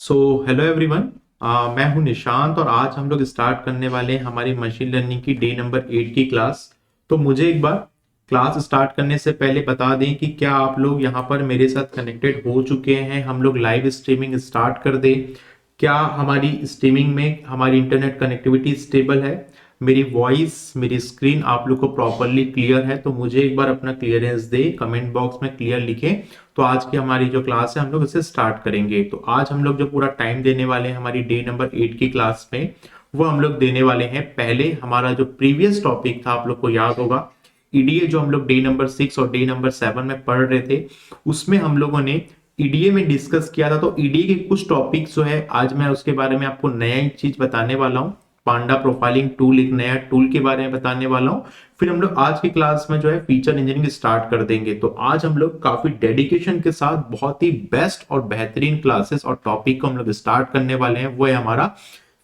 So hello everyone. मैं हूं निशांत और आज हम लोग स्टार्ट करने वाले हैं हमारी मशीन लर्निंग की डे नंबर 8 की क्लास। तो मुझे एक बार क्लास स्टार्ट करने से पहले बता दें कि क्या आप लोग यहाँ पर मेरे साथ कनेक्टेड हो चुके हैं। हम लोग लाइव स्ट्रीमिंग स्टार्ट कर दें। क्या हमारी स्ट्रीमिंग में हमारी इंटरनेट कनेक्टिविटी स्टेबल है, मेरी वॉइस मेरी स्क्रीन आप लोग को प्रॉपरली क्लियर है? तो मुझे एक बार अपना क्लियरेंस दे, कमेंट बॉक्स में क्लियर लिखें। तो आज की हमारी जो क्लास है हम लोग इसे स्टार्ट करेंगे। तो आज हम लोग जो पूरा टाइम देने वाले हैं हमारी डे नंबर 8 की क्लास में, वो हम लोग देने वाले हैं। पहले हमारा जो प्रीवियस टॉपिक था आप लोग को याद होगा, ईडीए, जो हम लोग डे नंबर 6 और डे नंबर 7 में पढ़ रहे थे, उसमें हम लोगों ने ईडीए में डिस्कस किया था। तो ईडीए के कुछ टॉपिक्स जो है आज मैं उसके बारे में आपको नया ही चीज बताने वाला हूँ। पांडा प्रोफाइलिंग टूल, एक नया टूल के बारे में बताने वाला हूँ। फिर हम लोग आज की क्लास में जो है फीचर इंजीनियरिंग स्टार्ट कर देंगे। तो आज हम लोग काफी डेडिकेशन के साथ बहुत ही बेस्ट और बेहतरीन क्लासेस और टॉपिक को हम लोग स्टार्ट करने वाले हैं, वो है हमारा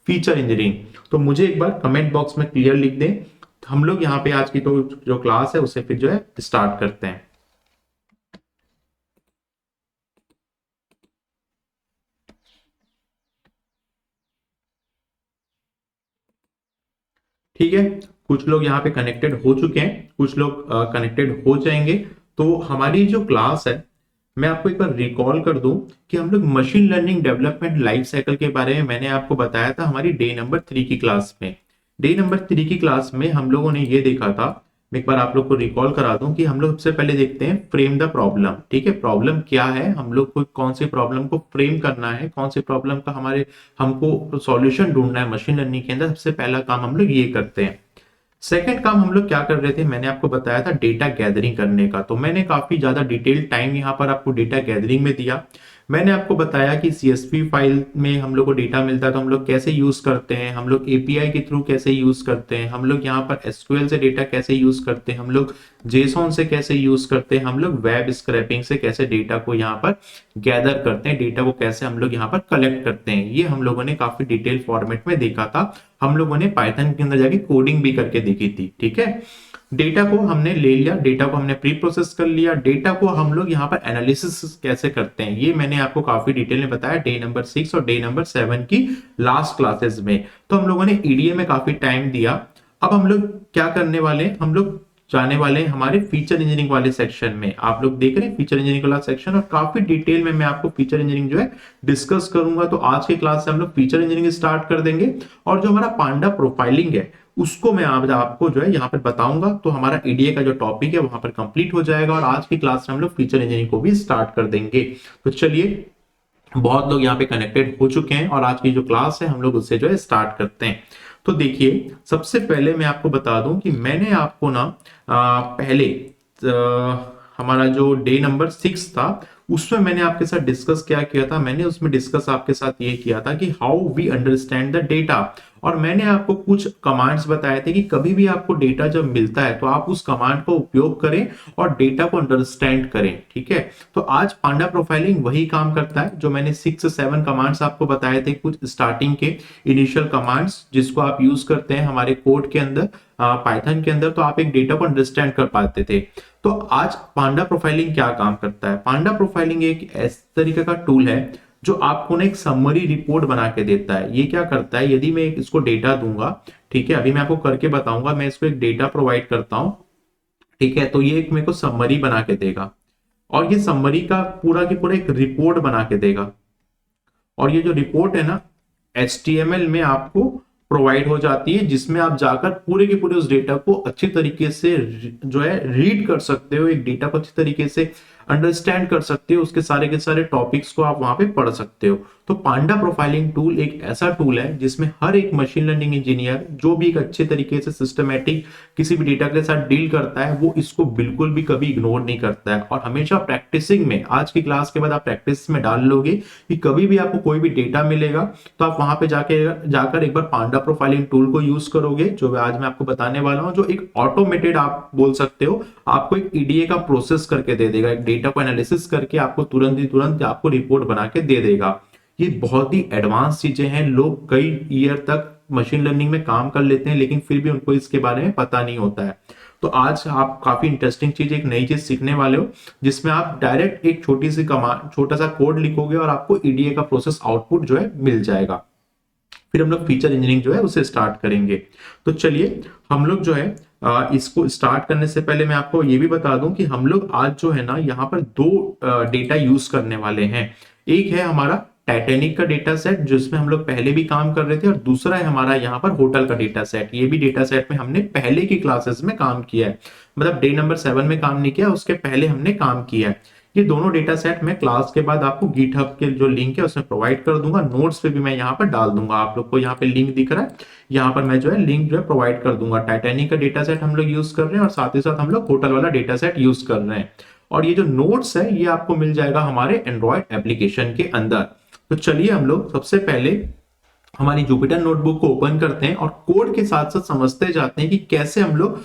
फीचर इंजीनियरिंग। तो मुझे एक बार कमेंट बॉक्स में क्लियर लिख दें। हम लोग यहाँ पे आज की तो जो क्लास है उसे फिर जो है स्टार्ट करते हैं। ठीक है, कुछ लोग यहाँ पे कनेक्टेड हो चुके हैं, कुछ लोग कनेक्टेड हो जाएंगे। तो हमारी जो क्लास है, मैं आपको एक बार रिकॉल कर दूं कि हम लोग machine learning development life cycle के बारे में मैंने आपको बताया था हमारी डे नंबर 3 की क्लास में। डे नंबर 3 की क्लास में हम लोगों ने ये देखा था, मैं एक बार आप लोग को रिकॉल करा दूं कि हम लोग सबसे पहले देखते हैं फ्रेम द प्रॉब्लम। ठीक है, प्रॉब्लम क्या है, हम लोग को कौन सी प्रॉब्लम को फ्रेम करना है, कौन सी प्रॉब्लम का हमको सॉल्यूशन ढूंढना है मशीन लर्निंग के अंदर। सबसे पहला काम हम लोग ये करते हैं। सेकेंड काम हम लोग क्या कर रहे थे, मैंने आपको बताया था डेटा गैदरिंग करने का। तो मैंने काफी ज्यादा डिटेल टाइम यहाँ पर आपको डेटा गैदरिंग में दिया। मैंने आपको बताया कि सीएसवी फाइल में हम लोग को डेटा मिलता है तो हम लोग कैसे यूज करते हैं, हम लोग एपीआई के थ्रू कैसे यूज करते हैं, हम लोग यहाँ पर एसक्यूएल से डेटा कैसे यूज करते हैं, हम लोग जेसॉन से कैसे यूज करते हैं, हम लोग वेब स्क्रैपिंग से कैसे डेटा को यहाँ पर गैदर करते हैं, डेटा को कैसे हम लोग यहाँ पर कलेक्ट करते हैं। ये हम लोगों ने काफी डिटेल फॉर्मेट में देखा था। हम लोगों ने पाइथन के अंदर जाके कोडिंग भी करके देखी थी। ठीक है, डेटा को हमने ले लिया, डेटा को हमने प्री प्रोसेस कर लिया, डेटा को हम लोग यहाँ पर एनालिसिस कैसे करते हैं ये मैंने आपको काफी डिटेल में बताया डे नंबर 6 और डे नंबर 7 की लास्ट क्लासेस में। तो हम लोगों ने ईडीए में काफी टाइम दिया। अब हम लोग क्या करने वाले हैं, हम लोग जाने वाले हैं हमारे फीचर इंजीनियरिंग वाले सेक्शन में। आप लोग देख रहे हैं फीचर इंजीनियरिंग वाला सेक्शन, और काफी डिटेल में मैं आपको फीचर इंजीनियरिंग जो है डिस्कस करूंगा। तो आज के क्लास से हम लोग फीचर इंजीनियरिंग स्टार्ट कर देंगे, और जो हमारा पांडा प्रोफाइलिंग है उसको मैं आपको जो है यहाँ पर बताऊंगा। तो हमारा ईडीए का जो टॉपिक है वहां पर कंप्लीट हो जाएगा, और आज की क्लास में हम लोग फीचर इंजीनियरिंग को भी स्टार्ट कर देंगे। तो चलिए, बहुत लोग यहाँ पे कनेक्टेड हो चुके हैं और आज की जो क्लास है हम लोग उससे जो है स्टार्ट करते हैं। तो देखिए, सबसे पहले मैं आपको बता दूं कि मैंने आपको ना पहले हमारा जो डे नंबर 6 था उसमें मैंने आपके साथ डिस्कस क्या किया था, मैंने उसमें डिस्कस आपके साथ ये किया था कि how we understand the data. और मैंने आपको कुछ कमांड्स बताए थे कि कभी भी आपको डेटा जब मिलता है तो आप उस कमांड का उपयोग करें और डेटा को अंडरस्टैंड करें। ठीक है, तो आज पांडा प्रोफाइलिंग वही काम करता है जो मैंने 6-7 कमांड्स आपको बताए थे, कुछ स्टार्टिंग के इनिशियल कमांड्स जिसको आप यूज करते हैं हमारे कोड के अंदर, पाइथन के अंदर, तो आप एक डेटा को अंडरस्टैंड कर पाते थे। तो आज पांडा प्रोफाइलिंग क्या काम करता है, पांडा प्रोफाइलिंग एक ऐसे तरीके का टूल है जो आपको ना एक समरी रिपोर्ट बना के देता है। ये क्या करता है, यदि मैं इसको डेटा दूंगा, ठीक है, अभी मैं आपको करके बताऊंगा, मैं इसको एक डेटा प्रोवाइड करता हूं, ठीक है, तो ये एक मेरे को समरी बना के देगा, और ये समरी का पूरा की पूरा एक रिपोर्ट बना के देगा। और ये जो रिपोर्ट है ना, HTML में आपको प्रोवाइड हो जाती है, जिसमें आप जाकर पूरे के पूरे उस डेटा को अच्छी तरीके से जो है रीड कर सकते हो, एक डेटा को अच्छी तरीके से अंडरस्टैंड कर सकते हो, उसके सारे के सारे टॉपिक्स को आप वहां पे पढ़ सकते हो। तो पांडा प्रोफाइलिंग टूल एक ऐसा टूल है जिसमें हर एक मशीन लर्निंग इंजीनियर जो भी एक अच्छे तरीके से सिस्टमेटिक किसी भी डेटा के साथ डील करता है, वो इसको बिल्कुल भी कभी इग्नोर नहीं करता है। और हमेशा प्रैक्टिसिंग में, आज की क्लास के बाद आप प्रैक्टिस में डाल लोगे कि कभी भी आपको कोई भी डेटा मिलेगा तो आप वहां पे जाकर एक बार पांडा प्रोफाइलिंग टूल को यूज करोगे, जो आज मैं आपको बताने वाला हूं, जो एक ऑटोमेटेड आप बोल सकते हो, आपको एक ईडीए का प्रोसेस करके दे देगा, एक डेटा को एनालिसिस करके आपको तुरंत आपको रिपोर्ट बना के दे देगा। ये बहुत ही एडवांस चीजें हैं, लोग कई ईयर तक मशीन लर्निंग में काम कर लेते हैं लेकिन फिर भी उनको इसके बारे में पता नहीं होता है। तो आज आप काफी इंटरेस्टिंग चीज, एक नई चीज सीखने वाले हो, जिसमें आप डायरेक्ट एक छोटा सा कोड लिखोगे और आपको ईडीए का प्रोसेस आउटपुट जो है मिल जाएगा। फिर हम लोग फीचर इंजीनियरिंग जो है उसे स्टार्ट करेंगे। तो चलिए हम लोग जो है इसको स्टार्ट करने से पहले मैं आपको ये भी बता दूं कि हम लोग आज जो है ना यहाँ पर दो डेटा यूज करने वाले हैं। एक है हमारा टाइटैनिक का डेटा सेट जिसमें हम लोग पहले भी काम कर रहे थे, और दूसरा है हमारा यहाँ पर होटल का डेटा सेट। ये भी डेटा सेट में हमने पहले की क्लासेस में काम किया है, मतलब डे नंबर 7 में काम नहीं किया, उसके पहले हमने काम किया है। ये दोनों डेटा सेट मैं क्लास के बाद आपको गिटहब के जो लिंक है उसमें प्रोवाइड कर दूंगा, नोट्स पे भी मैं यहाँ पर डाल दूंगा। आप लोग को यहाँ पे लिंक दिख रहा है, यहाँ पर मैं जो है लिंक जो है प्रोवाइड कर दूंगा। टाइटैनिक का डेटा सेट हम लोग यूज कर रहे हैं और साथ ही साथ हम लोग होटल वाला डेटा सेट यूज कर रहे हैं। और ये जो नोट्स है ये आपको मिल जाएगा हमारे एंड्रॉयड एप्लीकेशन के अंदर। तो चलिए हम लोग सबसे पहले हमारी जुपिटर नोटबुक को ओपन करते हैं और कोड के साथ साथ समझते जाते हैं कि कैसे हम लोग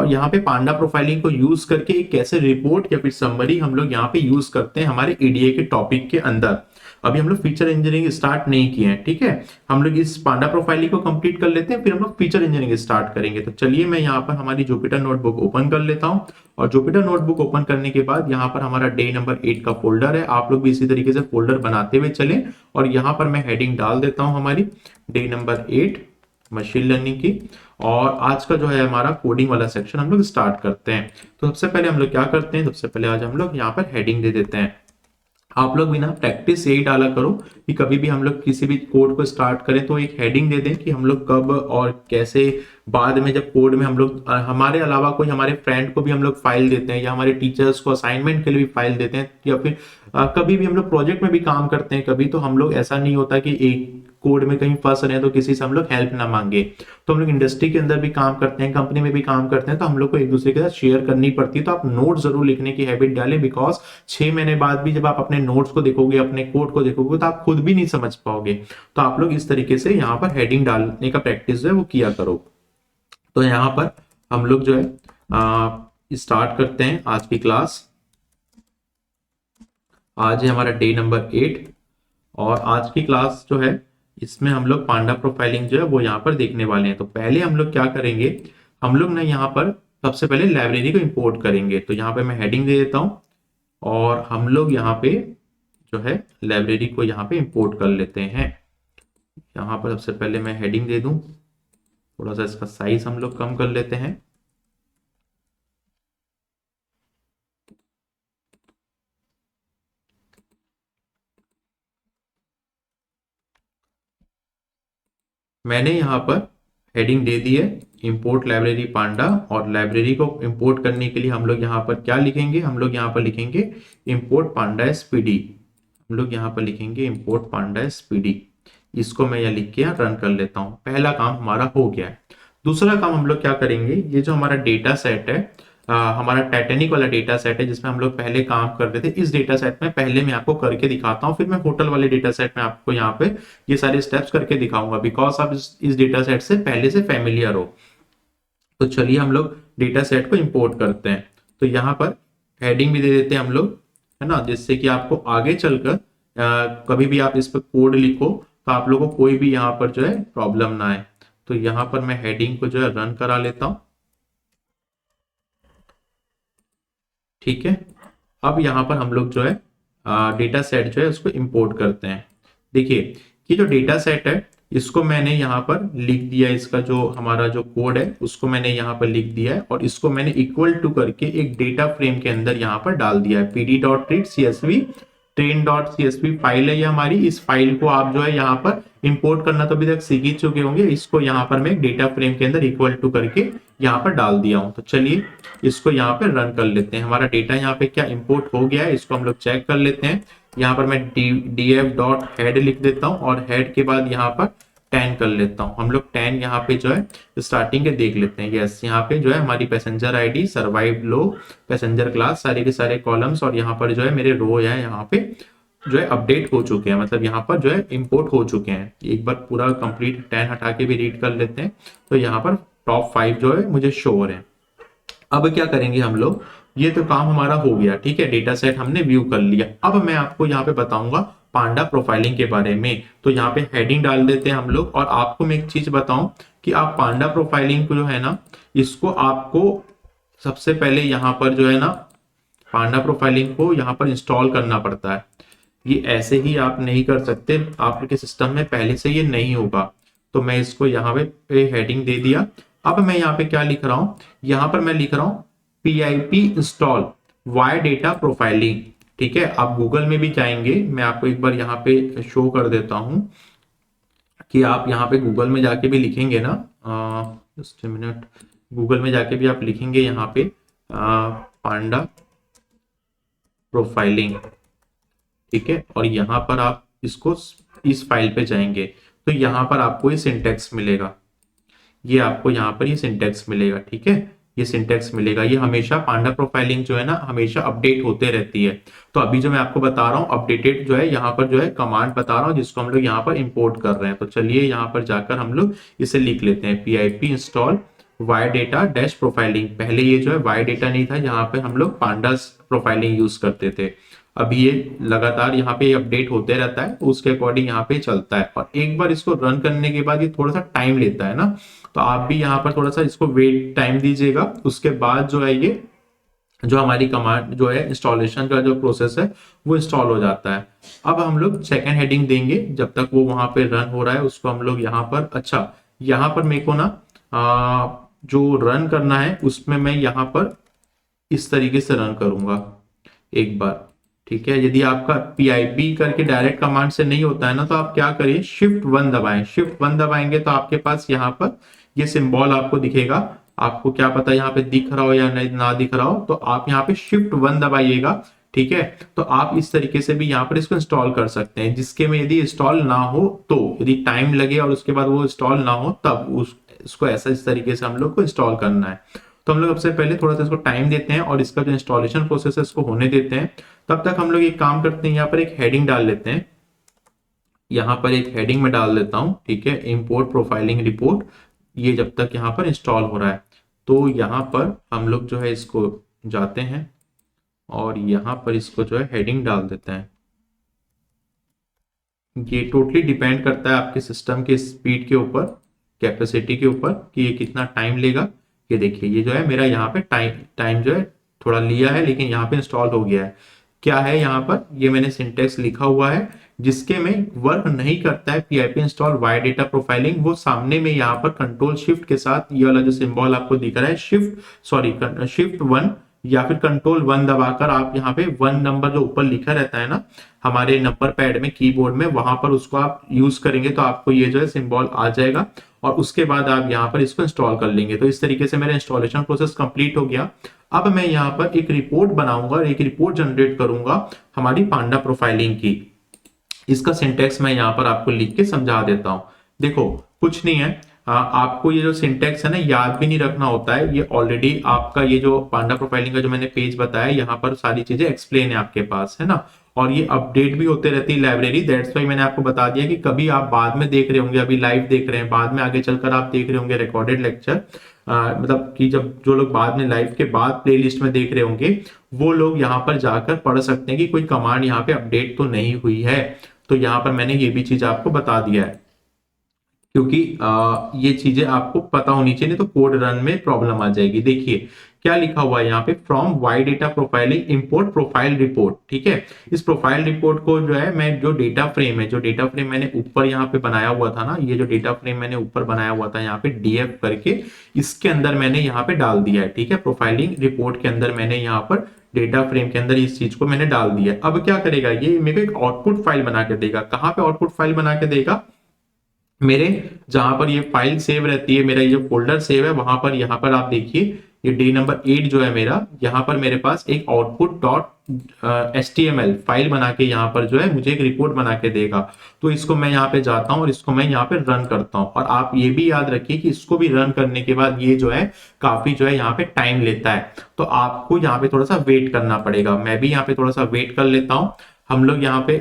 यहाँ पे पांडा प्रोफाइलिंग को यूज करके एक कैसे रिपोर्ट या फिर समरी हम लोग यहाँ पे यूज करते हैं हमारे ईडीए के टॉपिक के अंदर। अभी हम लोग फीचर इंजीनियरिंग स्टार्ट नहीं किए हैं, ठीक है। हम लोग इस पांडा प्रोफाइलिंग को कंप्लीट कर लेते हैं, फिर हम लोग फीचर इंजीनियरिंग स्टार्ट करेंगे। तो चलिए मैं यहाँ पर हमारी जुपिटर नोटबुक ओपन कर लेता हूँ, और जुपिटर नोटबुक ओपन करने के बाद यहाँ पर हमारा डे नंबर 8 का फोल्डर है। आप लोग भी इसी तरीके से फोल्डर बनाते हुए चलें, और यहाँ पर मैं हेडिंग डाल देता हूँ हमारी डे नंबर 8 मशीन लर्निंग की। और आज का जो है हमारा कोडिंग वाला सेक्शन हम लोग स्टार्ट करते हैं। तो सबसे पहले हम लोग क्या करते हैं, सबसे पहले आज हम लोग यहाँ पर हेडिंग दे देते हैं। आप लोग भी ना प्रैक्टिस यही डाला करो कि कभी भी हम लोग किसी भी कोड को स्टार्ट करें तो एक हेडिंग दे दें कि हम लोग कब और कैसे, बाद में जब कोड में हम लोग हमारे अलावा कोई हमारे फ्रेंड को भी हम लोग फाइल देते हैं, या हमारे टीचर्स को असाइनमेंट के लिए भी फाइल देते हैं, या फिर कभी भी हम लोग प्रोजेक्ट में भी काम करते हैं कभी, तो हम लोग ऐसा नहीं होता कि एक कोड में कहीं फंस रहे हैं तो किसी से हम लोग हेल्प ना मांगे। तो हम लोग इंडस्ट्री के अंदर भी काम करते हैं, कंपनी में भी काम करते हैं, तो हम लोग को एक दूसरे के साथ शेयर करनी पड़ती है। तो आप नोट जरूर लिखने की हैबिट डालें, बिकॉज 6 महीने बाद भी जब आप अपने नोट्स को देखोगे, अपने कोड को देखोगे, तो आप खुद भी नहीं समझ पाओगे। तो आप लोग इस तरीके से यहाँ पर हेडिंग डालने का प्रैक्टिस जो है वो किया करो। तो यहाँ पर हम लोग जो है स्टार्ट करते हैं आज की क्लास। आज है हमारा डे नंबर 8, और आज की क्लास जो है इसमें हम लोग पांडा प्रोफाइलिंग जो है वो यहाँ पर देखने वाले हैं। तो पहले हम लोग क्या करेंगे, हम लोग ना यहाँ पर सबसे पहले लाइब्रेरी को इंपोर्ट करेंगे। तो यहाँ पे मैं हेडिंग दे देता हूँ, और हम लोग यहाँ पे जो है लाइब्रेरी को यहाँ पे इंपोर्ट कर लेते हैं। यहाँ पर सबसे पहले मैं हेडिंग दे दूं, थोड़ा सा इसका साइज हम लोग कम कर लेते हैं। मैंने यहाँ पर हेडिंग दे दी है इंपोर्ट लाइब्रेरी पांडा, और लाइब्रेरी को इंपोर्ट करने के लिए हम लोग यहाँ पर क्या लिखेंगे, हम लोग यहाँ पर लिखेंगे इंपोर्ट पांडा एसपीडी। हम लोग यहाँ पर लिखेंगे इंपोर्ट पांडा एसपीडी। इसको मैं यहाँ लिख के यहाँ रन कर लेता हूँ। पहला काम हमारा हो गया है। दूसरा काम हम लोग क्या करेंगे, ये जो हमारा डेटा सेट है, हमारा टाइटैनिक वाला डेटा सेट है जिसमें हम लोग पहले काम कर रहे थे, इस डेटा सेट में पहले मैं आपको करके दिखाता हूँ, फिर मैं होटल वाले डेटा सेट में आपको यहाँ पे ये सारे स्टेप्स करके दिखाऊंगा, बिकॉज आप इस डेटा सेट से पहले से फैमिलियर हो। तो चलिए हम लोग डेटा सेट को इंपोर्ट करते हैं। तो यहाँ पर हेडिंग भी दे देते हैं हम लोग, है ना, जिससे कि आपको आगे चलकर कभी भी आप इस पर कोड लिखो तो आप लोगों को कोई भी यहाँ पर जो है प्रॉब्लम ना आए। तो यहाँ पर मैं हेडिंग को जो है रन करा लेता हूँ, ठीक है। अब यहाँ पर हम लोग जो है डेटा सेट जो है उसको इंपोर्ट करते हैं। देखिए ये जो डेटा सेट है इसको मैंने यहाँ पर लिख दिया, इसका जो हमारा जो कोड है उसको मैंने यहाँ पर लिख दिया है, और इसको मैंने इक्वल टू करके एक डेटा फ्रेम के अंदर यहाँ पर डाल दिया है। pd.read.csv train.csv फाइल है ये हमारी। इस फाइल को आप जो है यहाँ पर इंपोर्ट करना तो अभी तक सीख ही चुके होंगे। इसको यहाँ पर मैं एक डेटा फ्रेम के अंदर इक्वल टू करके यहाँ पर डाल दिया हूँ। तो चलिए इसको यहाँ पे रन कर लेते हैं। हमारा डेटा यहाँ पे क्या इंपोर्ट हो गया है, इसको हम लोग चेक कर लेते हैं। यहाँ पर मैं df.head लिख देता हूँ, और हेड के बाद यहाँ पर 10 कर लेता हूँ। हम लोग 10 यहाँ पे जो है स्टार्टिंग के देख लेते हैं। यस, यहाँ पे जो है हमारी पैसेंजर आईडी, सर्वाइव लो, पैसेंजर क्लास, सारे के सारे कॉलम्स, और यहाँ पर जो है मेरे रो है यहाँ पे जो है अपडेट हो चुके हैं, मतलब यहाँ पर जो है इंपोर्ट हो चुके हैं। एक बार पूरा कंप्लीट 10 हटा के भी रीड कर लेते हैं। तो यहाँ पर टॉप 5 जो है मुझे शो हो रहे हैं। अब क्या करेंगे हम लोग, ये तो काम हमारा हो गया, ठीक है, डेटा सेट हमने व्यू कर लिया। अब मैं आपको यहाँ पे बताऊंगा पांडा प्रोफाइलिंग के बारे में। तो यहाँ पे हेडिंग डाल देते हैं हम लोग, और आपको मैं एक चीज बताऊं कि आप पांडा प्रोफाइलिंग को जो है ना, इसको आपको सबसे पहले यहाँ पर जो है ना पांडा प्रोफाइलिंग को यहाँ पर इंस्टॉल करना पड़ता है। ये ऐसे ही आप नहीं कर सकते, आपके सिस्टम में पहले से ये नहीं होगा। तो मैं इसको यहाँ पे हेडिंग दे दिया। अब मैं यहाँ पे क्या लिख रहा हूँ, यहाँ पर मैं लिख रहा हूँ PIP install y data profiling. ठीक है, आप गूगल में भी जाएंगे, मैं आपको एक बार यहाँ पे शो कर देता हूँ कि आप यहाँ पे गूगल में जाके भी लिखेंगे ना, जस्ट मिनट, गूगल में जाके भी आप लिखेंगे यहाँ पे पांडा प्रोफाइलिंग। ठीक है, और यहाँ पर आप इसको इस फाइल पे जाएंगे तो यहाँ पर आपको ये सिंटेक्स मिलेगा, ये आपको यहाँ पर ये सिंटेक्स मिलेगा। ठीक है, ये सिंटेक्स मिलेगा। ये हमेशा पांडा प्रोफाइलिंग जो है ना हमेशा अपडेट होते रहती है। तो अभी जो मैं आपको बता रहा हूँ अपडेटेड जो है यहाँ पर जो है कमांड बता रहा हूँ जिसको हम लोग यहाँ पर इंपोर्ट कर रहे हैं। तो चलिए यहाँ पर जाकर हम लोग इसे लिख लेते हैं, PIP install y data dash profiling. पहले ये जो है वाई डेटा नहीं था, यहाँ पे हम लोग पांडास प्रोफाइलिंग यूज करते थे। अभी ये लगातार यहाँ पे अपडेट होते रहता है, तो उसके अकॉर्डिंग यहाँ पे चलता है। और एक बार इसको रन करने के बाद ये थोड़ा सा टाइम लेता है ना, तो आप भी यहाँ पर थोड़ा सा इसको वेट टाइम दीजिएगा। उसके बाद जो है ये जो हमारी कमांड जो है इंस्टॉलेशन का जो प्रोसेस है वो इंस्टॉल हो जाता है। अब हम लोग सेकेंड हेडिंग देंगे, जब तक वो वहां पे रन हो रहा है उसको हम लोग यहाँ पर, अच्छा यहाँ पर मेरे को ना जो रन करना है उसमें मैं यहाँ पर इस तरीके से रन करूंगा एक बार। ठीक है, यदि आपका PIP करके डायरेक्ट कमांड से नहीं होता है ना, तो आप क्या करिए, Shift 1 दबाएं। Shift 1 दबाएंगे तो आपके पास यहाँ पर ये सिंबल आपको दिखेगा। आपको क्या पता यहाँ पे दिख रहा हो या नहीं ना दिख रहा हो, तो आप यहाँ पे Shift 1 दबाइएगा। ठीक है, तो आप इस तरीके से भी यहाँ पर इसको इंस्टॉल कर सकते हैं, जिसके में यदि इंस्टॉल ना हो तो, यदि टाइम लगे और उसके बाद वो इंस्टॉल ना हो तब उसको ऐसा इस तरीके से हम लोग को इंस्टॉल करना है। तो हम लोग सबसे पहले थोड़ा सा इसको टाइम देते हैं और इसका जो इंस्टॉलेशन प्रोसेस है इसको होने देते हैं। तब तक हम लोग एक काम करते हैं, यहाँ पर एक हेडिंग डाल लेते हैं। यहाँ पर एक हेडिंग में डाल देता हूँ, ठीक है, इंपोर्ट प्रोफाइलिंग रिपोर्ट। ये जब तक यहाँ पर इंस्टॉल हो रहा है, तो यहाँ पर हम लोग जो है इसको जाते हैं और यहाँ पर इसको जो है हेडिंग डाल देते हैं। ये टोटली डिपेंड करता है आपके सिस्टम के स्पीड के ऊपर, कैपेसिटी के ऊपर, कि ये कितना टाइम लेगा। ये देखिए ये जो है मेरा यहाँ पे टाइम जो है थोड़ा लिया है, लेकिन यहाँ पे इंस्टॉल हो गया है। क्या है यहाँ पर, ये मैंने सिंटेक्स लिखा हुआ है जिसके में वर्क नहीं करता है PIP install y data profiling. वो सामने में यहाँ पर कंट्रोल शिफ्ट के साथ ये वाला जो सिंबल आपको दिख रहा है Shift 1 या फिर Control 1 दबाकर आप यहाँ पे 1 नंबर जो ऊपर लिखा रहता है ना हमारे नंबर पैड में, कीबोर्ड में, वहां पर उसको आप यूज करेंगे तो आपको ये जो है सिंबल आ जाएगा और उसके बाद आप यहाँ पर इसको इंस्टॉल कर लेंगे। तो इस तरीके से मेरा इंस्टॉलेशन प्रोसेस कंप्लीट हो गया। अब मैं यहाँ पर एक रिपोर्ट बनाऊंगा और एक रिपोर्ट जनरेट करूंगा हमारी पांडा प्रोफाइलिंग की। इसका सिंटेक्स मैं यहाँ पर आपको लिख के समझा देता हूँ। देखो कुछ नहीं है, आपको ये जो सिंटेक्स है ना याद भी नहीं रखना होता है। ये ऑलरेडी आपका ये जो पांडा प्रोफाइलिंग का जो मैंने पेज बताया, यहाँ पर सारी चीजें एक्सप्लेन है आपके पास, है ना, और ये अपडेट भी होते रहती है लाइब्रेरी। दैट्स वाई मैंने आपको बता दिया कि कभी आप बाद में देख रहे होंगे, अभी लाइव देख रहे हैं, बाद में आगे चलकर आप देख रहे होंगे रिकॉर्डेड लेक्चर, मतलब कि जब जो लोग बाद में लाइव के बाद प्लेलिस्ट में देख रहे होंगे वो लोग यहाँ पर जाकर पढ़ सकते हैं कि कोई कमांड यहाँ पे अपडेट तो नहीं हुई है। तो यहाँ पर मैंने ये भी चीज आपको बता दिया है, क्योंकि ये चीजें आपको पता होनी चाहिए, नहीं तो कोड रन में प्रॉब्लम आ जाएगी। देखिए क्या लिखा हुआ है यहाँ पे, from y data profiling import profile report. ठीक है, इस प्रोफाइल रिपोर्ट को जो है मैं जो डेटा फ्रेम है, जो डेटा फ्रेम मैंने ऊपर यहाँ पे बनाया हुआ था ना, ये जो डेटा फ्रेम मैंने ऊपर बनाया हुआ था यहाँ पे DF करके, इसके अंदर मैंने यहाँ पे डाल दिया है। ठीक है, प्रोफाइलिंग रिपोर्ट के अंदर मैंने यहाँ पर डेटा फ्रेम के अंदर इस चीज को मैंने डाल दिया। अब क्या करेगा, ये मेरे को एक आउटपुट फाइल बना के देगा। कहाँ पे आउटपुट फाइल बना के देगा, मेरे जहां पर ये फाइल सेव रहती है, मेरा ये जो फोल्डर सेव है वहां पर, यहाँ पर आप देखिए ये डे नंबर 8 जो है मेरा, यहाँ पर मेरे पास एक output.html फाइल बना के यहाँ पर जो है मुझे एक रिपोर्ट बना के देगा। तो इसको मैं यहाँ पे जाता हूँ और इसको मैं यहाँ पे रन करता हूँ। और आप ये भी याद रखिए कि इसको भी रन करने के बाद ये जो है काफी जो है यहाँ पे टाइम लेता है, तो आपको यहाँ पे थोड़ा सा वेट करना पड़ेगा। मैं भी यहाँ पे थोड़ा सा वेट कर लेता हूँ। हम लोग यहाँ पे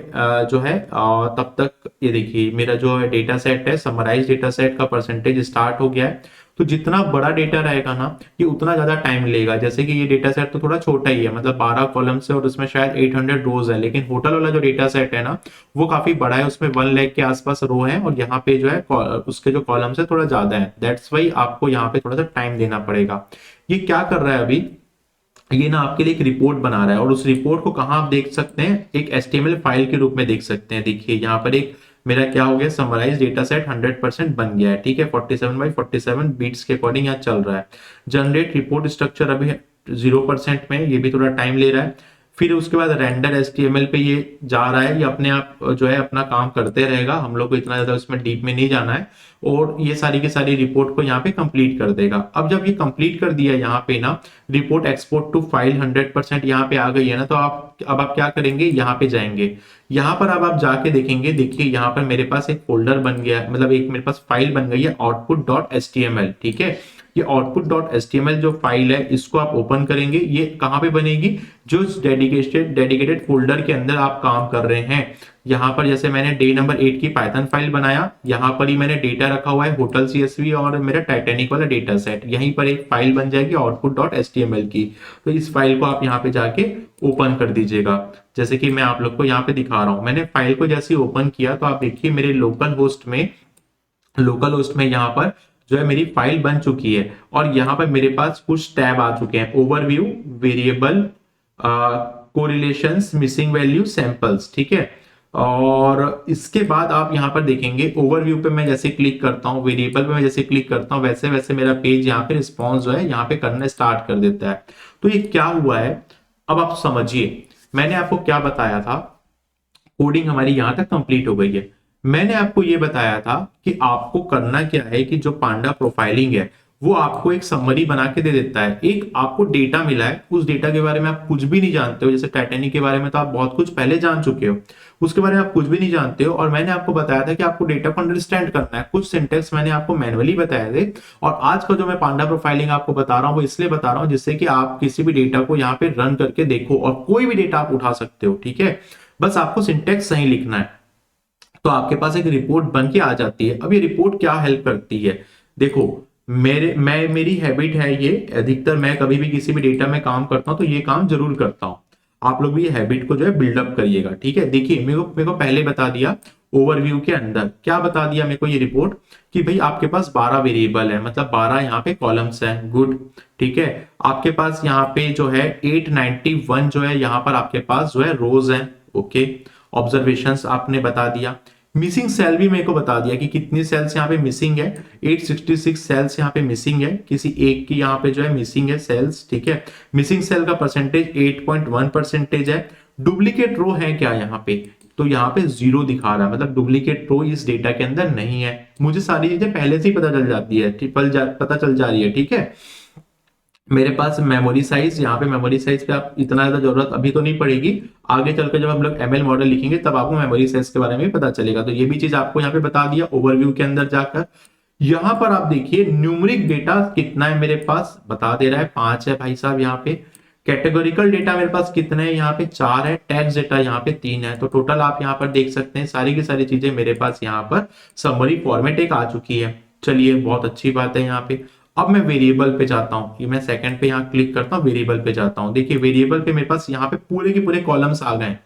जो है तब तक ये देखिए मेरा जो डेटा सेट है, समराइज डेटा सेट का परसेंटेज स्टार्ट हो गया है। तो जितना बड़ा डेटा रहेगा ना ये उतना ज्यादा टाइम लेगा। जैसे कि ये डेटा सेट तो थोड़ा छोटा ही है, मतलब 12 कॉलम्स है और उसमें शायद 800 रोज है, लेकिन होटल वाला जो डेटा सेट है ना वो काफी बड़ा है, उसमें 1 लाख के आसपास रो है और यहाँ पे जो है उसके जो कॉलम्स है थोड़ा ज्यादा है। दैट्स वाई आपको यहाँ पे थोड़ा सा टाइम देना पड़ेगा। ये क्या कर रहा है अभी, ये ना आपके लिए एक रिपोर्ट बना रहा है, और उस रिपोर्ट को कहाँ आप देख सकते हैं, एक HTML फाइल के रूप में देख सकते हैं। देखिए यहाँ पर एक मेरा क्या हो गया, समराइज डेटा सेट 100% बन गया है, ठीक है, 47/47 बीट्स के अकॉर्डिंग यहाँ चल रहा है। जनरेट रिपोर्ट स्ट्रक्चर अभी 0% में, ये भी थोड़ा टाइम ले रहा है। फिर उसके बाद रेंडर HTML पे ये जा रहा है, ये अपने आप जो है अपना काम करते रहेगा, हम लोग को इतना ज्यादा उसमें डीप में नहीं जाना है, और ये सारी की सारी रिपोर्ट को यहाँ पे कंप्लीट कर देगा। अब जब ये कंप्लीट कर दिया यहाँ पे ना, रिपोर्ट एक्सपोर्ट टू फाइल 100% यहाँ पे आ गई है ना, तो आप क्या करेंगे, यहाँ पे जाएंगे। यहाँ पर अब आप जाके देखेंगे, देखिए यहाँ पर मेरे पास एक फोल्डर बन गया है, मतलब एक मेरे पास फाइल बन गई है output.html, ठीक है। ये output.html जो फाइल है, इसको आप ओपन करेंगे। ये कहाँ पे बनेगी, जो डेडिकेटेड फोल्डर के अंदर आप काम कर रहे हैं। यहाँ पर जैसे मैंने डे नंबर 8 की पाइथन फाइल बनाया, यहाँ पर ही मैंने डेटा रखा हुआ है होटल CSV और मेरा टाइटैनिक वाला डेटा सेट, यहीं पर एक फाइल बन जाएगी output.html की। तो इस फाइल को आप यहाँ पे जाके ओपन कर दीजिएगा, जैसे कि मैं आप लोग को यहाँ पे दिखा रहा हूँ। मैंने फाइल को जैसे ओपन किया तो आप देखिए मेरे लोकल होस्ट में यहाँ पर जो है मेरी फाइल बन चुकी है, और यहाँ पर मेरे पास कुछ टैब आ चुके हैं, overview, variable, correlations, missing value, samples, ठीक है। और इसके बाद आप यहाँ पर देखेंगे, ओवरव्यू पे मैं जैसे क्लिक करता हूँ, वेरिएबल पे मैं जैसे क्लिक करता हूँ, वैसे वैसे मेरा पेज यहाँ पे रिस्पॉन्स जो है यहाँ पे करना स्टार्ट कर देता है। तो ये क्या हुआ है, अब आप समझिए, मैंने आपको क्या बताया था, कोडिंग हमारी यहां तक कंप्लीट हो गई है। मैंने आपको ये बताया था कि आपको करना क्या है, कि जो पांडा प्रोफाइलिंग है वो आपको एक समरी बना के दे देता है। एक आपको डेटा मिला है, उस डेटा के बारे में आप कुछ भी नहीं जानते हो, जैसे टाइटैनिक के बारे में तो आप बहुत कुछ पहले जान चुके हो, उसके बारे में आप कुछ भी नहीं जानते हो, और मैंने आपको बताया था कि आपको डेटा को अंडरस्टैंड करना है। कुछ सिंटेक्स मैंने आपको मैनुअली बताए थे, और आज का जो मैं पांडा प्रोफाइलिंग आपको बता रहा हूं वो इसलिए बता रहा हूं जिससे कि आप किसी भी डेटा को यहाँ पे रन करके देखो, और कोई भी डेटा आप उठा सकते हो, ठीक है। बस आपको सिंटेक्स सही लिखना है, तो आपके पास एक रिपोर्ट बन के आ जाती है। अब ये रिपोर्ट क्या हेल्प करती है, देखो मेरी हैबिट है ये, अधिकतर मैं कभी भी किसी भी डेटा में काम करता हूं तो ये काम जरूर करता हूं। आप लोग भी ये हैबिट को जो है बिल्डअप करिएगा, ठीक है। देखिए मेरे को पहले बता दिया, ओवरव्यू के अंदर क्या बता दिया मेरे को ये रिपोर्ट, कि भाई आपके पास 12 वेरिएबल है, मतलब 12 यहाँ पे कॉलम्स हैं, गुड, ठीक है। आपके पास यहाँ पे जो है 891 जो है यहाँ पर आपके पास जो है रोज हैं, ओके। ऑब्जर्वेशंस आपने बता दिया, मिसिंग सेल भी मेरे को बता दिया कि कितनी सेल्स यहाँ पे मिसिंग है, 866 सेल्स यहाँ पे मिसिंग है, किसी एक की यहाँ पे जो है मिसिंग है सेल्स, ठीक है। मिसिंग सेल का परसेंटेज 8.1% है। डुप्लीकेट रो है क्या यहाँ पे, तो यहाँ पे 0 दिखा रहा है, मतलब डुप्लीकेट रो इस डेटा के अंदर नहीं है। मुझे सारी चीजें पहले से ही पता चल जाती है, पता चल जा रही है, ठीक है। मेरे पास मेमोरी साइज, यहाँ पे मेमोरी साइज पे आप इतना ज्यादा जरूरत अभी तो नहीं पड़ेगी, आगे चलकर जब हम लोग ML मॉडल लिखेंगे तब आपको मेमोरी साइज के बारे में भी पता चलेगा। तो ये भी चीज आपको यहाँ पे बता दिया ओवरव्यू के अंदर जाकर। यहाँ पर आप देखिए न्यूमेरिक डेटा कितना है मेरे पास, बता दे रहा है 5 है भाई साहब यहाँ पे। कैटेगोरिकल डेटा मेरे पास कितने हैं, यहाँ पे 4 है। टैक्स डेटा यहाँ पे 3 है। तो टोटल आप यहाँ पर देख सकते हैं सारी की सारी चीजें मेरे पास यहाँ पर समरी फॉर्मेट एक आ चुकी है। चलिए बहुत अच्छी बात है। यहाँ पे अब मैं वेरिएबल पे जाता हूँ, ये मैं सेकंड पे यहाँ क्लिक करता हूँ, वेरिएबल पे जाता हूँ। देखिए वेरिएबल पे मेरे पास यहाँ पे पूरे के पूरे कॉलम्स आ गए,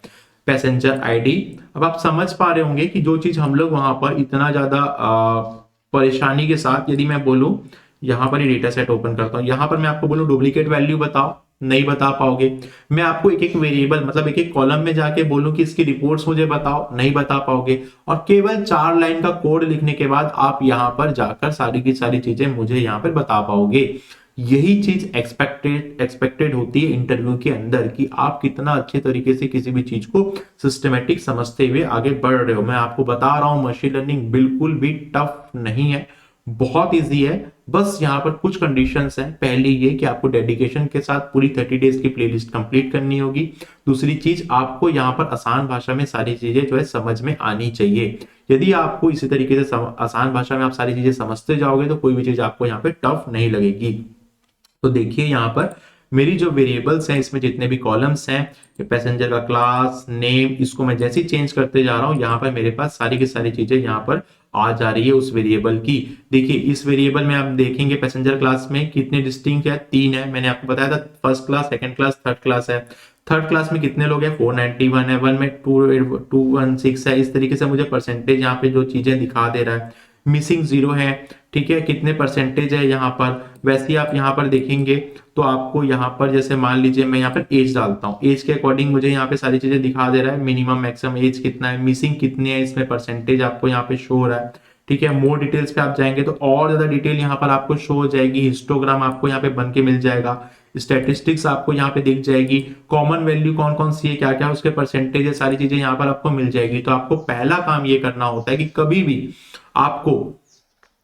पैसेंजर आईडी। अब आप समझ पा रहे होंगे कि जो चीज हम लोग वहां पर इतना ज्यादा परेशानी के साथ, यदि मैं बोलूं यहाँ पर ही डेटा सेट ओपन करता हूँ, यहाँ पर मैं आपको बोलूं डुप्लीकेट वैल्यू बताओ, नहीं बता पाओगे। मैं आपको एक एक वेरिएबल मतलब एक एक कॉलम में जाके बोलूं कि इसकी रिपोर्ट्स मुझे बताओ, नहीं बता पाओगे। और केवल 4 लाइन का कोड लिखने के बाद आप यहाँ पर जाकर सारी की सारी चीजें मुझे यहाँ पर बता पाओगे। यही चीज एक्सपेक्टेड होती है इंटरव्यू के अंदर, कि आप कितना अच्छे तरीके से किसी भी चीज को सिस्टमेटिक समझते हुए आगे बढ़ रहे हो। मैं आपको बता रहा हूं मशीन लर्निंग बिल्कुल भी टफ नहीं है, बहुत इजी है। बस यहाँ पर कुछ कंडीशंस हैं। पहली ये कि आपको डेडिकेशन के साथ पूरी 30 डेज की प्लेलिस्ट कंप्लीट करनी होगी। दूसरी चीज, आपको यहाँ पर आसान भाषा में सारी चीजें जो है समझ में आनी चाहिए। यदि आपको इसी तरीके से आसान भाषा में आप सारी चीजें समझते जाओगे तो कोई भी चीज आपको यहाँ पे टफ नहीं लगेगी। तो देखिए यहाँ पर मेरी जो वेरिएबल्स हैं, इसमें जितने भी कॉलम्स हैं, पैसेंजर का क्लास नेम, इसको मैं जैसे ही चेंज करते जा रहा हूँ यहाँ पर मेरे पास सारी की सारी चीजें यहाँ पर आ जा रही है उस वेरिएबल की। देखिए इस वेरिएबल में आप देखेंगे पैसेंजर क्लास में कितने डिस्टिंक्ट है, 3 है। मैंने आपको बताया था first class, second class, third class है। थर्ड क्लास में कितने लोग हैं, 491 है, 1 में 216 है। इस तरीके से मुझे परसेंटेज यहाँ पे जो चीजें दिखा दे रहा है। मिसिंग जीरो है, ठीक है, कितने परसेंटेज है यहाँ पर। वैसे ही आप यहाँ पर देखेंगे तो आपको यहाँ पर जैसे मान लीजिए मैं यहाँ पर एज डालता हूँ, एज के अकॉर्डिंग मुझे यहाँ पे सारी चीजें दिखा दे रहा है, मिनिमम मैक्सिमम एज कितना है, मिसिंग कितने है, इसमें परसेंटेज आपको यहाँ पे शो हो रहा है, ठीक है। मोर डिटेल्स पे आप जाएंगे तो और ज्यादा डिटेल यहाँ पर आपको शो हो जाएगी, हिस्टोग्राम आपको यहाँ पे बन के मिल जाएगा, स्टैटिस्टिक्स आपको यहाँ पे दिख जाएगी, कॉमन वैल्यू कौन कौन सी है, क्या क्या उसके परसेंटेज है, सारी चीजें यहाँ पर आपको मिल जाएगी। तो आपको पहला काम ये करना होता है कि कभी भी आपको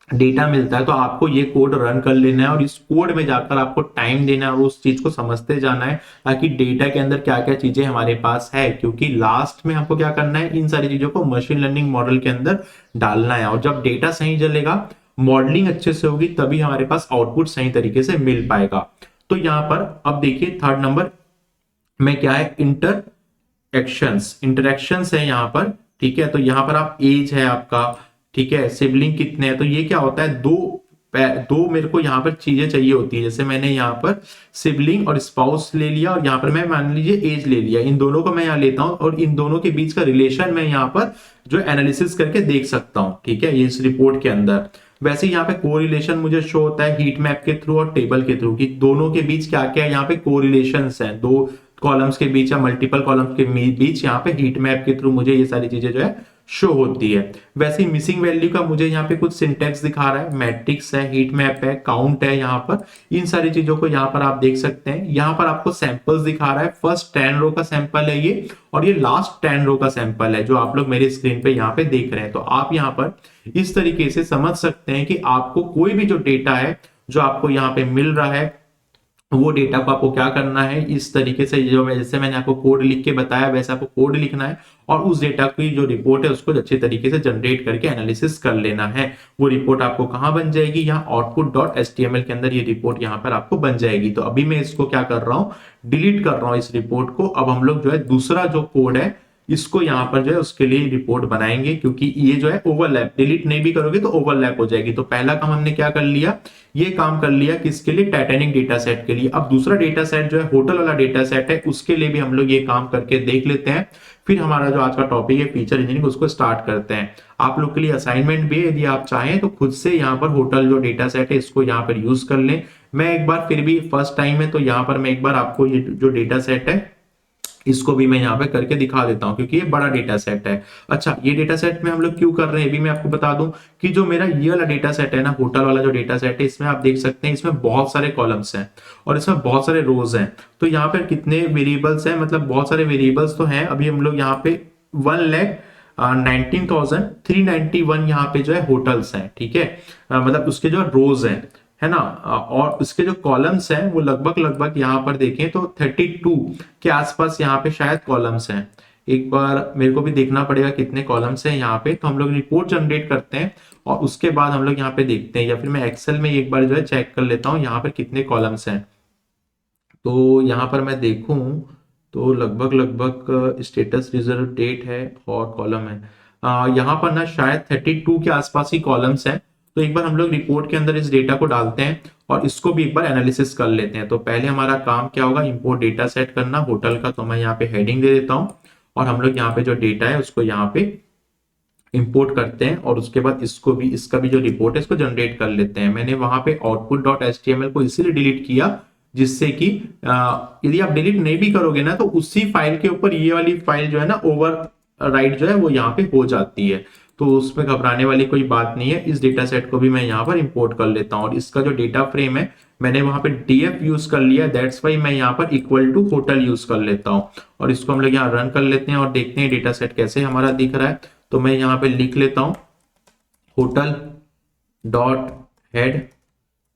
डेटा मिलता है तो आपको ये कोड रन कर लेना है और इस कोड में जाकर आपको टाइम देना है और उस चीज को समझते जाना है, ताकि डेटा के अंदर क्या क्या चीजें हमारे पास है, क्योंकि लास्ट में हमको क्या करना है, इन सारी चीजों को मशीन लर्निंग मॉडल के अंदर डालना है। और जब डेटा सही चलेगा, मॉडलिंग अच्छे से होगी, तभी हमारे पास आउटपुट सही तरीके से मिल पाएगा। तो यहाँ पर अब देखिए थर्ड नंबर में क्या है, इंटरेक्शंस है यहाँ पर, ठीक है। तो यहाँ पर आप एज है आपका, ठीक है, सिबलिंग कितने हैं, तो ये क्या होता है, दो मेरे को यहाँ पर चीजें चाहिए होती है। जैसे मैंने यहाँ पर सिबलिंग और स्पाउस ले लिया और यहाँ पर मैं मान लीजिए एज ले लिया, इन दोनों को मैं यहाँ लेता हूँ और इन दोनों के बीच का रिलेशन मैं यहाँ पर जो एनालिसिस करके देख सकता हूँ, ठीक है, ये इस रिपोर्ट के अंदर। वैसे यहाँ पे कोरिलेशन मुझे शो होता है हीट मैप के थ्रू और टेबल के थ्रू, कि दोनों के बीच क्या क्या है, यहाँ पे कोरिलेशंस हैं, दो कॉलम्स के बीच या मल्टीपल कॉलम्स के बीच यहाँ पे हीट मैप के थ्रू मुझे ये सारी चीजें जो है शो होती है। वैसे ही मिसिंग वैल्यू का मुझे यहाँ पे कुछ सिंटेक्स दिखा रहा है, मैट्रिक्स है, हीट मैप है, काउंट है, यहाँ पर इन सारी चीजों को यहाँ पर आप देख सकते हैं। यहाँ पर आपको सैंपल्स दिखा रहा है, फर्स्ट 10 रो का सैंपल है ये और ये लास्ट 10 रो का सैंपल है जो आप लोग मेरे स्क्रीन पे यहाँ पे देख रहे हैं। तो आप यहाँ पर इस तरीके से समझ सकते हैं कि आपको कोई भी जो डेटा है जो आपको यहाँ पे मिल रहा है, वो डेटा को आपको क्या करना है, इस तरीके से जो जैसे मैंने आपको कोड लिख के बताया वैसे आपको कोड लिखना है और उस डेटा की जो रिपोर्ट है उसको अच्छे तरीके से जनरेट करके एनालिसिस कर लेना है। वो रिपोर्ट आपको कहाँ बन जाएगी, यहाँ output.html के अंदर ये रिपोर्ट यहाँ पर आपको बन जाएगी। तो अभी मैं इसको क्या कर रहा हूँ, डिलीट कर रहा हूँ इस रिपोर्ट को। अब हम लोग जो है दूसरा जो कोड है इसको यहाँ पर जो है उसके लिए रिपोर्ट बनाएंगे, क्योंकि ये जो है ओवरलैप, डिलीट नहीं भी करोगे तो ओवरलैप हो जाएगी। तो पहला काम हमने क्या कर लिया, ये काम कर लिया किसके लिए, टाइटैनिक डेटा सेट के लिए। अब दूसरा डेटा सेट जो है होटल वाला डेटा सेट है, उसके लिए भी हम लोग ये काम करके देख लेते हैं। फिर हमारा जो आज का टॉपिक है फीचर इंजीनियरिंग, उसको स्टार्ट करते हैं। आप लोग के लिए असाइनमेंट भी है, यदि आप चाहें तो खुद से यहाँ पर होटल जो डेटा सेट है इसको यहाँ पर यूज कर लें। मैं एक बार फिर भी फर्स्ट टाइम है तो यहाँ पर मैं एक बार आपको ये जो डेटा सेट है इसको भी मैं यहाँ पे करके दिखा देता हूँ, क्योंकि ये बड़ा डेटा सेट है। अच्छा, ये डेटा सेट में हम लोग क्यों कर रहे हैं ये भी मैं आपको बता दूं, कि जो मेरा ये वाला डेटा सेट है ना, होटल वाला जो डेटा सेट है, इसमें आप देख सकते हैं इसमें बहुत सारे कॉलम्स हैं और इसमें बहुत सारे रोज हैं। तो यहाँ पे कितने वेरिएबल्स हैं, मतलब बहुत सारे वेरिएबल्स तो हैं। अभी हम लोग यहाँ पे 1,19,391 यहाँ पे जो है होटल्स हैं, ठीक है, मतलब उसके जो रोज हैं, है ना, और उसके जो कॉलम्स हैं वो लगभग यहाँ पर देखें तो 32 के आसपास यहाँ पे शायद कॉलम्स हैं। एक बार मेरे को भी देखना पड़ेगा कितने कॉलम्स हैं यहाँ पे। तो हम लोग रिपोर्ट जनरेट करते हैं और उसके बाद हम लोग यहाँ पे देखते हैं, या फिर मैं एक्सेल में एक बार जो है चेक कर लेता हूँ यहाँ पर कितने कॉलम्स हैं। तो यहाँ पर मैं देखूं तो लगभग स्टेटस रिजर्व डेट है और कॉलम है, यहाँ पर ना शायद 32 के आसपास ही कॉलम्स हैं। तो एक बार हम लोग रिपोर्ट के अंदर इस डेटा को डालते हैं और इसको भी एक बार एनालिसिस कर लेते हैं। तो पहले हमारा काम क्या होगा, इंपोर्ट डेटा सेट करना होटल का। तो मैं यहाँ पे हेडिंग दे देता हूँ और हम लोग यहाँ पे जो डेटा है उसको यहाँ पे इंपोर्ट करते हैं और उसके बाद इसको भी, इसका भी जो रिपोर्ट है इसको जनरेट कर लेते हैं। मैंने वहां पे output.html को इसीलिए डिलीट किया जिससे कि यदि आप डिलीट नहीं भी करोगे ना तो उसी फाइल के ऊपर ये वाली फाइल जो है ना ओवर राइट जो है वो यहाँ पे हो जाती है। तो उसमें घबराने वाली कोई बात नहीं है। इस डेटा सेट को भी मैं यहाँ पर इंपोर्ट कर लेता हूँ और इसका जो डेटा फ्रेम है मैंने वहां पे df यूज कर लिया, दैट्स वाई मैं यहाँ पर इक्वल टू होटल यूज कर लेता हूँ और इसको हम लोग यहाँ रन कर लेते हैं और देखते हैं डेटा सेट कैसे हमारा दिख रहा है। तो मैं यहाँ पे लिख लेता हूँ होटल डॉट हेड,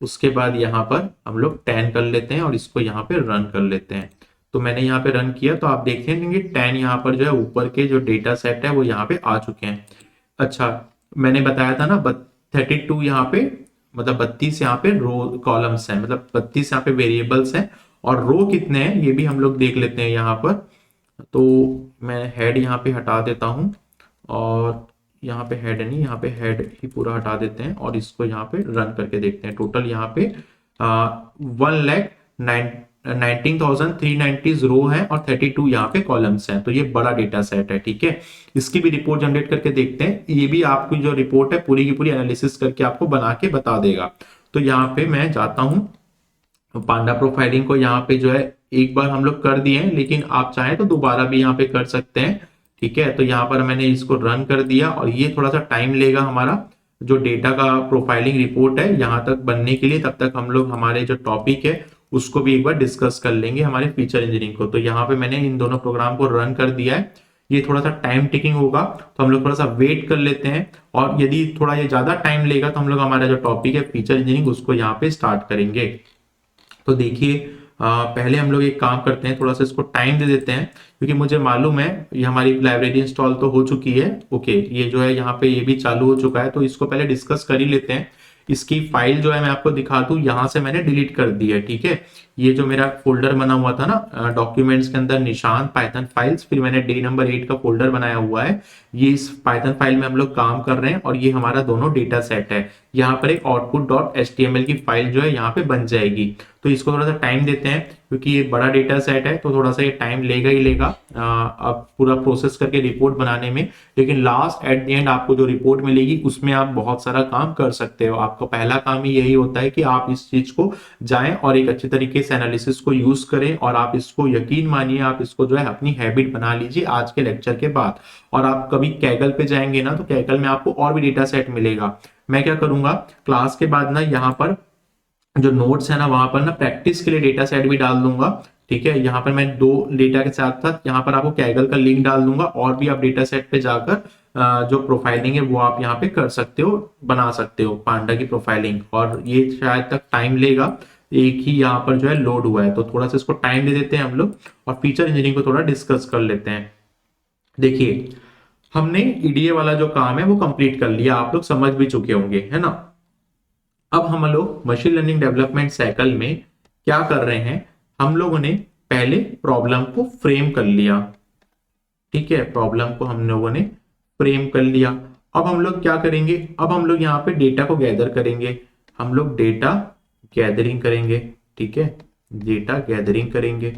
उसके बाद यहाँ पर हम लोग 10 कर लेते हैं और इसको यहाँ पे रन कर लेते हैं। तो मैंने यहाँ पे रन किया तो आप देख लेंगे 10 यहाँ पर जो है ऊपर के जो डेटा सेट है वो यहाँ पे आ चुके हैं। अच्छा, मैंने बताया था ना 32 यहाँ पे, मतलब 32 यहाँ पे रो कॉलम्स हैं, मतलब 32 यहाँ पे वेरिएबल्स हैं और रो कितने हैं ये भी हम लोग देख लेते हैं यहाँ पर। तो मैं हेड यहाँ पे हटा देता हूँ और यहाँ पे हेड नहीं, यहाँ पे हेड ही पूरा हटा देते हैं और इसको यहाँ पे रन करके देखते हैं। टोटल यहाँ पे 19,390 रो है और 32 यहाँ पे कॉलम्स हैं। तो ये बड़ा डेटा सेट है, ठीक है। इसकी भी रिपोर्ट जनरेट करके देखते हैं। ये भी आपकी जो रिपोर्ट है पूरी की पूरी एनालिसिस करके आपको बना के बता देगा। तो यहाँ पे मैं जाता हूँ, पांडा प्रोफाइलिंग को यहाँ पे जो है एक बार हम लोग कर दिए हैं, लेकिन आप चाहें तो दोबारा भी यहाँ पे कर सकते हैं, ठीक है। तो यहाँ पर मैंने इसको रन कर दिया और ये थोड़ा सा टाइम लेगा हमारा जो डेटा का प्रोफाइलिंग रिपोर्ट है यहाँ तक बनने के लिए। तब तक हम लोग हमारे जो टॉपिक है उसको भी एक बार डिस्कस कर लेंगे, हमारे फीचर इंजीनियरिंग को। तो यहाँ पे मैंने इन दोनों प्रोग्राम को रन कर दिया है। ये थोड़ा सा टाइम टेकिंग होगा तो हम लोग थोड़ा सा वेट कर लेते हैं, और यदि थोड़ा ये ज्यादा टाइम लेगा तो हम लोग हमारा जो टॉपिक है फीचर इंजीनियरिंग उसको यहाँ पे स्टार्ट करेंगे। तो देखिए पहले हम लोग एक काम करते हैं, थोड़ा सा इसको टाइम दे देते हैं, क्योंकि मुझे मालूम है ये हमारी लाइब्रेरी इंस्टॉल तो हो चुकी है। ओके, ये जो है यहाँ पे ये भी चालू हो चुका है, तो इसको पहले डिस्कस कर ही लेते हैं। इसकी फाइल जो है मैं आपको दिखा दूं, यहाँ से मैंने डिलीट कर दी है, ठीक है। ये जो मेरा फोल्डर बना हुआ था ना डॉक्यूमेंट्स के अंदर, निशान पाइथन फाइल्स, फिर मैंने डे नंबर 8 का फोल्डर बनाया हुआ है। ये इस पाइथन फाइल में हम लोग काम कर रहे हैं और ये हमारा दोनों डेटा सेट है। यहाँ पर एक output.html की फाइल जो है यहाँ पे बन जाएगी। तो इसको थोड़ा सा टाइम देते हैं, क्योंकि ये बड़ा डेटा सेट है तो थोड़ा सा ये टाइम लेगा ही लेगा अब पूरा प्रोसेस करके रिपोर्ट बनाने में। लेकिन लास्ट एट द एंड आपको जो रिपोर्ट मिलेगी उसमें आप बहुत सारा काम कर सकते हो। आपका पहला काम ही यही होता है कि आप इस चीज को जाएं और एक अच्छे तरीके से एनालिसिस को यूज करें, और आप इसको यकीन मानिए आप इसको जो है अपनी हैबिट बना लीजिए आज के लेक्चर के बाद। और आप कभी कैगल पे जाएंगे ना तो कैगल में आपको और भी डेटा सेट मिलेगा। मैं क्या करूंगा, क्लास के बाद ना यहाँ पर जो नोट्स है ना वहां पर ना प्रैक्टिस के लिए डेटा सेट भी डाल दूंगा, ठीक है। यहाँ पर मैं 2 डेटा के साथ साथ यहाँ पर आपको कैगल का लिंक डाल दूंगा, और भी आप डेटा सेट पे जाकर जो प्रोफाइलिंग है वो आप यहाँ पे कर सकते हो, बना सकते हो पांडा की प्रोफाइलिंग। और ये शायद तक टाइम लेगा, एक ही यहाँ पर जो है लोड हुआ है, तो थोड़ा सा इसको टाइम दे देते हैं हम लोग और फीचर इंजीनियरिंग को थोड़ा डिस्कस कर लेते हैं। देखिए हमने ईडीए वाला जो काम है वो कंप्लीट कर लिया, आप लोग समझ भी चुके होंगे, है ना। अब हम लोग मशीन लर्निंग डेवलपमेंट साइकिल में क्या कर रहे हैं, हम लोगों ने पहले प्रॉब्लम को फ्रेम कर लिया, ठीक है। प्रॉब्लम को हम लोगों ने फ्रेम कर लिया। अब हम लोग क्या करेंगे, अब हम लोग यहाँ पे डेटा को गैदर करेंगे, हम लोग डेटा गैदरिंग करेंगे, ठीक है। डेटा गैदरिंग करेंगे,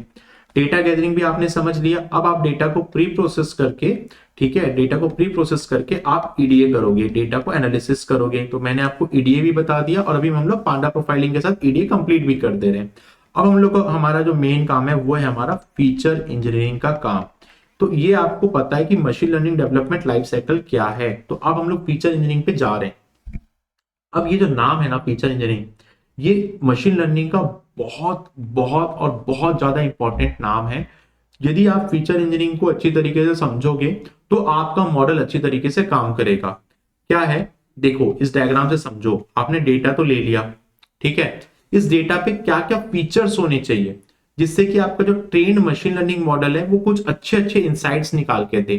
डेटा गैदरिंग भी आपने समझ लिया। अब आप डेटा को प्री प्रोसेस करके, ठीक है, डेटा को प्री प्रोसेस करके आप ईडीए करोगे, डेटा को एनालिसिस करोगे। तो मैंने आपको ईडीए भी बता दिया और अभी हम लोग पांडा प्रोफाइलिंग के साथ ईडीए कंप्लीट भी कर दे रहे हैं। अब हम लोग को हमारा जो मेन काम है वो है हमारा फीचर इंजीनियरिंग का काम। तो ये आपको पता है कि machine learning development life cycle क्या है, तो अब हम लोग फीचर इंजीनियरिंग पे जा रहे हैं। अब ये जो नाम है ना फीचर इंजीनियरिंग, ये मशीन लर्निंग का बहुत बहुत और बहुत ज्यादा इंपॉर्टेंट नाम है। यदि आप फीचर इंजीनियरिंग को अच्छी तरीके से समझोगे तो आपका मॉडल अच्छी तरीके से काम करेगा। क्या है, देखो इस डायग्राम से समझो, आपने डेटा तो ले लिया, ठीक है। इस डेटा पे क्या क्या फीचर्स होने चाहिए जिससे कि आपका जो ट्रेन्ड मशीन लर्निंग मॉडल है वो कुछ अच्छे अच्छे इंसाइट्स निकाल के दे।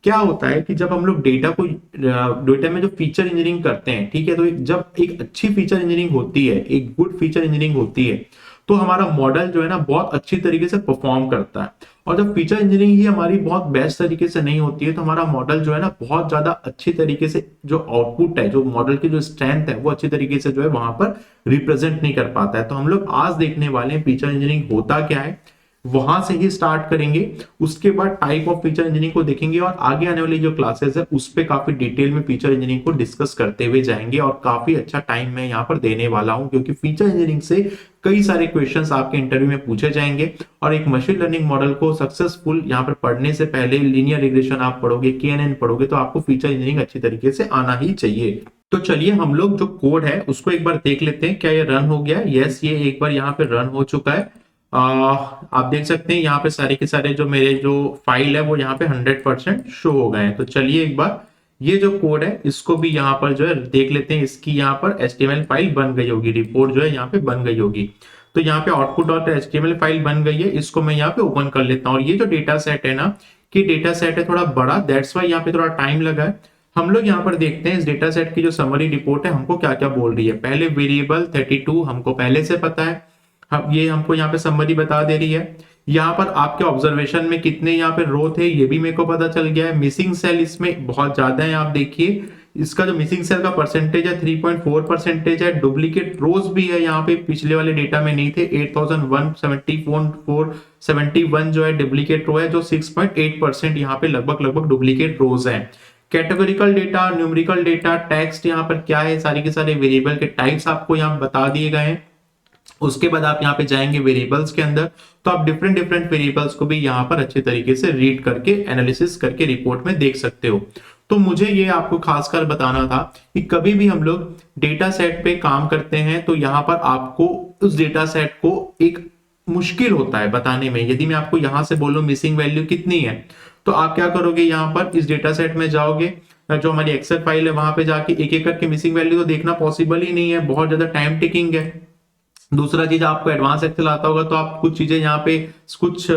क्या होता है कि जब हम लोग डेटा में जो फीचर इंजीनियरिंग करते हैं, ठीक है, तो जब एक अच्छी फीचर इंजीनियरिंग होती है, एक गुड फीचर इंजीनियरिंग होती है, तो हमारा मॉडल जो है ना बहुत अच्छी तरीके से परफॉर्म करता है। और जब फीचर इंजीनियरिंग ही हमारी बहुत बेस्ट तरीके से नहीं होती है तो हमारा मॉडल जो है ना बहुत ज्यादा अच्छी तरीके से जो आउटपुट है, जो मॉडल की जो स्ट्रेंथ है वो अच्छी तरीके से जो है वहां पर रिप्रेजेंट नहीं कर पाता है। तो हम लोग आज देखने वाले हैं फीचर इंजीनियरिंग होता क्या है, वहां से ही स्टार्ट करेंगे। उसके बाद टाइप ऑफ फीचर इंजीनियरिंग को देखेंगे और आगे आने वाली जो क्लासेस है उस पे काफी डिटेल में फीचर इंजीनियरिंग को डिस्कस करते हुए जाएंगे। और काफी अच्छा टाइम मैं यहाँ पर देने वाला हूं, क्योंकि फीचर इंजीनियरिंग से कई सारे क्वेश्चंस आपके इंटरव्यू में पूछे जाएंगे। और एक मशीन लर्निंग मॉडल को सक्सेसफुल यहाँ पर पढ़ने से पहले लीनियर रिग्रेशन आप पढ़ोगे, KNN पढ़ोगे, तो आपको फीचर इंजीनियरिंग अच्छी तरीके से आना ही चाहिए। तो चलिए हम लोग जो कोड है उसको एक बार देख लेते हैं, क्या ये रन हो गया। यस, ये एक बार यहाँ पे रन हो चुका है। आप देख सकते हैं यहाँ पे सारे के सारे जो मेरे जो फाइल है वो यहाँ पे 100% शो हो गए हैं। तो चलिए एक बार ये जो कोड है इसको भी यहाँ पर जो है देख लेते हैं। इसकी यहाँ पर HTML फाइल बन गई होगी, रिपोर्ट जो है यहाँ पे बन गई होगी। तो यहाँ पे output.html फाइल बन गई है, इसको मैं यहाँ पे ओपन कर लेता हूँ। और ये जो डेटा सेट है ना, कि डेटा सेट है थोड़ा बड़ा, दैट्स वाई यहाँ पे थोड़ा टाइम लगा है। हम लोग यहाँ पर देखते हैं इस डेटा सेट की जो समरी रिपोर्ट है हमको क्या क्या बोल रही है। पहले वेरिएबल 32 हमको पहले से पता है, ये हमको यहाँ पे समरी बता दे रही है। यहाँ पर आपके ऑब्जर्वेशन में कितने यहाँ पे रो थे ये भी मेरे को पता चल गया है। मिसिंग सेल इसमें बहुत ज्यादा है, आप देखिए इसका जो मिसिंग सेल का परसेंटेज है 3.4% है। डुप्लीकेट रोज भी है यहाँ पे, पिछले वाले डेटा में नहीं थे। 8171 जो है डुप्लीकेट रो है, जो 6.8% यहाँ पे लगभग डुप्लीकेट रोज है। Categorical data, numerical data, text यहाँ पर क्या है, सारी के सारे वेरिएबल के टाइप्स आपको यहाँ बता दिए गए हैं। उसके बाद आप यहाँ पे जाएंगे वेरिएबल्स के अंदर, तो आप डिफरेंट वेरिएबल्स को भी यहाँ पर अच्छे तरीके से रीड करके एनालिसिस करके रिपोर्ट में देख सकते हो। तो मुझे ये आपको खासकर बताना था कि कभी भी हम लोग डेटा सेट पे काम करते हैं तो यहाँ पर आपको उस डेटा सेट को एक मुश्किल होता है बताने में। यदि मैं आपको यहाँ से बोलूं मिसिंग वैल्यू कितनी है, तो आप क्या करोगे, यहाँ पर इस डेटा सेट में जाओगे, जो हमारी एक्सेल फाइल है वहां पे जाके एक एक करके मिसिंग वैल्यू तो देखना पॉसिबल ही नहीं है, बहुत ज्यादा टाइम टेकिंग है। दूसरा चीज, आपको एडवांस एक्सेल आता होगा तो आप कुछ चीजें यहाँ पे कुछ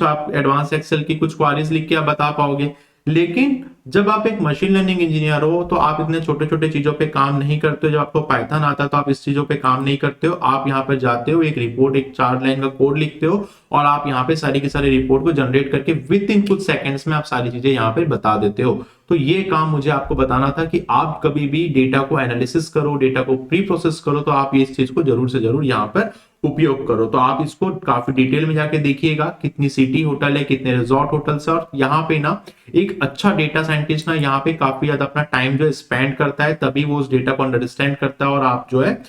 आप एडवांस एक्सेल की कुछ क्वारीज लिख के आप बता पाओगे। लेकिन जब आप एक मशीन लर्निंग इंजीनियर हो तो आप इतने छोटे छोटे चीजों पे काम नहीं करते हो। जब आपको पाइथन आता है तो आप इस चीजों पे काम नहीं करते हो। आप यहाँ पर जाते हो, एक रिपोर्ट, एक 4 लाइन का कोड लिखते हो और आप यहाँ पे सारी की सारी रिपोर्ट को जनरेट करके विद इन कुछ सेकंड्स में आप सारी चीजें यहाँ पे बता देते हो। तो ये काम मुझे आपको बताना था कि आप कभी भी डेटा को एनालिसिस करो, डेटा को प्री प्रोसेस करो, तो आप इस चीज को जरूर से जरूर यहाँ पर उपयोग करो। तो आप इसको काफी डिटेल में जाके देखिएगा, कितनी सिटी होटल है, कितने रिजॉर्ट होटल्स है। और यहाँ पे ना एक अच्छा डेटा साइंटिस्ट ना यहाँ पे काफी ज्यादा अपना टाइम जो है स्पेंड करता है, तभी वो उस डेटा को अंडरस्टैंड करता है और आप जो है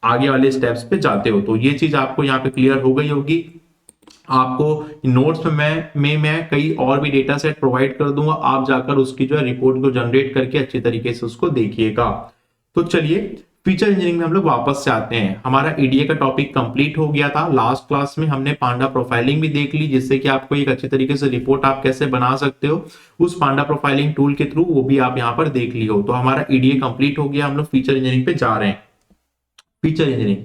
आगे वाले स्टेप्स पे जाते हो। तो ये चीज आपको यहाँ पे क्लियर हो गई होगी। आपको नोट्स में मैं कई और भी डेटा सेट प्रोवाइड कर दूंगा, आप जाकर उसकी जो है रिपोर्ट को जनरेट करके अच्छी तरीके से उसको देखिएगा। तो चलिए फीचर इंजीनियरिंग में हम लोग वापस से आते हैं। हमारा ईडीए का टॉपिक कंप्लीट हो गया था। लास्ट क्लास में हमने पांडा प्रोफाइलिंग भी देख ली, जिससे कि आपको एक अच्छे तरीके से रिपोर्ट आप कैसे बना सकते हो उस पांडा प्रोफाइलिंग टूल के थ्रू, वो भी आप यहाँ पर देख लियो। तो हमारा ईडीए कंप्लीट हो गया, हम लोग फीचर इंजीनियरिंग पे जा रहे हैं। फीचर इंजीनियरिंग,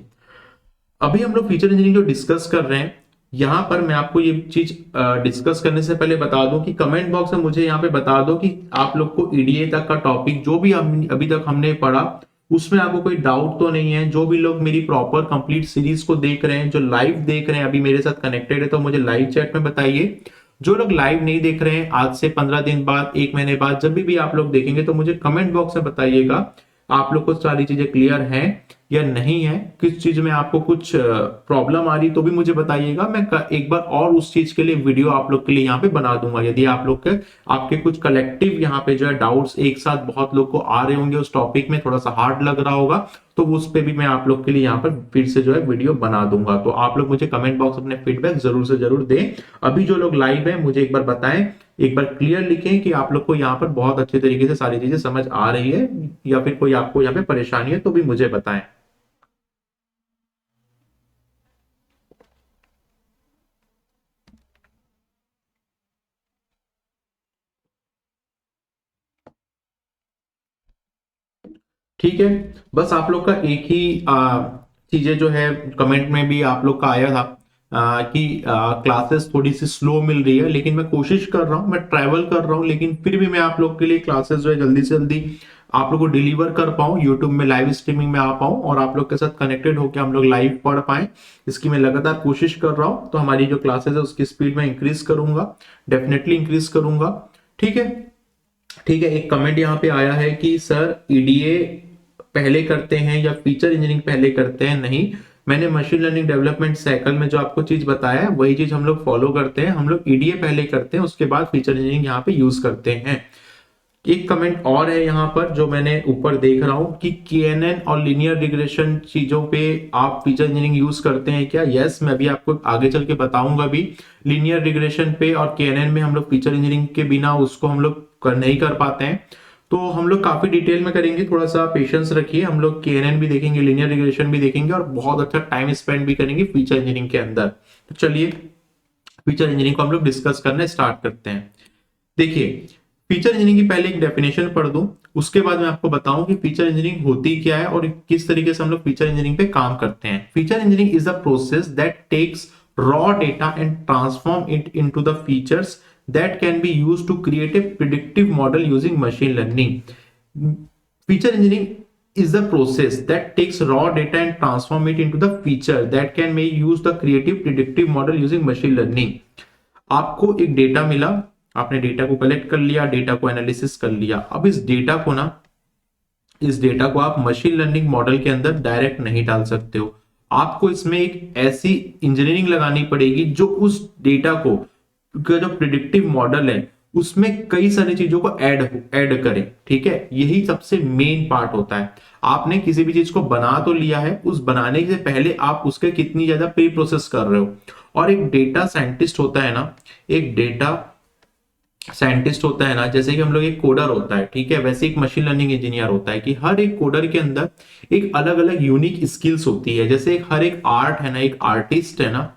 अभी हम लोग फीचर इंजीनियरिंग जो डिस्कस कर रहे हैं, यहां पर मैं आपको ये चीज डिस्कस करने से पहले बता दूं कि कमेंट बॉक्स में मुझे यहाँ पे बता दो कि आप लोग को ईडीए तक का टॉपिक जो भी अभी तक हमने पढ़ा उसमें आपको कोई डाउट तो नहीं है। जो भी लोग मेरी प्रॉपर कंप्लीट सीरीज को देख रहे हैं, जो लाइव देख रहे हैं, अभी मेरे साथ कनेक्टेड है, तो मुझे लाइव चैट में बताइए। जो लोग लाइव नहीं देख रहे हैं, आज से 15 दिन बाद, 1 महीने बाद, जब भी आप लोग देखेंगे तो मुझे कमेंट बॉक्स में बताइएगा आप लोग को सारी चीजें क्लियर हैं या नहीं है। किस चीज में आपको कुछ प्रॉब्लम आ रही तो भी मुझे बताइएगा। मैं एक बार और उस चीज के लिए वीडियो आप लोग के लिए यहाँ पे बना दूंगा। यदि आप लोग के आपके कुछ कलेक्टिव यहाँ पे जो है डाउट्स एक साथ बहुत लोग को आ रहे होंगे, उस टॉपिक में थोड़ा सा हार्ड लग रहा होगा, तो उस पे भी मैं आप लोग के लिए यहाँ पर फिर से जो है वीडियो बना दूंगा। तो आप लोग मुझे कमेंट बॉक्स अपने फीडबैक जरूर से जरूर दें। अभी जो लोग लाइव है मुझे एक बार बताएं, एक बार क्लियर लिखें कि आप लोग को यहाँ पर बहुत अच्छे तरीके से सारी चीजें समझ आ रही है, या फिर कोई आपको यहाँ पे परेशानी है तो भी मुझे बताएं। ठीक है, बस आप लोग का एक ही चीजें जो है कमेंट में भी आप लोग का आया था कि क्लासेस थोड़ी सी स्लो मिल रही है, लेकिन मैं कोशिश कर रहा हूँ, मैं ट्रैवल कर रहा हूँ, लेकिन फिर भी मैं आप लोग के लिए क्लासेस जो है जल्दी से जल्दी आप लोग को डिलीवर कर पाऊँ, यूट्यूब में लाइव स्ट्रीमिंग में आ पाऊँ और आप लोग के साथ कनेक्टेड होकर हम लोग लाइव पढ़ पाए। इसकी मैं लगातार कोशिश कर रहा हूँ। तो हमारी जो क्लासेस है उसकी स्पीड में इंक्रीज करूंगा, डेफिनेटली इंक्रीज करूंगा। ठीक है, ठीक है। एक कमेंट यहाँ पे आया है कि सर ईडीए पहले करते हैं या फीचर इंजीनियरिंग पहले करते हैं? नहीं, मैंने मशीन लर्निंग डेवलपमेंट साइकिल में जो आपको चीज बताया है वही चीज हम लोग फॉलो करते हैं। हम लोग ईडीए पहले करते हैं, उसके बाद फीचर इंजीनियरिंग यहाँ पे यूज करते हैं। एक कमेंट और है यहाँ पर जो मैंने ऊपर देख रहा हूं कि केएनएन और लीनियर रिग्रेशन चीजों पे आप फीचर इंजीनियरिंग यूज करते हैं क्या? यस, मैं भी आपको आगे चल के बताऊंगा भी। लीनियर रिग्रेशन पे और केएनएन में हम लोग फीचर इंजीनियरिंग के बिना उसको हम लोग नहीं कर पाते हैं, तो हम लोग काफी डिटेल में करेंगे। थोड़ा सा पेशेंस रखिए, हम लोग केएनएन भी देखेंगे, लीनियर रिग्रेशन भी देखेंगे और बहुत अच्छा टाइम स्पेंड भी करेंगे फीचर इंजीनियरिंग के अंदर। तो चलिए फीचर इंजीनियरिंग को हम लोग डिस्कस करना स्टार्ट करते हैं। देखिए, फीचर इंजीनियरिंग की पहले एक डेफिनेशन पढ़ दूं, उसके बाद मैं आपको बताऊं कि फीचर इंजीनियरिंग होती क्या है और किस तरीके से हम लोग फीचर इंजीनियरिंग पे काम करते हैं। Feature engineering is the process that takes raw data and transform it into the features that can be used to create a predictive model using machine learning. Feature engineering is the process that takes raw data and transform it into the feature that can be used the creative predictive model using machine learning. आपको एक data मिला, आपने data को collect कर लिया, data को analysis कर लिया। अब इस डेटा को आप मशीन लर्निंग मॉडल के अंदर डायरेक्ट नहीं डाल सकते हो। आपको इसमें एक ऐसी इंजीनियरिंग लगानी पड़ेगी जो उस डेटा को, का जो प्रिडिक्टिव मॉडल है उसमें कई सारी चीजों को ऐड करे। ठीक है, यही सबसे मेन पार्ट होता है। आपने किसी भी चीज को बना तो लिया है, उस बनाने से पहले आप उसके कितनी ज्यादा प्री प्रोसेस कर रहे हो। और एक डेटा साइंटिस्ट होता है ना, एक डेटा साइंटिस्ट होता है ना, जैसे कि हम लोग एक कोडर होता है, ठीक है, वैसे एक मशीन लर्निंग इंजीनियर होता है कि हर एक कोडर के अंदर एक अलग अलग यूनिक स्किल्स होती है। जैसे हर एक आर्ट है ना, एक आर्टिस्ट है ना,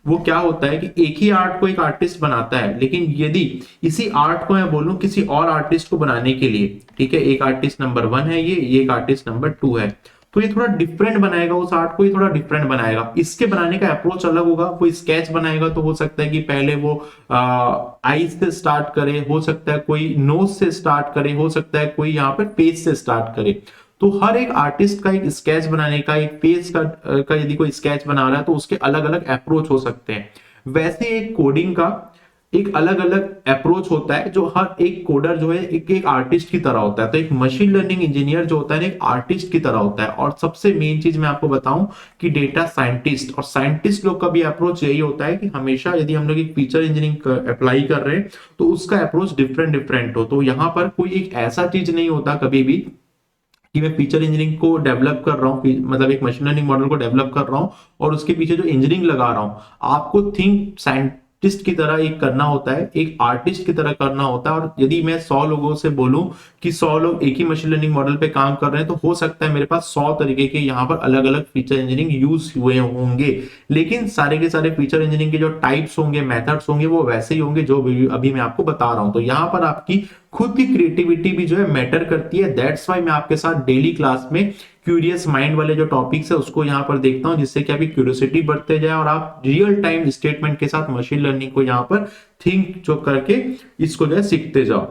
वो क्या होता है कि एक ही आर्ट को एक आर्टिस्ट बनाता है, लेकिन यदि इसी आर्ट को मैं बोलूं किसी और आर्टिस्ट को बनाने के लिए, ठीक है, एक आर्टिस्ट नंबर 1 है, ये एक आर्टिस्ट नंबर 2 है, तो ये थोड़ा डिफरेंट बनाएगा उस आर्ट को, ये थोड़ा डिफरेंट बनाएगा, इसके बनाने का अप्रोच अलग होगा। कोई स्केच बनाएगा तो हो सकता है कि पहले वो आईज से स्टार्ट करे, हो सकता है कोई नोज से स्टार्ट करे, हो सकता है कोई यहाँ पर फेस से स्टार्ट करे। तो हर एक आर्टिस्ट का एक स्केच बनाने का, एक फेस का यदि कोई स्केच बना रहा है तो उसके अलग अलग अप्रोच हो सकते हैं। वैसे एक कोडिंग का एक अलग अलग अप्रोच होता है, जो हर एक कोडर जो है एक आर्टिस्ट की तरह होता है। तो एक मशीन लर्निंग इंजीनियर जो होता है एक आर्टिस्ट की तरह होता है। और सबसे मेन चीज मैं आपको बताऊं कि डेटा साइंटिस्ट और साइंटिस्ट लोग का भी अप्रोच यही होता है कि हमेशा यदि हम लोग एक फीचर इंजीनियरिंग अप्लाई कर रहे हैं तो उसका अप्रोच डिफरेंट डिफरेंट हो। तो यहाँ पर कोई एक ऐसा चीज नहीं होता कभी भी कि मैं फीचर इंजीनियरिंग को डेवलप कर रहा हूँ, मतलब एक मशीन लर्निंग मॉडल को डेवलप कर रहा हूँ और उसके पीछे जो इंजीनियरिंग लगा रहा हूँ, आपको थिंक साइंटिस्ट की तरह एक करना होता है, एक आर्टिस्ट की तरह करना होता है। और यदि मैं 100 लोगों से बोलूं कि 100 लोग एक ही मशीन लर्निंग मॉडल पे काम कर रहे हैं, तो हो सकता है मेरे पास 100 तरीके के यहाँ पर अलग अलग फीचर इंजीनियरिंग यूज हुए होंगे, लेकिन सारे के सारे फीचर इंजीनियरिंग के जो टाइप्स होंगे, मेथड्स होंगे, वो वैसे ही होंगे जो अभी मैं आपको बता रहा हूं। तो यहाँ पर आपकी खुद की क्रिएटिविटी भी जो है मैटर करती है। दैट्स वाई मैं आपके साथ डेली क्लास में क्यूरियस माइंड वाले जो टॉपिक्स है उसको यहाँ पर देखता हूं, जिससे कि आपकी क्यूरियोसिटी बढ़ते जाए और आप रियल टाइम स्टेटमेंट के साथ मशीन लर्निंग को यहाँ पर थिंक जो करके इसको जो है सीखते जाओ।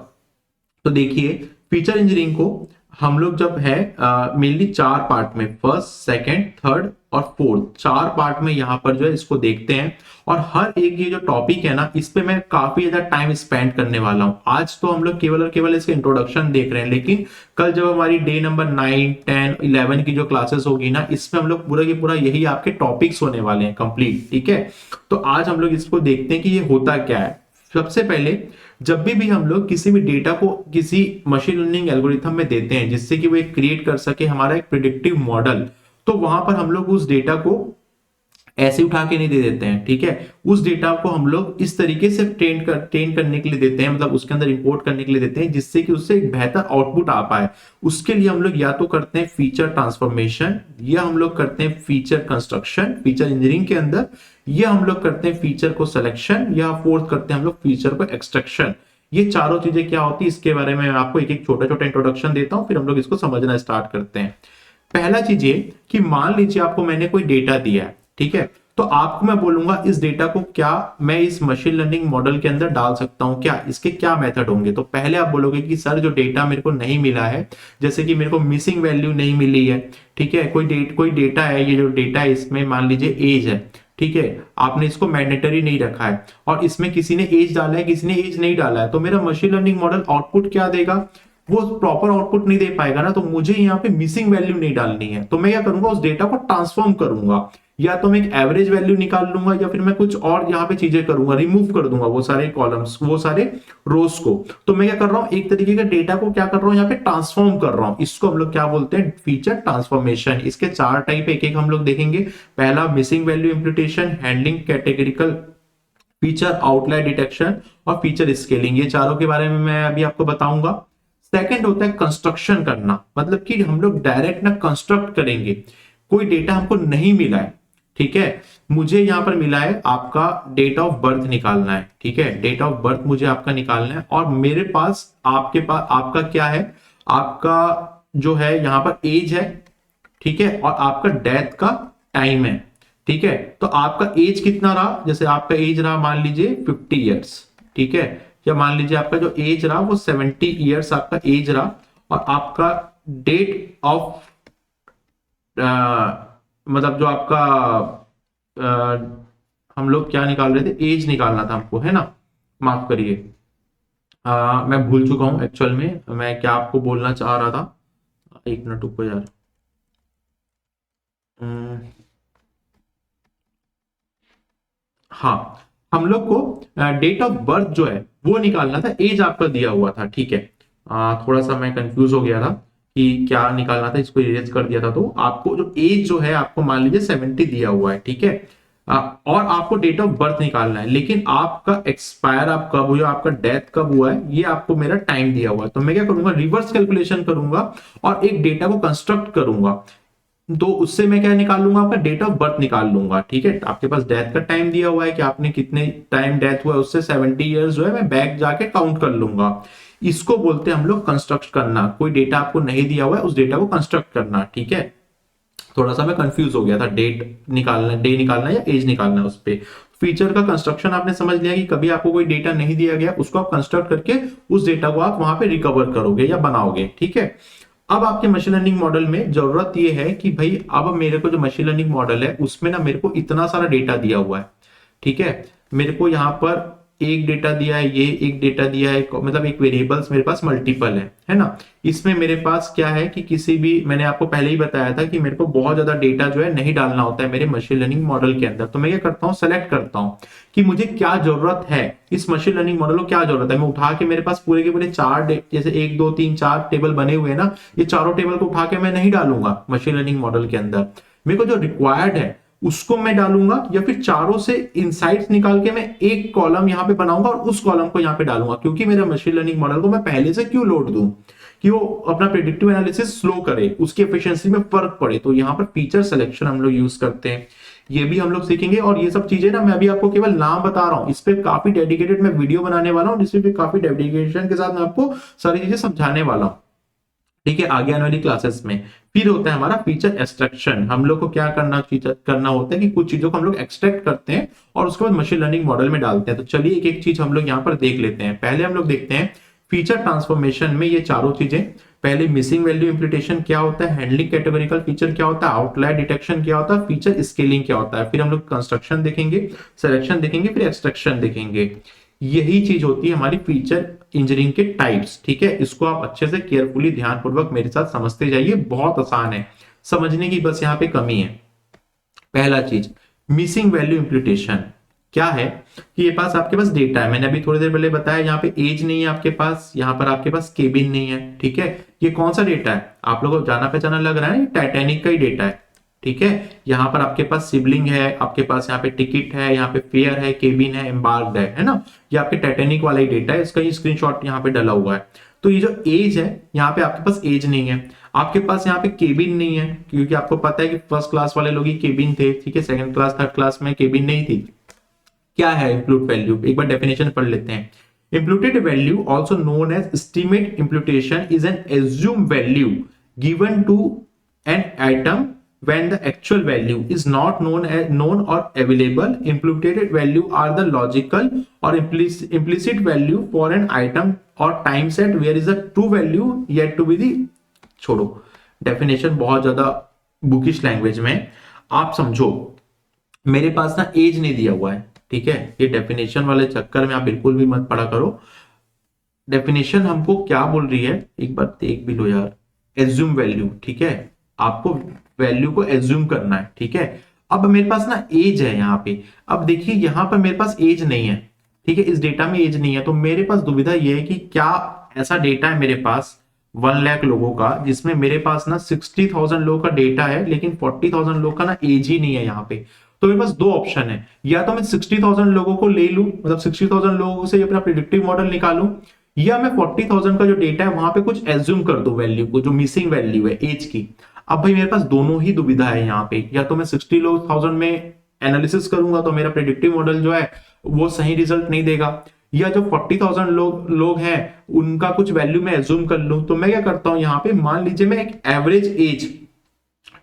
तो देखिए, फीचर इंजीनियरिंग को हम लोग जब है मेनली 4 पार्ट में, फर्स्ट, सेकंड, थर्ड और फोर्थ, 4 पार्ट में यहाँ पर जो है इसको देखते हैं। और हर एक ये जो टॉपिक है ना, इस पे मैं काफी ज्यादा टाइम स्पेंड करने वाला हूँ। आज तो हम लोग केवल और केवल इसके इंट्रोडक्शन देख रहे हैं, लेकिन कल जब हमारी डे नंबर 9, 10, 11 की जो क्लासेस होगी ना, इसमें हम लोग पूरा की पूरा यही आपके टॉपिक्स होने वाले हैं कंप्लीट। ठीक है, तो आज हम लोग इसको देखते हैं कि ये होता क्या है। सबसे पहले, जब भी हम लोग किसी भी डेटा को किसी मशीन लर्निंग एल्गोरिथम में देते हैं जिससे कि वो एक क्रिएट कर सके हमारा एक प्रिडिक्टिव मॉडल, तो वहां पर हम लोग उस डेटा को ऐसे उठा के नहीं दे देते हैं। ठीक है, उस डेटा को हम लोग इस तरीके से ट्रेन करने के लिए देते हैं, मतलब उसके अंदर इंपोर्ट करने के लिए देते हैं जिससे कि उससे एक बेहतर आउटपुट आ पाए। उसके लिए हम लोग या तो करते हैं फीचर ट्रांसफॉर्मेशन, या हम लोग करते हैं फीचर कंस्ट्रक्शन फीचर इंजीनियरिंग के अंदर, या हम लोग करते हैं फीचर को सिलेक्शन, या फोर्थ करते हैं हम लोग फीचर को एक्सट्रैक्शन। ये चारों चीजें क्या होती है इसके बारे में मैं आपको एक एक छोटा छोटा इंट्रोडक्शन देता हूं, फिर हम लोग इसको समझना स्टार्ट करते हैं। पहला चीज ये कि मान लीजिए आपको मैंने कोई डेटा दिया है, ठीक है, तो आपको मैं बोलूंगा इस डेटा को क्या मैं इस मशीन लर्निंग मॉडल के अंदर डाल सकता हूं, क्या इसके क्या मेथड होंगे। तो पहले आप बोलोगे कि सर जो डेटा मेरे को नहीं मिला है, जैसे कि मेरे को मिसिंग वैल्यू नहीं मिली है, ठीक है, कोई डेटा है, ये जो डेटा है इसमें मान लीजिए एज है, ठीक है, आपने इसको मैंडेटरी नहीं रखा है और इसमें किसी ने एज डाला है, किसी ने एज नहीं डाला है, तो मेरा मशीन लर्निंग मॉडल आउटपुट क्या देगा, वो प्रॉपर आउटपुट नहीं दे पाएगा ना। तो मुझे यहाँ पे मिसिंग वैल्यू नहीं डालनी है, तो मैं क्या करूंगा, उस डेटा को ट्रांसफॉर्म करूंगा, या तो मैं एक एवरेज वैल्यू निकाल लूंगा, या फिर मैं कुछ और यहाँ पे चीजें करूंगा, रिमूव कर दूंगा वो सारे कॉलम्स, वो सारे रोज को। तो मैं क्या कर रहा हूँ, एक तरीके का डेटा को क्या कर रहा हूँ, यहाँ पे ट्रांसफॉर्म कर रहा हूँ। इसको हम लोग क्या बोलते हैं, फीचर ट्रांसफॉर्मेशन। इसके 4 टाइप एक एक हम लोग देखेंगे। पहला missing value imputation, handling categorical feature, outlier detection और फीचर स्केलिंग, ये चारों के बारे में मैं अभी आपको बताऊंगा। सेकंड होता है कंस्ट्रक्शन करना, मतलब कि हम लोग डायरेक्ट ना कंस्ट्रक्ट करेंगे। कोई डेटा हमको नहीं मिला है, ठीक है, मुझे यहां पर मिला है आपका डेट ऑफ बर्थ निकालना है, ठीक है, डेट ऑफ बर्थ मुझे आपका निकालना है, और मेरे पास आपके पास आपका क्या है, आपका जो है यहां पर एज है, ठीक है, और आपका डेथ का टाइम है, ठीक है। तो आपका एज कितना रहा, जैसे आपका एज रहा मान लीजिए 50 ईयर्स, ठीक है, या मान लीजिए आपका जो एज रहा वो 70 ईयर्स आपका एज रहा, और आपका डेट ऑफ मतलब जो आपका हम लोग क्या निकाल रहे थे, एज निकालना था हमको, है ना, माफ करिए, मैं भूल चुका हूँ एक्चुअल में मैं क्या आपको बोलना चाह रहा था। एक मिनट रुको यार। अम, हाँ, हम लोग को डेट ऑफ बर्थ जो है वो निकालना था, एज आपका दिया हुआ था, ठीक है। थोड़ा सा मैं कंफ्यूज हो गया था कि क्या निकालना था, इसको इरेज कर दिया था। तो आपको जो एज जो है आपको मान लीजिए 70 दिया हुआ है, ठीक है। और आपको डेट ऑफ बर्थ निकालना है, लेकिन आपका एक्सपायर आप कब हुआ, आपका डेथ कब हुआ है, ये आपको मेरा टाइम दिया हुआ है। तो मैं क्या करूंगा, रिवर्स कैलकुलेशन करूंगा और एक डेटा को कंस्ट्रक्ट करूंगा। तो उससे मैं क्या निकाल लूंगा, आपका डेट ऑफ बर्थ निकाल लूंगा, ठीक है। आपके पास डेथ का टाइम दिया हुआ है कि आपने कितने टाइम डेथ हुआ है, उससे 70 ईयर्स जो है मैं बैक जाके काउंट कर लूंगा। इसको बोलते हैं हम लोग कंस्ट्रक्ट करना। कोई डेटा आपको नहीं दिया हुआ है, उस डेटा को कंस्ट्रक्ट करना, ठीक है। थोड़ा सा मैं कंफ्यूज हो गया था, डेट निकालना, डे निकालना या एज निकालना उस पे। फीचर का कंस्ट्रक्शन आपने समझ लिया कि कभी आपको कोई डेटा नहीं दिया गया, उसको आप कंस्ट्रक्ट करके उस डेटा को आप वहां पे रिकवर करोगे या बनाओगे, ठीक है। अब आपके मशीन लर्निंग मॉडल में जरूरत ये है कि भाई अब मेरे को जो मशीन लर्निंग मॉडल है उसमें ना मेरे को इतना सारा डेटा दिया हुआ है, ठीक है। मेरे को यहाँ पर एक डेटा दिया है, ये एक डेटा दिया है, मतलब एक वेरिएबल्स मेरे पास मल्टीपल है ना। इसमें मेरे पास क्या है कि किसी भी, मैंने आपको पहले ही बताया था कि मेरे को बहुत ज्यादा डेटा जो है नहीं डालना होता है मेरे मशीन लर्निंग मॉडल के अंदर। तो मैं क्या करता हूँ, सेलेक्ट करता हूँ कि मुझे क्या जरूरत है, इस मशीन लर्निंग मॉडल को क्या जरूरत है। मैं उठा के, मेरे पास पूरे के पूरे जैसे 1 2 3 4 टेबल बने हुए हैं ना, ये चारों टेबल को उठा के मैं नहीं डालूंगा मशीन लर्निंग मॉडल के अंदर। मेरे को जो रिक्वायर्ड है उसको मैं डालूंगा, या फिर चारों से इनसाइट्स निकाल के मैं एक कॉलम यहाँ पे बनाऊंगा और उस कॉलम को यहाँ पे डालूंगा। क्योंकि मेरा मशीन लर्निंग मॉडल को मैं पहले से क्यों लोड दूं, कि वो अपना प्रेडिक्टिव एनालिसिस स्लो करे, उसकी एफिशिएंसी में फर्क पड़े। तो यहाँ पर फीचर सिलेक्शन हम लोग यूज करते हैं, ये भी हम लोग सीखेंगे। और ये सब चीजें ना मैं अभी आपको केवल नाम बता रहा हूँ, इस पे काफी डेडिकेटेड मैं वीडियो बनाने वाला हूँ, जिसपे काफी डेडिकेशन के साथ मैं आपको सारी चीजें समझाने वाला हूँ, ठीक है, आगे आने वाली क्लासेस में। फिर होता है हमारा फीचर एक्सट्रैक्शन। हम लोग को क्या करना होता है कि कुछ चीजों को हम लोग एक्सट्रैक्ट करते हैं और उसके बाद मशीन लर्निंग मॉडल में डालते हैं। तो चलिए एक एक चीज हम लोग यहाँ पर देख लेते हैं। पहले हम लोग देखते हैं फीचर ट्रांसफॉर्मेशन में ये चारों चीजें। पहले मिसिंग वैल्यू इंप्लीटेशन क्या होता है, हैंडलिंग कैटेगोरिकल फीचर क्या होता है, आउटलायर डिटेक्शन क्या होता है, फीचर स्केलिंग क्या होता है। फिर हम लोग कंस्ट्रक्शन देखेंगे, सिलेक्शन देखेंगे, फिर एक्सट्रैक्शन देखेंगे। यही चीज होती है हमारी फीचर इंजीनियरिंग के टाइप्स, ठीक है। इसको आप अच्छे से केयरफुली ध्यानपूर्वक मेरे साथ समझते जाइए, बहुत आसान है समझने की, बस यहाँ पे कमी है। पहला चीज, मिसिंग वैल्यू इंप्लीटेशन क्या है कि ये पास आपके पास डेटा है, मैंने अभी थोड़ी देर पहले बताया, यहाँ पे एज नहीं है आपके पास, यहाँ पर आपके पास केबिन नहीं है, ठीक है। ये कौन सा डेटा है, आप लोगों को जाना पहचाना लग रहा है, टाइटैनिक का ही डेटा है, ठीक है। यहाँ पर आपके पास सिबलिंग है, आपके पास यहाँ पे टिकट है, यहाँ पे फेयर है, केबिन है, एम्बार्क्ड है ना। ये आपके टाइटैनिक वाला ही डेटा है, इसका ही स्क्रीनशॉट यहाँ पे डला हुआ है। तो ये जो एज है, यहाँ पे आपके पास एज नहीं है, आपके पास यहाँ पे केबिन नहीं है, क्योंकि आपको पता है कि फर्स्ट क्लास वाले लोग ही केबिन थे, ठीक है। सेकंड क्लास थर्ड क्लास में केबिन नहीं थी। क्या है इम्प्यूट वैल्यू, एक बार डेफिनेशन पढ़ लेते हैं। Imputed value, also known as estimate imputation, is an assumed value given to an item when the actual value is not known or available. Imputed value are the logical or implicit value for an item or time set where is the true value yet to be the, छोड़ो definition बहुत ज्यादा bookish language में, आप समझो। मेरे पास ना as नहीं दिया हुआ है, ठीक है। ये डेफिनेशन वाले चक्कर में आप बिल्कुल भी मत पढ़ा करो। डेफिनेशन हमको क्या बोल रही है, एक बार देख भी लो यार। एज्यूम वैल्यू, ठीक है, आपको वैल्यू को एज्यूम करना है, ठीक है। अब मेरे पास ना एज है यहाँ पे, अब देखिए यहाँ पर मेरे पास एज नहीं है, ठीक है, इस डेटा में एज नहीं है। तो मेरे पास दुविधा ये है कि क्या ऐसा डेटा है मेरे पास 1 लाख लोगों का, जिसमें मेरे पास ना 60,000 लोगों का डेटा है, लेकिन 40,000 लोगों का ना एज ही नहीं है यहाँ पे। तो मेरे पास दो ऑप्शन है, या तो मैं 60,000 लोगों को ले लूं, मतलब 60,000 लोगों से अपना प्रिडिक्टिव मॉडल निकालूं, या मैं 40,000 का जो डेटा है वहां पे कुछ एज्यूम कर दो वैल्यू को, जो मिसिंग वैल्यू है एज की। अब भाई मेरे पास दोनों ही दुविधा है यहाँ पे, या तो मैं 60,000 में एनालिसिस करूंगा तो मेरा प्रेडिक्टिव मॉडल जो है वो सही रिजल्ट नहीं देगा, या जो 40,000 लोग हैं उनका कुछ वैल्यू में एज्यूम कर लूं। तो मैं क्या करता हूं यहाँ पे, मान लीजिए मैं एक एवरेज एज,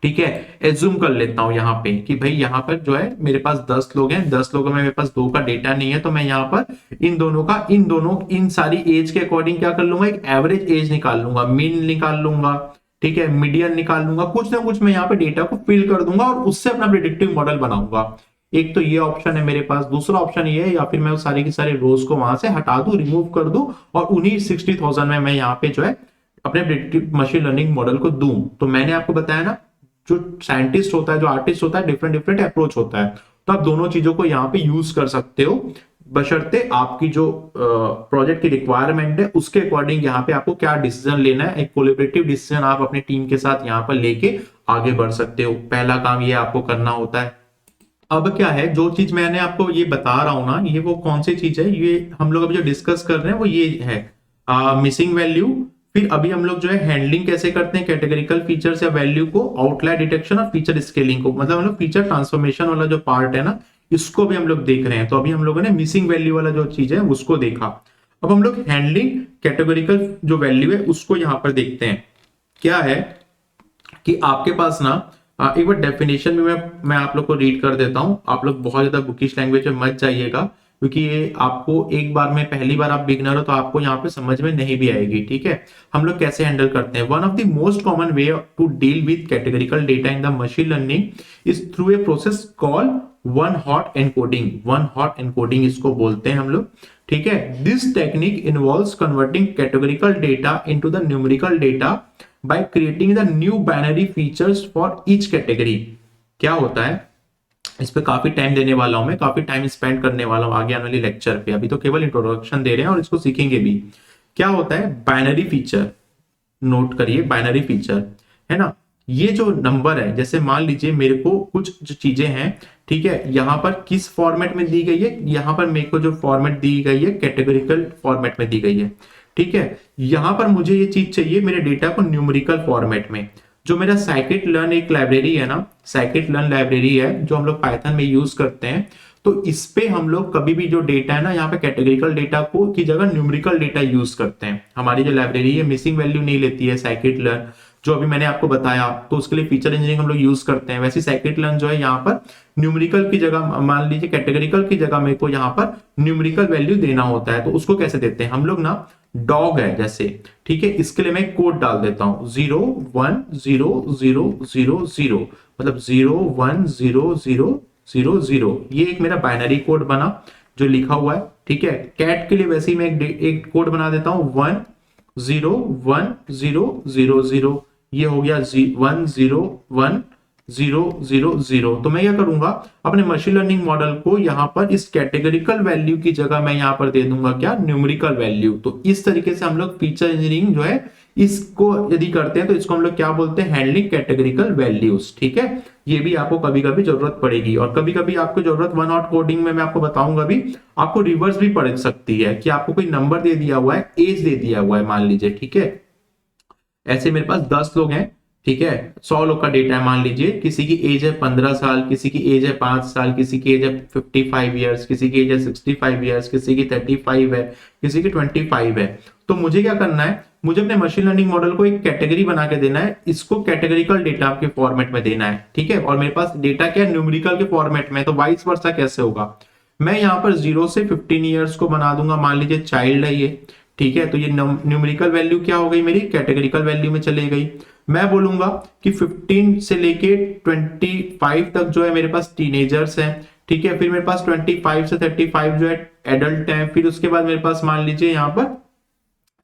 ठीक है, एज्यूम कर लेता हूं यहाँ पे कि भाई यहाँ पर जो है मेरे पास 10 लोग हैं, 10 लोगों में मेरे पास 2 का डेटा नहीं है। तो मैं यहाँ पर इन सारी एज के अकॉर्डिंग क्या कर लूंगा, एक एवरेज एज निकाल लूंगा, मीन निकाल लूंगा, ठीक है, मीडियन निकाल लूंगा, कुछ ना कुछ मैं यहाँ पे डेटा को फिल कर दूंगा और उससे अपना प्रेडिक्टिव मॉडल बनाऊंगा। एक तो ये ऑप्शन है मेरे पास, दूसरा ऑप्शन ये है या फिर मैं उस सारी की सारी रोज को वहां से हटा दूं, रिमूव कर दूं और उन्हीं 60,000 में मैं यहाँ पे जो है अपने प्रेडिक्टिव मशीन लर्निंग मॉडल को दूं। तो मैंने आपको बताया ना, जो साइंटिस्ट होता है, जो आर्टिस्ट होता है, डिफरेंट डिफरेंट अप्रोच होता है। तो आप दोनों चीजों को यहाँ पे यूज कर सकते हो, बशर्ते आपकी जो प्रोजेक्ट की रिक्वायरमेंट है उसके अकॉर्डिंग यहाँ पे आपको क्या डिसीजन लेना है। एक कोलैबोरेटिव डिसीजन आप अपनी टीम के साथ यहाँ पर लेके आगे बढ़ सकते हो। पहला काम ये आपको करना होता है। अब क्या है, जो चीज मैंने आपको ये बता रहा हूं ना, ये वो कौन सी चीज है, ये हम लोग अभी जो डिस्कस कर रहे हैं वो ये है मिसिंग वैल्यू। फिर अभी हम लोग जो है हैंडलिंग कैसे करते हैं कैटेगरिकल फीचर्स या वैल्यू को, आउटलायर डिटेक्शन और फीचर स्केलिंग को, मतलब हम लोग फीचर ट्रांसफॉर्मेशन वाला जो पार्ट है ना, इसको भी हम लोग देख रहे हैं। तो अभी हम लोगों ने मिसिंग वैल्यू वाला जो चीज है उसको देखा। अब हम लोग हैंडलिंग कैटेगरिकल जो वैल्यू है उसको यहां पर देखते हैं। क्या है कि आपके पास ना एक बार डेफिनेशन भी मैं आप लोग को रीड कर देता हूं। आप लोग बहुत ज्यादा बुकिश लैंग्वेज में मत जाइएगा, क्योंकि ये आपको एक बार में, पहली बार आप बिगनर हो तो आपको यहाँ पे समझ में नहीं भी आएगी। ठीक है, हम लोग कैसे हैंडल करते हैं। One of the most common way to deal with categorical data in the machine learning is through a process call one hot encoding. One hot encoding इसको बोलते हैं हम लोग। ठीक है, this technique involves converting categorical data into the numerical data by creating the new binary features for each category। क्या होता है, इस पे काफी टाइम देने वाला हूं मैं, काफी टाइम स्पेंड करने वाला हूं आगे आने वाली लेक्चर पे। अभी तो केवल इंट्रोडक्शन दे रहे हैं और इसको सीखेंगे भी। क्या होता है बाइनरी फीचर, नोट करिए बाइनरी फीचर है ना। ये जो नंबर है, जैसे मान लीजिए मेरे को कुछ जो चीजें हैं, ठीक है, यहाँ पर किस फॉर्मेट में दी गई है, यहाँ पर मेरे को जो फॉर्मेट दी गई है कैटेगरिकल फॉर्मेट में दी गई है। ठीक है, यहां पर मुझे ये चीज चाहिए मेरे डेटा को न्यूमेरिकल फॉर्मेट में। जो मेरा साइकिट लर्न एक लाइब्रेरी है ना, साइकिट लर्न लाइब्रेरी है जो हम लोग पाइथन में यूज करते हैं। तो इस पे हम लोग कभी भी जो डेटा है ना, यहाँ पे कैटेगरिकल डेटा को की जगह न्यूमेरिकल डेटा यूज करते हैं। हमारी जो लाइब्रेरी है मिसिंग वैल्यू नहीं लेती है साइकिट लर्न, जो अभी मैंने आपको बताया, तो उसके लिए फीचर इंजीनियरिंग हम लोग यूज करते हैं। वैसे साइकिट लर्न जो है यहाँ पर न्यूमेरिकल की जगह, मान लीजिए कैटेगरिकल की जगह मेरे को यहाँ पर न्यूमेरिकल वैल्यू देना होता है। तो उसको कैसे देते हैं हम लोग ना, डॉग है जैसे, ठीक है, इसके लिए मैं कोड डाल देता हूं 0 1 0 0 0 0, मतलब 0 1 0 0 0 0। ये एक मेरा बाइनरी कोड बना जो लिखा हुआ है। ठीक है, कैट के लिए वैसे ही मैं एक कोड बना देता हूं 1 0 1 0 0 0। ये हो गया 1 0 1 0 0 0। तो मैं क्या करूंगा, अपने मशीन लर्निंग मॉडल को यहाँ पर इस कैटेगरिकल वैल्यू की जगह मैं यहाँ पर दे दूंगा क्या, न्यूमेरिकल वैल्यू। तो इस तरीके से हम लोग फीचर इंजीनियरिंग जो है इसको यदि करते हैं तो इसको हम लोग क्या बोलते हैं, हैंडलिंग कैटेगरिकल वैल्यूज। ठीक है, ये भी आपको कभी कभी जरूरत पड़ेगी, और कभी कभी आपको जरूरत वन हॉट कोडिंग में मैं आपको बताऊंगा भी, आपको रिवर्स भी पड़ सकती है कि आपको कोई नंबर दे दिया हुआ है, एज दे दिया हुआ है मान लीजिए। ठीक है, ऐसे मेरे पास 10 लोग हैं, ठीक है, 100 लोग का डेटा है मान लीजिए। किसी की एज है 15 साल, किसी की एज है 5 साल, किसी की एज है 55 ईयर्स, किसी की एज है 65 ईयर्स, किसी की 35 है, किसी की 25 है। तो मुझे क्या करना है, मुझे अपने मशीन लर्निंग मॉडल को एक कैटेगरी बना के देना है, इसको कैटेगरिकल डेटा के फॉर्मेट में देना है। ठीक है, और मेरे पास डेटा क्या है, न्यूमेरिकल के फॉर्मेट में। तो वाइस वर्सा कैसे होगा, मैं यहाँ पर 0 से 15 ईयर्स को बना दूंगा, मान लीजिए चाइल्ड है ये। ठीक है, तो ये न्यूमेरिकल वैल्यू क्या हो गई मेरी, कैटेगरिकल वैल्यू में चले गई। मैं बोलूंगा कि 15 से लेके 25 तक जो है मेरे पास टीनेजर्स हैं। ठीक है, फिर मेरे पास 25 से 35 जो है एडल्ट हैं। फिर उसके बाद मेरे पास मान लीजिए यहाँ पर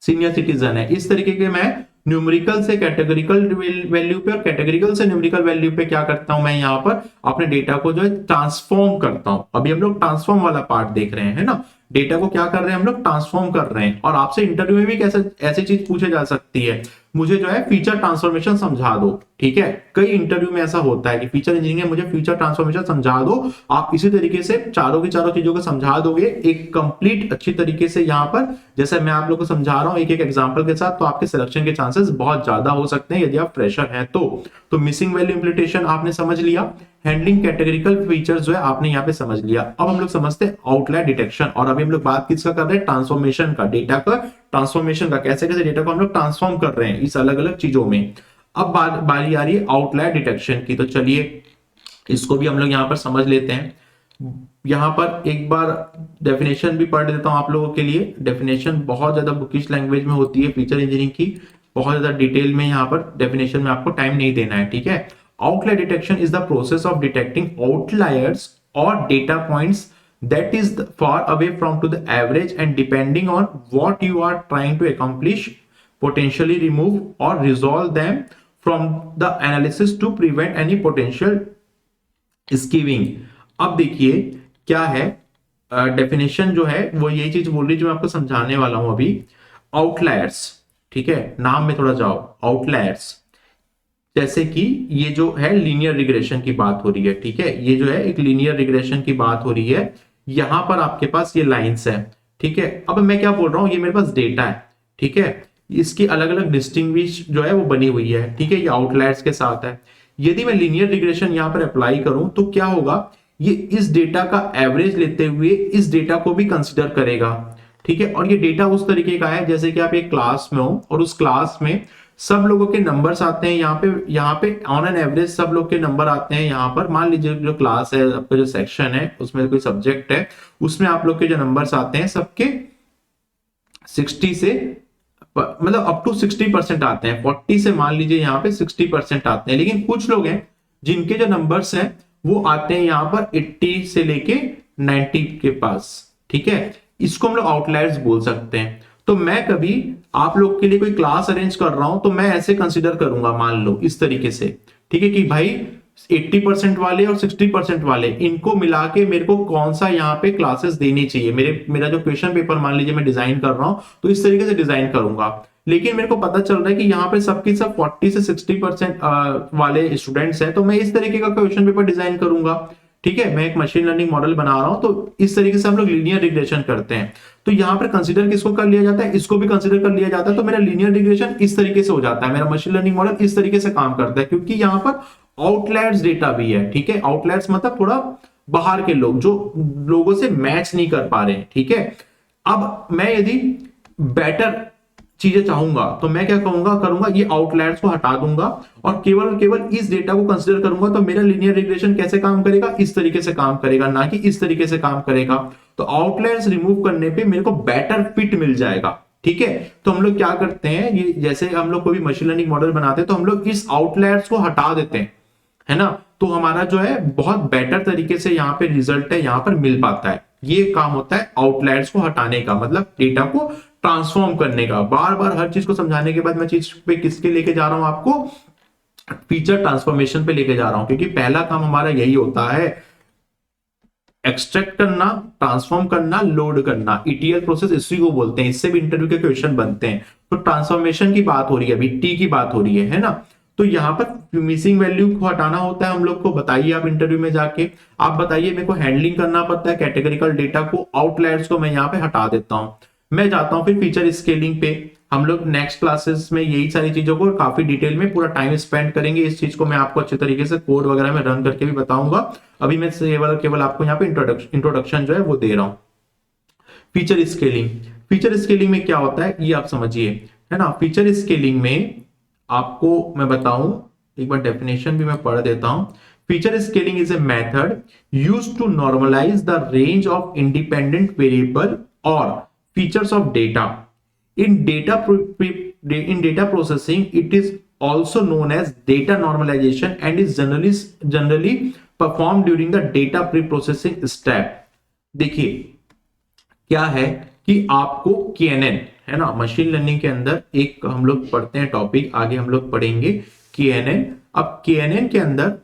सीनियर सिटीजन है। इस तरीके के मैं न्यूमेरिकल से कैटेगरिकल वैल्यू पे और कैटेगरिकल से न्यूमेरिकल वैल्यू पे क्या करता हूं, मैं यहाँ पर अपने डेटा को जो है ट्रांसफॉर्म करता हूं। अभी हम लोग ट्रांसफॉर्म वाला पार्ट देख रहे हैं, है ना, डेटा को क्या कर रहे हैं हम लोग, ट्रांसफॉर्म कर रहे हैं। और आपसे इंटरव्यू में भी कैसे ऐसी चीज पूछे जा सकती है, मुझे जो है फीचर ट्रांसफॉर्मेशन समझा दो। ठीक है, कई इंटरव्यू में ऐसा होता है कि फीचर इंजीनियरिंग मुझे फीचर ट्रांसफॉर्मेशन समझा दो। आप इसी तरीके से चारों की चारों चीजों को समझा दोगे एक कंप्लीट अच्छी तरीके से यहाँ पर, जैसे मैं आप लोग को समझा रहा हूँ एक एक एग्जांपल के साथ, तो आपके सिलेक्शन के चांसेस बहुत ज्यादा हो सकते हैं यदि आप फ्रेशर हैं तो मिसिंग वैल्यू इंप्लीमेंटेशन आपने समझ लिया, हैंडलिंग कैटेगरिकल फीचर्स जो है आपने यहाँ पे समझ लिया। अब हम लोग समझते हैं आउटलायर डिटेक्शन, और अभी हम लोग बात किसका कर रहे हैं, ट्रांसफॉर्मेशन का, डेटा का ट्रांसफॉर्मेशन का, कैसे कैसे डेटा को हम लोग ट्रांसफॉर्म कर रहे हैं इस अलग अलग चीजों में। अब बारी आ रही है आउटलायर डिटेक्शन की, तो चलिए इसको भी हम लोग यहाँ पर समझ लेते हैं। यहाँ पर एक बार डेफिनेशन भी पढ़ देता हूं आप लोगों के लिए। डेफिनेशन बहुत ज्यादा बुकिश लैंग्वेज में होती है फीचर इंजीनियरिंग की, बहुत ज्यादा डिटेल में यहाँ पर डेफिनेशन में आपको टाइम नहीं देना है। ठीक है, outlier detection is the process of detecting outliers or data points that is far away from to the average, and depending on what you are trying to accomplish, potentially remove or resolve them from the analysis to prevent any potential skewing. अब देखिए क्या है, definition जो है वो यही चीज बोल रही है जो मैं आपको समझाने वाला हूं अभी। आउटलायर्स, ठीक है, नाम में थोड़ा जाओ। आउटलायर्स जैसे कि ये जो है लीनियर रिग्रेशन की बात हो रही है, ठीक है, ये जो है एक लीनियर रिग्रेशन की बात हो रही है। यहां पर आपके पास ये लाइंस है, ठीक है। अब मैं क्या बोल रहा हूं, ये मेरे पास डेटा है, ठीक है, इसकी अलग अलग डिस्टिंग्विश जो है वो बनी हुई है, ठीक है, ये आउटलायर्स के साथ है। यदि मैं लीनियर रिग्रेशन यहां पर अप्लाई करूं तो क्या होगा, ये इस डेटा का एवरेज लेते हुए इस डेटा को भी कंसिडर करेगा, ठीक है। और ये डेटा उस तरीके का है जैसे कि आप एक क्लास में हो और उस क्लास में सब लोगों के नंबर्स आते हैं, यहाँ पे ऑन एन एवरेज सब लोग के नंबर आते हैं। यहाँ पर मान लीजिए जो क्लास है, आपका जो सेक्शन है, उसमें कोई सब्जेक्ट है, उसमें आप लोग के जो नंबर्स आते हैं सबके 60 से मतलब अप टू 60% आते हैं। 40 से मान लीजिए यहाँ पे 60% आते हैं। लेकिन कुछ लोग हैं जिनके जो नंबर्स हैं वो आते हैं यहाँ पर 80 से लेके 90 के पास, ठीक है। इसको हम लोग आउटलायर्स बोल सकते हैं। तो मैं कभी आप लोग के लिए कोई क्लास अरेंज कर रहा हूं तो मैं ऐसे कंसीडर करूंगा, मान लो इस तरीके से, ठीक है, कि भाई 80% वाले और 60% वाले इनको मिला के मेरे को कौन सा यहाँ पे क्लासेस देनी चाहिए। मेरा जो क्वेश्चन पेपर मान लीजिए मैं डिजाइन कर रहा हूं तो इस तरीके से डिजाइन करूंगा। लेकिन मेरे को पता चल रहा है कि यहाँ पे सबकी सब 40 से 60% वाले स्टूडेंट्स हैं, तो मैं इस तरीके का क्वेश्चन पेपर डिजाइन करूंगा, ठीक है। मैं एक मशीन लर्निंग मॉडल बना रहा हूं तो इस तरीके से हम लोग लीनियर रिग्रेशन करते हैं। तो यहां पर कंसीडर किसको कर लिया जाता है, इसको भी कंसीडर कर लिया जाता है। तो मेरा लीनियर रिग्रेशन इस तरीके से हो जाता है, मेरा मशीन लर्निंग मॉडल इस तरीके से काम करता है, क्योंकि यहां पर आउटलायर्स डेटा भी है, ठीक है। आउटलायर्स मतलब थोड़ा बाहर के लोग जो लोगों से मैच नहीं कर पा रहे हैं, ठीक है। अब मैं यदि बेटर चीजें चाहूंगा तो मैं क्या करूंगा, ये आउटलायर्स को हटा दूंगा और केवल इस डेटा को कंसीडर करूंगा। तो मेरा लीनियर रिग्रेशन कैसे काम करेगा, इस तरीके से काम करेगा, ना कि इस तरीके से काम करेगा। तो आउटलायर्स रिमूव करने पे मेरे को बेटर फिट मिल जाएगा, ठीक है। तो हम लोग क्या करते हैं, ये जैसे हम लोग कोई मशीन लर्निंग मॉडल बनाते हैं तो हम लोग इस आउटलायर्स को हटा देते हैं, है ना। तो हमारा जो है बहुत बेटर तरीके से यहाँ पे रिजल्ट है यहाँ पर मिल पाता है। ये काम होता है आउटलायर्स को हटाने का, मतलब डेटा को ट्रांसफॉर्म करने का। बार बार हर चीज को समझाने के बाद मैं चीज पे किसके लेके जा रहा हूं, आपको फीचर ट्रांसफॉर्मेशन पे लेके जा रहा हूं, क्योंकि पहला काम हमारा यही होता है, एक्सट्रैक्ट करना, ट्रांसफॉर्म करना, लोड करना। ईटीएल प्रोसेस इसी को बोलते हैं, इससे भी इंटरव्यू के क्वेश्चन बनते हैं। तो ट्रांसफॉर्मेशन की बात हो रही है, अभी टी की बात हो रही है ना। तो यहाँ पर मिसिंग वैल्यू को हटाना होता है हम लोग को। बताइए आप इंटरव्यू में जाके आप बताइए, मेरे को हैंडलिंग करना पड़ता है कैटेगरिकल डेटा को, आउटलायर्स को मैं यहाँ पे हटा देता हूँ। मैं जाता हूँ फिर फीचर स्केलिंग पे। हम लोग नेक्स्ट क्लासेस में यही सारी चीजों को काफी डिटेल में पूरा टाइम स्पेंड करेंगे। इस चीज को मैं आपको अच्छे तरीके से कोड वगैरह में रन करके भी बताऊंगा। अभी मैं केवल आपको यहाँ पे इंट्रोडक्शन जो है वो दे रहा हूँ। फीचर स्केलिंग में क्या होता है ये आप समझिए, है ना। फीचर स्केलिंग में आपको मैं बताऊं, एक बार डेफिनेशन भी मैं पढ़ देता हूं। Feature scaling is a method used to normalise the range of independent variable और features of data in data processing. It is also known as data normalization and is generally performed during the data pre-processing step. देखिए क्या है कि आपको KNN, है ना, machine learning के अंदर एक हम लोग पढ़ते हैं टॉपिक, आगे हम लोग पढ़ेंगे KNN। अब KNN के अंदर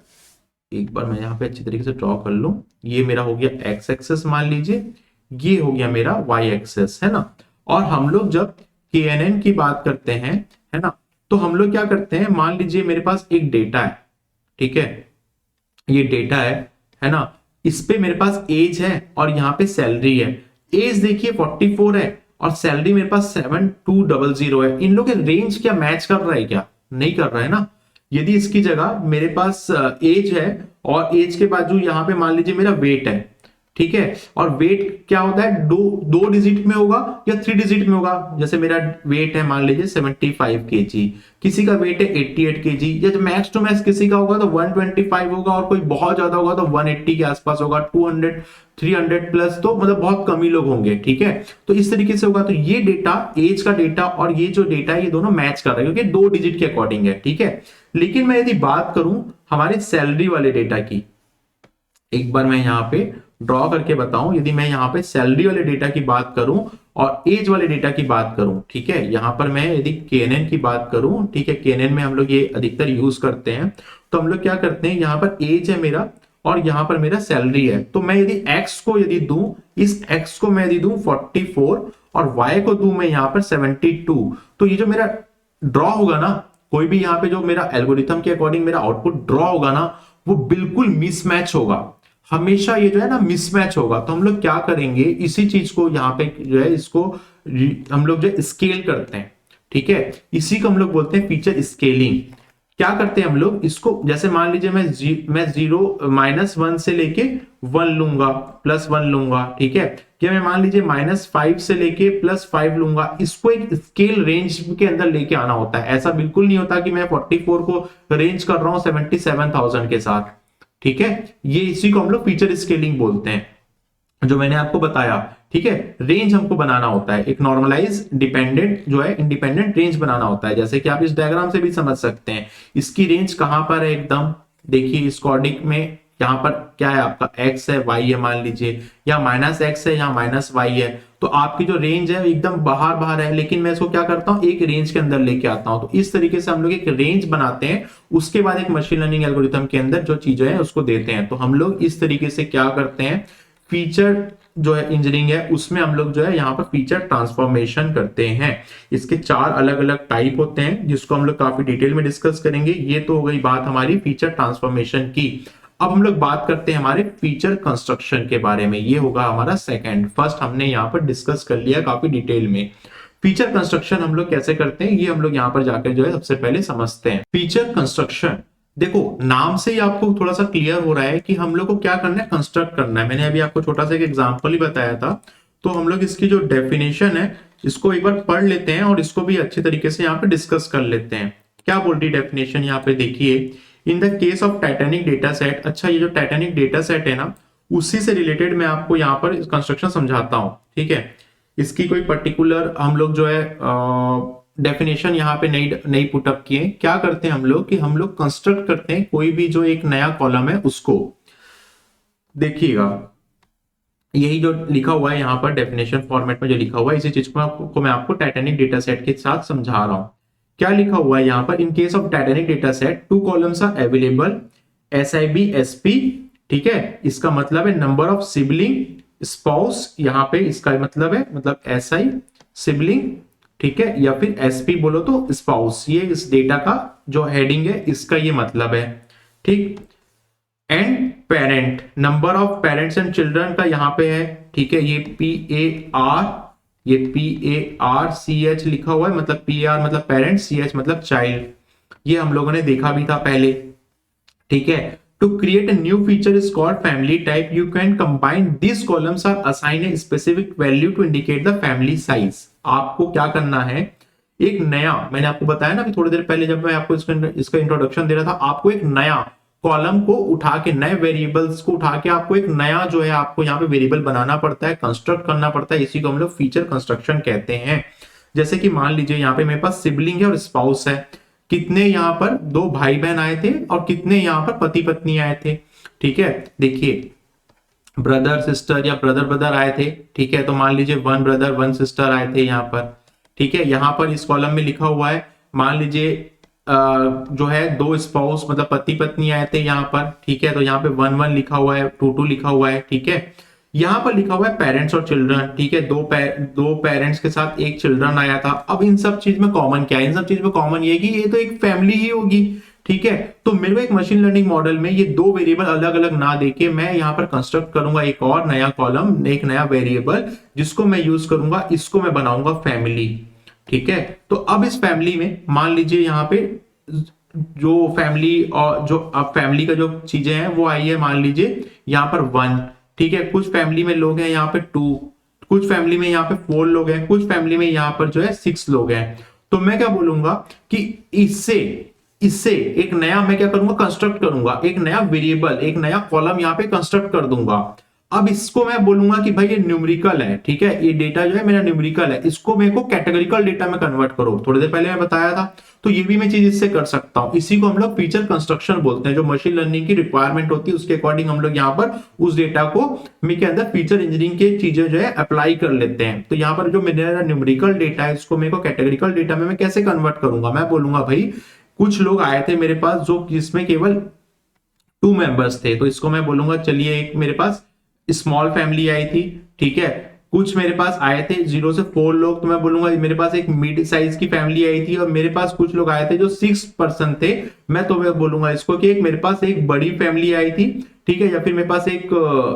एक बार मैं यहाँ पे अच्छी तरीके से ड्रॉ कर लूं। ये मेरा हो गया एक्स एक्सेस, मान लीजिए ये हो गया मेरा वाई एक्सेस, है ना। और हम लोग जब KNN की बात करते हैं, है ना, तो हम लोग क्या करते हैं, मान लीजिए मेरे पास एक डेटा है, ठीक है, ये डेटा है ना। इस पे मेरे पास एज है और यहाँ पे सैलरी है। एज देखिए 44 है और सैलरी मेरे पास 7200 है। इन लोग के रेंज क्या मैच कर रहा है, क्या नहीं कर रहा है ना। यदि इसकी जगह मेरे पास एज है और एज के बाजू यहाँ पे मान लीजिए मेरा वेट है, ठीक है, और वेट क्या होता है, दो डिजिट में होगा या 3 डिजिट में होगा। जैसे मेरा वेट है मान लीजिए 75 kg, किसी का वेट है 88 kg, या जो मैक्स टू मैक्स किसी का होगा तो 125 होगा, और कोई बहुत ज्यादा होगा तो 180 के आसपास होगा, 200 300 प्लस तो मतलब बहुत कम ही लोग होंगे, ठीक है। तो इस तरीके से होगा। तो ये डेटा, एज का डेटा और ये जो डेटा है, ये दोनों मैच कर रहे हैं क्योंकि 2 डिजिट के अकॉर्डिंग है, ठीक है। लेकिन मैं यदि बात करूं हमारे सैलरी वाले डेटा की, एक बार मैं यहाँ पे ड्रॉ करके बताऊं, यदि मैं यहाँ पे सैलरी वाले डेटा की बात करूं और एज वाले डेटा की बात करूं, ठीक है, यहाँ पर मैं यदि केएनएन की बात करूं, ठीक है, केएनएन में हम लोग ये अधिकतर यूज करते हैं। तो हम लोग क्या करते हैं, यहाँ पर एज है मेरा और यहाँ पर मेरा सैलरी है। तो मैं यदि एक्स को यदि दूं, इस एक्स को मैं यदि दूं 44 और वाई को दूं मैं यहाँ पर 72, तो ये जो मेरा ड्रॉ होगा ना, कोई भी यहाँ पे जो मेरा एल्गोरिथम के अकॉर्डिंग मेरा आउटपुट ड्रॉ होगा ना, वो बिल्कुल मिसमैच होगा। हमेशा ये जो है ना मिसमैच होगा। तो हम लोग क्या करेंगे, इसी चीज को यहाँ पे जो है इसको हम लोग जो स्केल करते हैं, ठीक है, इसी को हम लोग बोलते हैं फीचर स्केलिंग। क्या करते हैं हम लोग इसको, जैसे मान लीजिए मैं 0 -1 से लेके 1 लूंगा, +1 लूंगा, ठीक है, कि मैं मान लीजिए -5 से लेके +5 लूंगा। इसको एक स्केल रेंज के अंदर लेके आना होता है। ऐसा बिल्कुल नहीं होता कि मैं 44 को रेंज कर रहा हूं 77,000 के साथ, ठीक है। ये इसी को हम लोग फीचर स्केलिंग बोलते हैं, जो मैंने आपको बताया, ठीक है। रेंज हमको बनाना होता है, एक नॉर्मलाइज डिपेंडेंट जो है इंडिपेंडेंट रेंज बनाना होता है। जैसे कि आप इस डायग्राम से भी समझ सकते हैं इसकी रेंज कहां पर है एकदम, देखिए इस कोऑर्डिनेट में यहाँ पर क्या है आपका x है, y है मान लीजिए, या -x है या -y है। तो आपकी जो रेंज है एकदम बाहर बाहर है, लेकिन मैं इसको क्या करता हूँ एक रेंज के अंदर लेके आता हूँ। तो इस तरीके से हम लोग एक रेंज बनाते हैं, उसके बाद एक मशीन लर्निंग एल्गोरिथम के अंदर जो चीजें हैं उसको देते हैं। तो हम लोग इस तरीके से क्या करते हैं, फीचर जो है इंजीनियरिंग है उसमें हम लोग जो है यहाँ पर फीचर ट्रांसफॉर्मेशन करते हैं। इसके 4 अलग अलग टाइप होते हैं जिसको हम लोग काफी डिटेल में डिस्कस करेंगे। ये तो हो गई बात हमारी फीचर ट्रांसफॉर्मेशन की। अब हम लोग बात करते हैं हमारे फीचर कंस्ट्रक्शन के बारे में। ये होगा हमारा सेकंड। फर्स्ट हमने यहाँ पर डिस्कस कर लिया काफी डिटेल में। फीचर कंस्ट्रक्शन हम लोग कैसे करते हैं, ये हम लोग यहाँ पर जाकर जो है सबसे पहले समझते हैं। फीचर कंस्ट्रक्शन, देखो नाम से ही आपको थोड़ा सा क्लियर हो रहा है कि हम लोग को क्या करना है, कंस्ट्रक्ट करना है। मैंने अभी आपको छोटा सा एक एग्जांपल ही बताया था। तो हम लोग इसकी जो डेफिनेशन है इसको एक बार पढ़ लेते हैं और इसको भी अच्छे तरीके से यहाँ पे डिस्कस कर लेते हैं। क्या बोल रही डेफिनेशन यहाँ पे देखिए, in the case of Titanic data set. अच्छा, ये जो टाइटैनिक डेटा सेट है ना, उसी से रिलेटेड मैं आपको यहाँ पर कंस्ट्रक्शन समझाता हूँ, ठीक है। इसकी कोई पर्टिकुलर हम लोग जो है डेफिनेशन यहाँ पे नई पुटअप किए। क्या करते हैं हम लोग कि हम लोग कंस्ट्रक्ट करते हैं कोई भी जो एक नया कॉलम है उसको। देखिएगा यही जो लिखा हुआ है यहाँ पर डेफिनेशन फॉर्मेट में जो लिखा हुआ है, इसी चीज को मैं आपको टाइटैनिक डेटा सेट के साथ समझा रहा हूं। क्या लिखा हुआ है यहाँ पर, in case of Titanic data set 2 columns are available, SIB SP, ठीक है। इसका मतलब है नंबर ऑफ सिबलिंग, स्पाउस, यहाँ पे इसका मतलब है मतलब SI सिबलिंग, ठीक है, या फिर SP बोलो तो स्पाउस। ये इस डेटा का जो हेडिंग है इसका ये मतलब है, ठीक। And parent, number of parents and children का यहाँ पे है, ठीक है। ये PARCH लिखा हुआ है, मतलब PR मतलब पेरेंट, CH मतलब चाइल्ड। ये हम लोगों ने देखा भी था पहले, ठीक है। To create a new feature is called family type. You can combine this columns or assign a specific value to indicate the family size. आपको क्या करना है, एक नया, मैंने आपको बताया ना कि थोड़ी देर पहले जब मैं आपको इसका इंट्रोडक्शन दे रहा था, आपको एक नया कॉलम को उठा के, नए वेरिएबल्स को उठा के आपको एक नया जो है आपको यहाँ पे वेरिएबल बनाना पड़ता है, कंस्ट्रक्ट करना पड़ता है। इसी को हम लोग फीचर कंस्ट्रक्शन कहते हैं। जैसे कि मान लीजिए यहाँ पे मेरे पास सिबलिंग है और स्पाउस है। कितने यहाँ पर 2 भाई बहन आए थे और कितने यहाँ पर पति पत्नी आए थे, ठीक है। देखिए ब्रदर सिस्टर या ब्रदर ब्रदर आए थे, ठीक है। तो मान लीजिए 1 ब्रदर 1 सिस्टर आए थे यहाँ पर, ठीक है। यहाँ पर इस कॉलम में लिखा हुआ है, मान लीजिए जो है 2 स्पाउस मतलब पति पत्नी आए थे यहाँ पर, ठीक है। तो यहाँ पे 1 1 लिखा हुआ है, 2 2 लिखा हुआ है, ठीक है। यहाँ पर लिखा हुआ है पेरेंट्स और चिल्ड्रन, ठीक है। दो पेरेंट्स के साथ एक चिल्ड्रन आया था। अब इन सब चीज में कॉमन क्या है, इन सब चीज में कॉमन ये है कि ये तो एक फैमिली ही होगी, ठीक है। तो मेरे को एक मशीन लर्निंग मॉडल में ये 2 वेरिएबल अलग अलग ना देके मैं यहाँ पर कंस्ट्रक्ट करूंगा एक और नया कॉलम, एक नया वेरिएबल, जिसको मैं यूज करूंगा, इसको मैं बनाऊंगा फैमिली, ठीक है। तो अब इस फैमिली में मान लीजिए यहाँ पे जो फैमिली और जो अब फैमिली का जो चीजें हैं वो आई है, मान लीजिए यहाँ पर 1, ठीक है। कुछ फैमिली में लोग हैं यहाँ पे 2, कुछ फैमिली में यहाँ पे 4 लोग हैं, कुछ फैमिली में यहाँ पर जो है 6 लोग हैं। तो मैं क्या बोलूंगा कि इससे एक नया मैं क्या करूंगा, कंस्ट्रक्ट करूंगा, एक नया वेरिएबल, एक नया कॉलम यहाँ पे कंस्ट्रक्ट कर दूंगा। अब इसको मैं बोलूंगा कि भाई ये न्यूमेरिकल है, ठीक है, ये डेटा जो है मेरा न्यूमेरिकल है, इसको मेरे को कैटेगरिकल डेटा में कन्वर्ट करो, थोड़ी देर पहले मैं बताया था। तो ये भी मैं चीज इससे कर सकता हूं। इसी को हम लोग फीचर कंस्ट्रक्शन बोलते हैं, जो मशीन लर्निंग की रिक्वायरमेंट होती है उसके अकॉर्डिंग हम लोग यहाँ पर उस डेटा को के अंदर फीचर इंजीनियरिंग की चीजें जो है अप्लाई कर लेते हैं। तो यहाँ पर जो मेरा न्यूमेरिकल डेटा है इसको मेरे को कैटेगरिकल डेटा में मैं कैसे कन्वर्ट करूंगा, मैं बोलूंगा भाई कुछ लोग आए थे मेरे पास जो जिसमें केवल 2 मेंबर्स थे, तो इसको मैं बोलूंगा चलिए एक मेरे पास स्मॉल फैमिली आई थी, ठीक है। कुछ मेरे पास आए थे 0 से 4 लोग, तो मैं बोलूंगा मेरे पास एक मिड साइज की फैमिली आई थी। और मेरे पास कुछ लोग आए थे जो 6 पर्सन थे, मैं बोलूंगा इसको कि एक मेरे पास एक बड़ी फैमिली आई थी, ठीक है, या फिर मेरे पास एक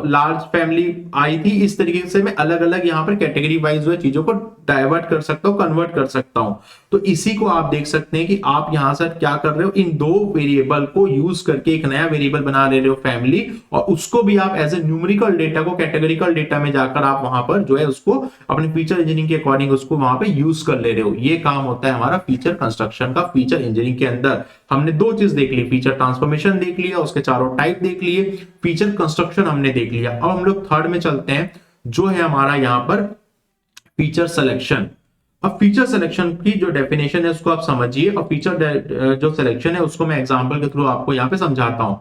लार्ज फैमिली आई थी। इस तरीके से मैं अलग अलग यहाँ पर कैटेगरी वाइज जो चीजों को डाइवर्ट कर सकता हूँ, कन्वर्ट कर सकता हूँ। तो इसी को आप देख सकते हैं कि आप यहाँ से क्या कर रहे हो, इन 2 वेरिएबल को यूज करके एक नया वेरिएबल बना ले रहे हो फैमिली, और उसको भी आप एज ए न्यूमेरिकल डेटा को कैटेगरिकल डेटा में जाकर आप वहां पर जो है उसको अपने फीचर इंजीनियरिंग के अकॉर्डिंग उसको वहां पे यूज कर ले रहे हो। ये काम होता है हमारा फीचर कंस्ट्रक्शन का फीचर इंजीनियरिंग के अंदर। हमने 2 चीज देख ली, फीचर ट्रांसफॉर्मेशन देख लिया, उसके चारों टाइप देख लिए, फीचर कंस्ट्रक्शन हमने देख लिया। अब हम लोग थर्ड में चलते हैं, जो है हमारा यहाँ पर फीचर सिलेक्शन। अब फीचर सिलेक्शन की जो डेफिनेशन है उसको आप समझिए, और फीचर जो सिलेक्शन है उसको मैं एग्जांपल के थ्रू आपको यहाँ पे समझाता हूं।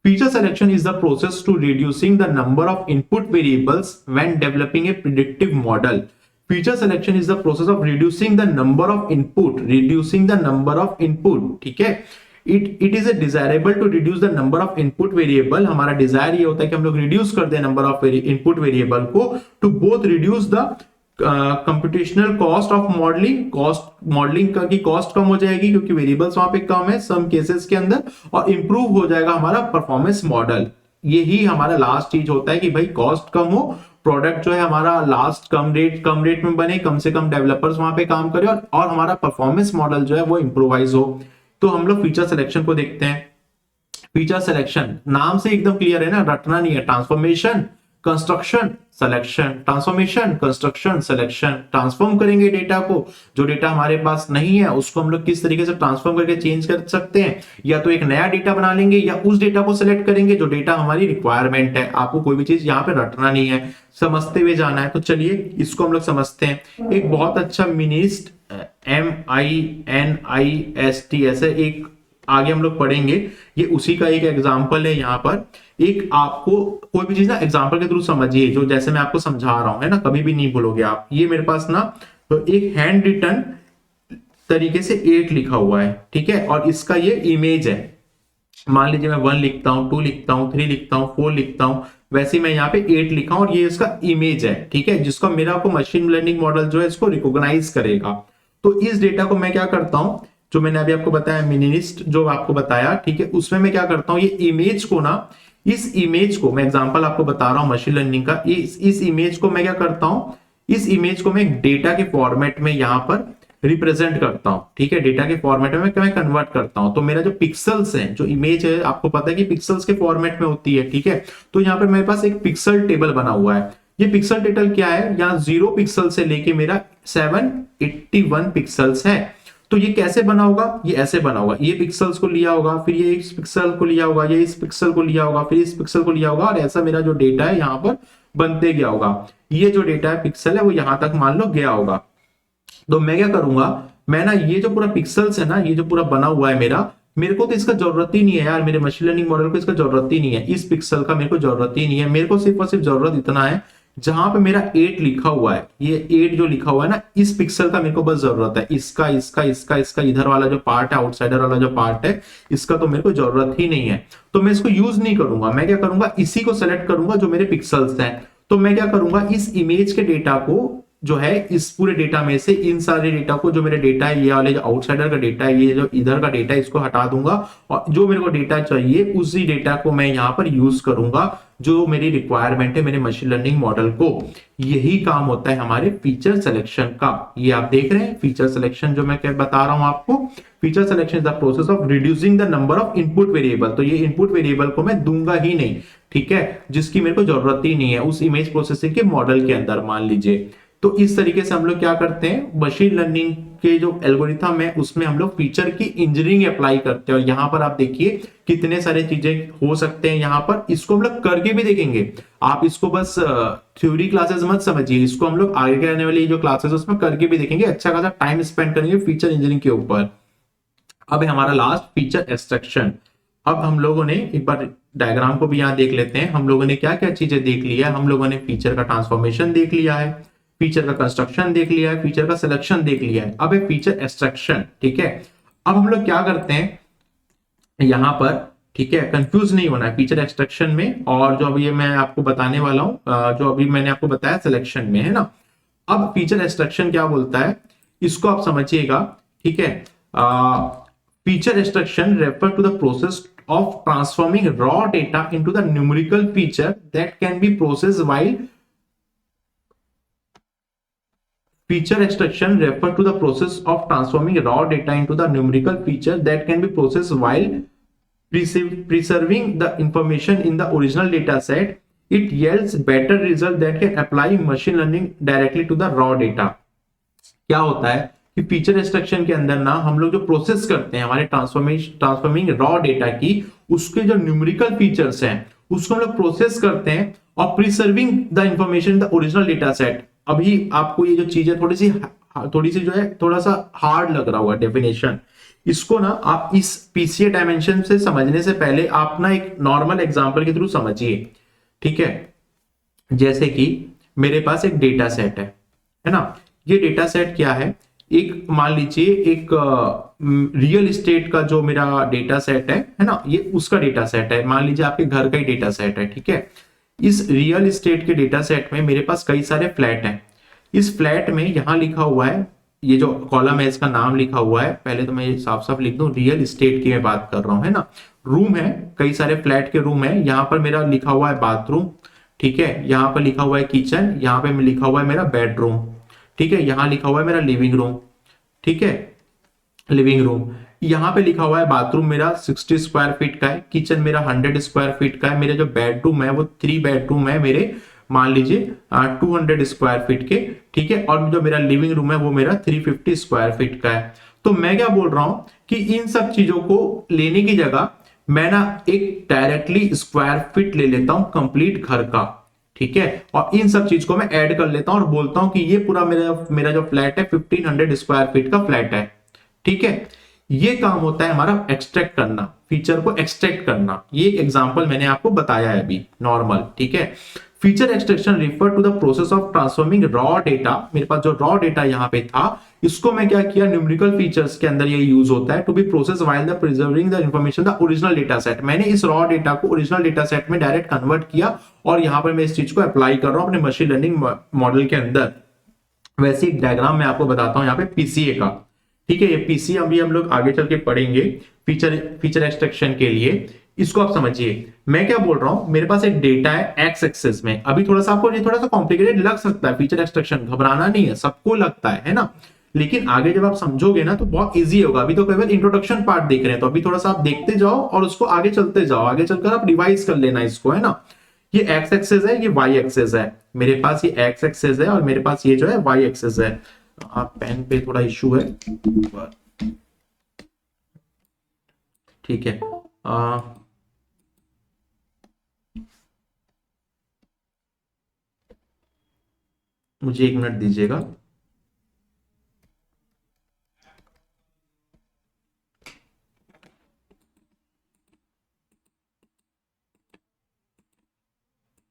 Feature selection is the process to reducing the number of input variables when developing a predictive model. Feature selection is the process of reducing the number of input, reducing the number of input, ठीक है। It is a desirable to reduce the number of input variable. हमारा desire ये होता है कि हम लोग reduce कर दें नंबर ऑफ इनपुट वेरिएबल को, to both reduce the computational cost of modelling, modelling की कॉस्ट कम हो जाएगी क्योंकि वेरिएबल्स वहां पे कम है सम केसेस के अंदर, और इंप्रूव हो जाएगा हमारा परफॉर्मेंस मॉडल। यही हमारा लास्ट चीज होता है कि भाई कॉस्ट कम हो, प्रोडक्ट जो है हमारा लास्ट कम रेट में बने, कम से कम डेवलपर्स वहां पे काम करें, और हमारा परफॉर्मेंस मॉडल जो है वो इंप्रोवाइज हो। तो हम लोग फीचर सिलेक्शन को देखते हैं। फीचर सिलेक्शन नाम से एकदम क्लियर है ना, रटना नहीं है। Transformation, construction, selection, transformation, construction, selection. Transform करेंगे डेटा को, जो डेटा हमारे पास नहीं है उसको हम लोग किस तरीके से ट्रांसफॉर्म करके चेंज कर सकते हैं, या तो एक नया डेटा बना लेंगे या उस डेटा को सिलेक्ट करेंगे जो डेटा हमारी रिक्वायरमेंट है। आपको कोई भी चीज यहाँ पे रटना नहीं है, समझते हुए जाना है। तो चलिए इसको हम लोग समझते हैं। एक बहुत अच्छा मिनिस्ट, MINIST ऐसे एक आगे हम लोग पढ़ेंगे, ये उसी का एक एग्जाम्पल है। यहाँ पर एक आपको कोई भी चीज ना एग्जाम्पल के थ्रू समझिए, जो जैसे मैं आपको समझा रहा हूं है ना, कभी भी नहीं भूलोगे आप। ये मेरे पास ना तो एक हैंड रिटन तरीके से 8 लिखा हुआ है, ठीक है, और इसका ये इमेज है। मान लीजिए मैं 1 लिखता हूं, 2 लिखता हूं, 3 लिखता हूं, 4 लिखता हूं, वैसे मैं यहाँ पे 8 लिखा हूं, और ये इसका इमेज है, ठीक है, जिसका मेरा को मशीन लर्निंग मॉडल जो है इसको रिकॉग्नाइज करेगा। तो इस डेटा को मैं क्या करता हूं, जो मैंने अभी आपको बताया मिनिस्ट जो आपको बताया, ठीक है, उसमें मैं क्या करता हूं, ये इमेज को ना, इस इमेज को मैं एग्जांपल आपको बता रहा हूं मशीन लर्निंग का, इस इमेज को मैं क्या करता हूं, इस इमेज को मैं डेटा के फॉर्मेट में यहां पर रिप्रेजेंट करता हूं, ठीक है, डेटा के फॉर्मेट में मैं कन्वर्ट करता हूं। तो मेरा जो पिक्सल्स है, जो इमेज है, आपको पता है कि पिक्सल्स के फॉर्मेट में होती है, ठीक है। तो यहाँ पे मेरे पास एक पिक्सल टेबल बना हुआ है। ये पिक्सल टेबल क्या है, यहाँ 0 पिक्सल से लेके मेरा 781 पिक्सल्स है। तो ये कैसे बना होगा, ये ऐसे बना होगा, ये पिक्सल्स को लिया होगा, फिर ये इस पिक्सल को लिया होगा, ये इस पिक्सल को लिया होगा, फिर इस पिक्सल को लिया होगा, और ऐसा मेरा जो डेटा है यहाँ पर बनते गया होगा। ये जो डेटा है पिक्सल है वो यहां तक मान लो गया होगा। तो मैं क्या करूंगा, मैं ना ये जो पूरा पिक्सल्स है ना, ये जो पूरा बना हुआ है मेरे को तो इसका जरूरत ही नहीं है यार, मेरे मशीन लर्निंग मॉडल को इसका जरूरत ही नहीं है, इस पिक्सल का मेरे को जरूरत ही नहीं है। मेरे को सिर्फ और सिर्फ जरूरत इतना है, जहां पे मेरा 8 लिखा हुआ है, ये 8 जो लिखा हुआ है ना, इस पिक्सल का मेरे को बस जरूरत है। इसका इसका इसका इसका इधर वाला जो पार्ट है, आउटसाइडर वाला जो पार्ट है, इसका तो मेरे को जरूरत ही नहीं है। तो मैं इसको यूज नहीं करूंगा। मैं क्या करूंगा, इसी को सेलेक्ट करूंगा जो मेरे पिक्सल्स हैं। तो मैं क्या करूंगा, इस इमेज के डेटा को जो है, इस पूरे डेटा में से इन सारे डेटा को, जो मेरे डेटा है, ये वाले जो आउटसाइडर का डेटा है, ये जो इधर का डेटा है, इसको हटा दूंगा, और जो मेरे को डेटा चाहिए उसी डेटा को मैं यहाँ पर यूज करूंगा, जो मेरी रिक्वायरमेंट है मेरे मशीन लर्निंग मॉडल को। यही काम होता है हमारे फीचर सिलेक्शन का। ये आप देख रहे हैं फीचर सिलेक्शन, जो मैं क्या बता रहा हूं आपको, feature selection is the process of reducing the number of input variable. तो ये इनपुट वेरिएबल को मैं दूंगा ही नहीं, ठीक है, जिसकी मेरे को जरूरत ही नहीं है उस इमेज प्रोसेसिंग के मॉडल के अंदर। मान लीजिए तो इस तरीके से हम लोग क्या करते हैं, मशीन लर्निंग के जो एल्गोरिथम है उसमें हम लोग फीचर की इंजीनियरिंग अप्लाई करते हैं। और यहाँ पर आप देखिए कितने सारे चीजें हो सकते हैं, यहाँ पर इसको हम लोग करके भी देखेंगे। आप इसको बस थ्योरी क्लासेस मत समझिए, इसको हम लोग आगे आने वाली जो क्लासेस उसमें करके भी देखेंगे, अच्छा खासा टाइम स्पेंड करेंगे फीचर इंजीनियरिंग के ऊपर। अब है हमारा लास्ट फीचर एक्सट्रैक्शन। अब हम लोगों ने एक बार डायग्राम को भी यहाँ देख लेते हैं, हम लोगों ने क्या क्या चीजें देख ली है। हम लोगों ने फीचर का ट्रांसफॉर्मेशन देख लिया है, फीचर का कंस्ट्रक्शन देख लिया है, फीचर का सिलेक्शन देख लिया है। अब है फीचर एक्सट्रैक्शन, ठीक है। अब हम लोग क्या करते हैं यहां पर, ठीक है, कंफ्यूज नहीं होना है फीचर एक्सट्रैक्शन में और जो अभी मैं आपको बताने वाला हूं, जो अभी मैंने आपको बताया सिलेक्शन में, है ना। अब फीचर एक्सट्रैक्शन क्या बोलता है इसको आप समझिएगा, ठीक है। Feature extraction refer to the process of transforming raw data into the numerical feature that can be processed while feature extraction refer to the process of transforming raw data into the numerical feature that can be processed while preserving the information in the original data set. It yields better result that can apply machine learning directly to the raw data. क्या होता है कि feature extraction के अंदर ना हम लोग जो प्रोसेस करते हैं हमारे ट्रांसफॉर्मिंग रॉ डेटा की, उसके जो न्यूमेरिकल फीचर्स हैं उसको हम लोग प्रोसेस करते हैं और preserving the information the original data set. अभी आपको ये जो चीज है थोड़ी सी जो है थोड़ा सा हार्ड लग रहा होगा डेफिनेशन, इसको ना आप इस पीसीए डायमेंशन से समझने से पहले आप ना एक नॉर्मल एग्जांपल के थ्रू समझिए, ठीक है। जैसे कि मेरे पास एक डेटा सेट है ना। ये डेटा सेट क्या है, एक मान लीजिए एक रियल एस्टेट का जो मेरा डेटा सेट है ना, ये उसका डेटा सेट है। मान लीजिए आपके घर का ही डेटा सेट है, ठीक है। इस रियल एस्टेट के डेटा सेट में मेरे पास कई सारे फ्लैट हैं। इस फ्लैट में यहां लिखा हुआ है, ये जो कॉलम है इसका नाम लिखा हुआ है, पहले तो मैं ये साफ साफ लिख दूं, रियल एस्टेट की मैं बात कर रहा हूं, है ना। रूम है, कई सारे फ्लैट के रूम है। यहाँ पर मेरा लिखा हुआ है बाथरूम, ठीक है। यहाँ पर लिखा हुआ है किचन, यहाँ पे लिखा हुआ है मेरा बेडरूम, ठीक है। यहाँ लिखा हुआ है मेरा लिविंग रूम, ठीक है, लिविंग रूम। यहाँ पे लिखा हुआ है बाथरूम मेरा 60 स्क्वायर फीट का है, किचन मेरा 100 स्क्वायर फीट का है, मेरे जो बेडरूम है वो 3 बेडरूम है मेरे, मान लीजिए 200 स्क्वायर फीट के, ठीक है। और जो मेरा लिविंग रूम है वो मेरा 350 स्क्वायर फीट का है। तो मैं क्या बोल रहा हूं कि इन सब चीजों को लेने की जगह मैं ना एक डायरेक्टली स्क्वायर फीट ले लेता हूं कंप्लीट घर का, ठीक है। और इन सब चीज को मैं ऐड कर लेता हूं और बोलता हूं कि ये पूरा मेरा जो फ्लैट है 1500 स्क्वायर फीट का फ्लैट है, ठीक है। ये काम होता है हमारा एक्सट्रैक्ट करना, फीचर को एक्सट्रैक्ट करना। ये एक एग्जांपल मैंने आपको बताया है अभी नॉर्मल, ठीक है। Feature extraction refer to the process of transforming raw data. मेरे पास जो रॉ डेटा यहाँ पे था इसको मैं क्या किया, न्यूमेरिकल फीचर्स के अंदर ये यूज होता है to be process while the preserving the information the original data set. मैंने इस रॉ डेटा को ओरिजिनल डेटा सेट में डायरेक्ट कन्वर्ट किया और यहाँ पर मैं इस चीज को अप्लाई कर रहा हूँ अपने मशीन लर्निंग मॉडल के अंदर। वैसे एक डायग्राम मैं आपको बताता हूँ यहाँ पे पीसीए का, ठीक है। ये पीसीए अभी हम लोग आगे चल के पढ़ेंगे फीचर एक्सट्रैक्शन के लिए। इसको आप समझिए, मैं क्या बोल रहा हूं, मेरे पास एक डेटा है एक्स एक्सिस में। अभी थोड़ा सा आपको ये थोड़ा सा कॉम्प्लिकेटेड लग सकता है फीचर एक्सट्रैक्शन, घबराना नहीं है, सबको लगता है ना। लेकिन आगे जब आप समझोगे ना तो बहुत इजी होगा। अभी तो केवल इंट्रोडक्शन पार्ट देख रहे हैं, तो अभी थोड़ा सा आप देखते जाओ और उसको आगे चलते जाओ, आगे चलकर आप रिवाइज कर लेना इसको, है ना। ये एक्स एक्सिस है, ये वाई एक्सिस है। मेरे पास ये एक्स एक्सिस है और मेरे पास ये जो है वाई एक्सिस है। पेन पे थोड़ा इश्यू है, ठीक है। मुझे 1 मिनट दीजिएगा।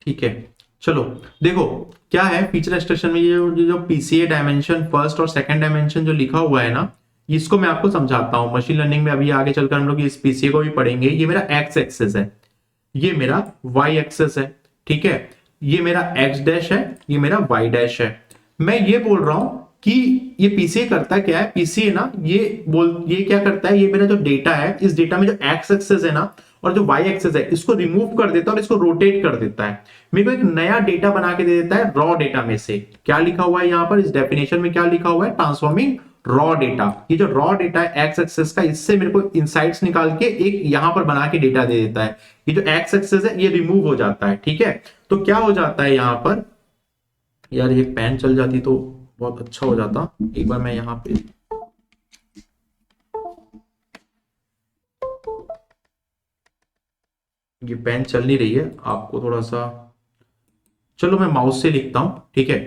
ठीक है, चलो देखो क्या है फीचर एक्सट्रैक्शन में। ये जो पीसीए डायमेंशन फर्स्ट और सेकंड डायमेंशन जो लिखा हुआ है ना, इसको मैं आपको समझाता हूं। मशीन लर्निंग में अभी आगे चलकर हम लोग इस पीसीए को भी पढ़ेंगे। ये मेरा एक्स एक्सिस है, ये मेरा वाई एक्सिस है, ठीक है। ये मेरा एक्स डैश है, ये मेरा वाई डैश है। मैं ये बोल रहा हूं कि ये पीसीए करता क्या है, पीसीए ना ये क्या करता है, ये मेरा जो डेटा है इस डेटा में जो एक्स एक्सिस है ना और जो वाई एक्सिस है इसको रिमूव कर देता है और इसको रोटेट कर देता है। मेरे को एक नया डेटा बना के दे देता है रॉ डेटा में से। क्या लिखा हुआ है यहाँ पर इस डेफिनेशन में, क्या लिखा हुआ है, ट्रांसफॉर्मिंग रॉ डेटा। ये जो रॉ डेटा है एक्स एक्सिस का, इससे मेरे को इनसाइट्स निकाल के एक यहां पर बना के डेटा दे देता है। ये जो एक्स एक्सिस है ये रिमूव हो जाता है, ठीक है। तो क्या हो जाता है यहाँ पर, यार ये पेन चल जाती तो बहुत अच्छा हो जाता। एक बार मैं यहाँ पे, ये पेन चल नहीं रही है, आपको थोड़ा सा, चलो मैं माउस से लिखता हूं, ठीक है।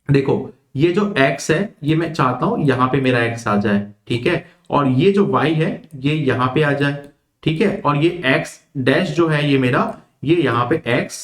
देखो, ये जो x है ये मैं चाहता हूं यहां पे मेरा x आ जाए, ठीक है। और ये जो y है ये यहां पे आ जाए, ठीक है। और ये x डैश जो है ये मेरा, ये यहां पे x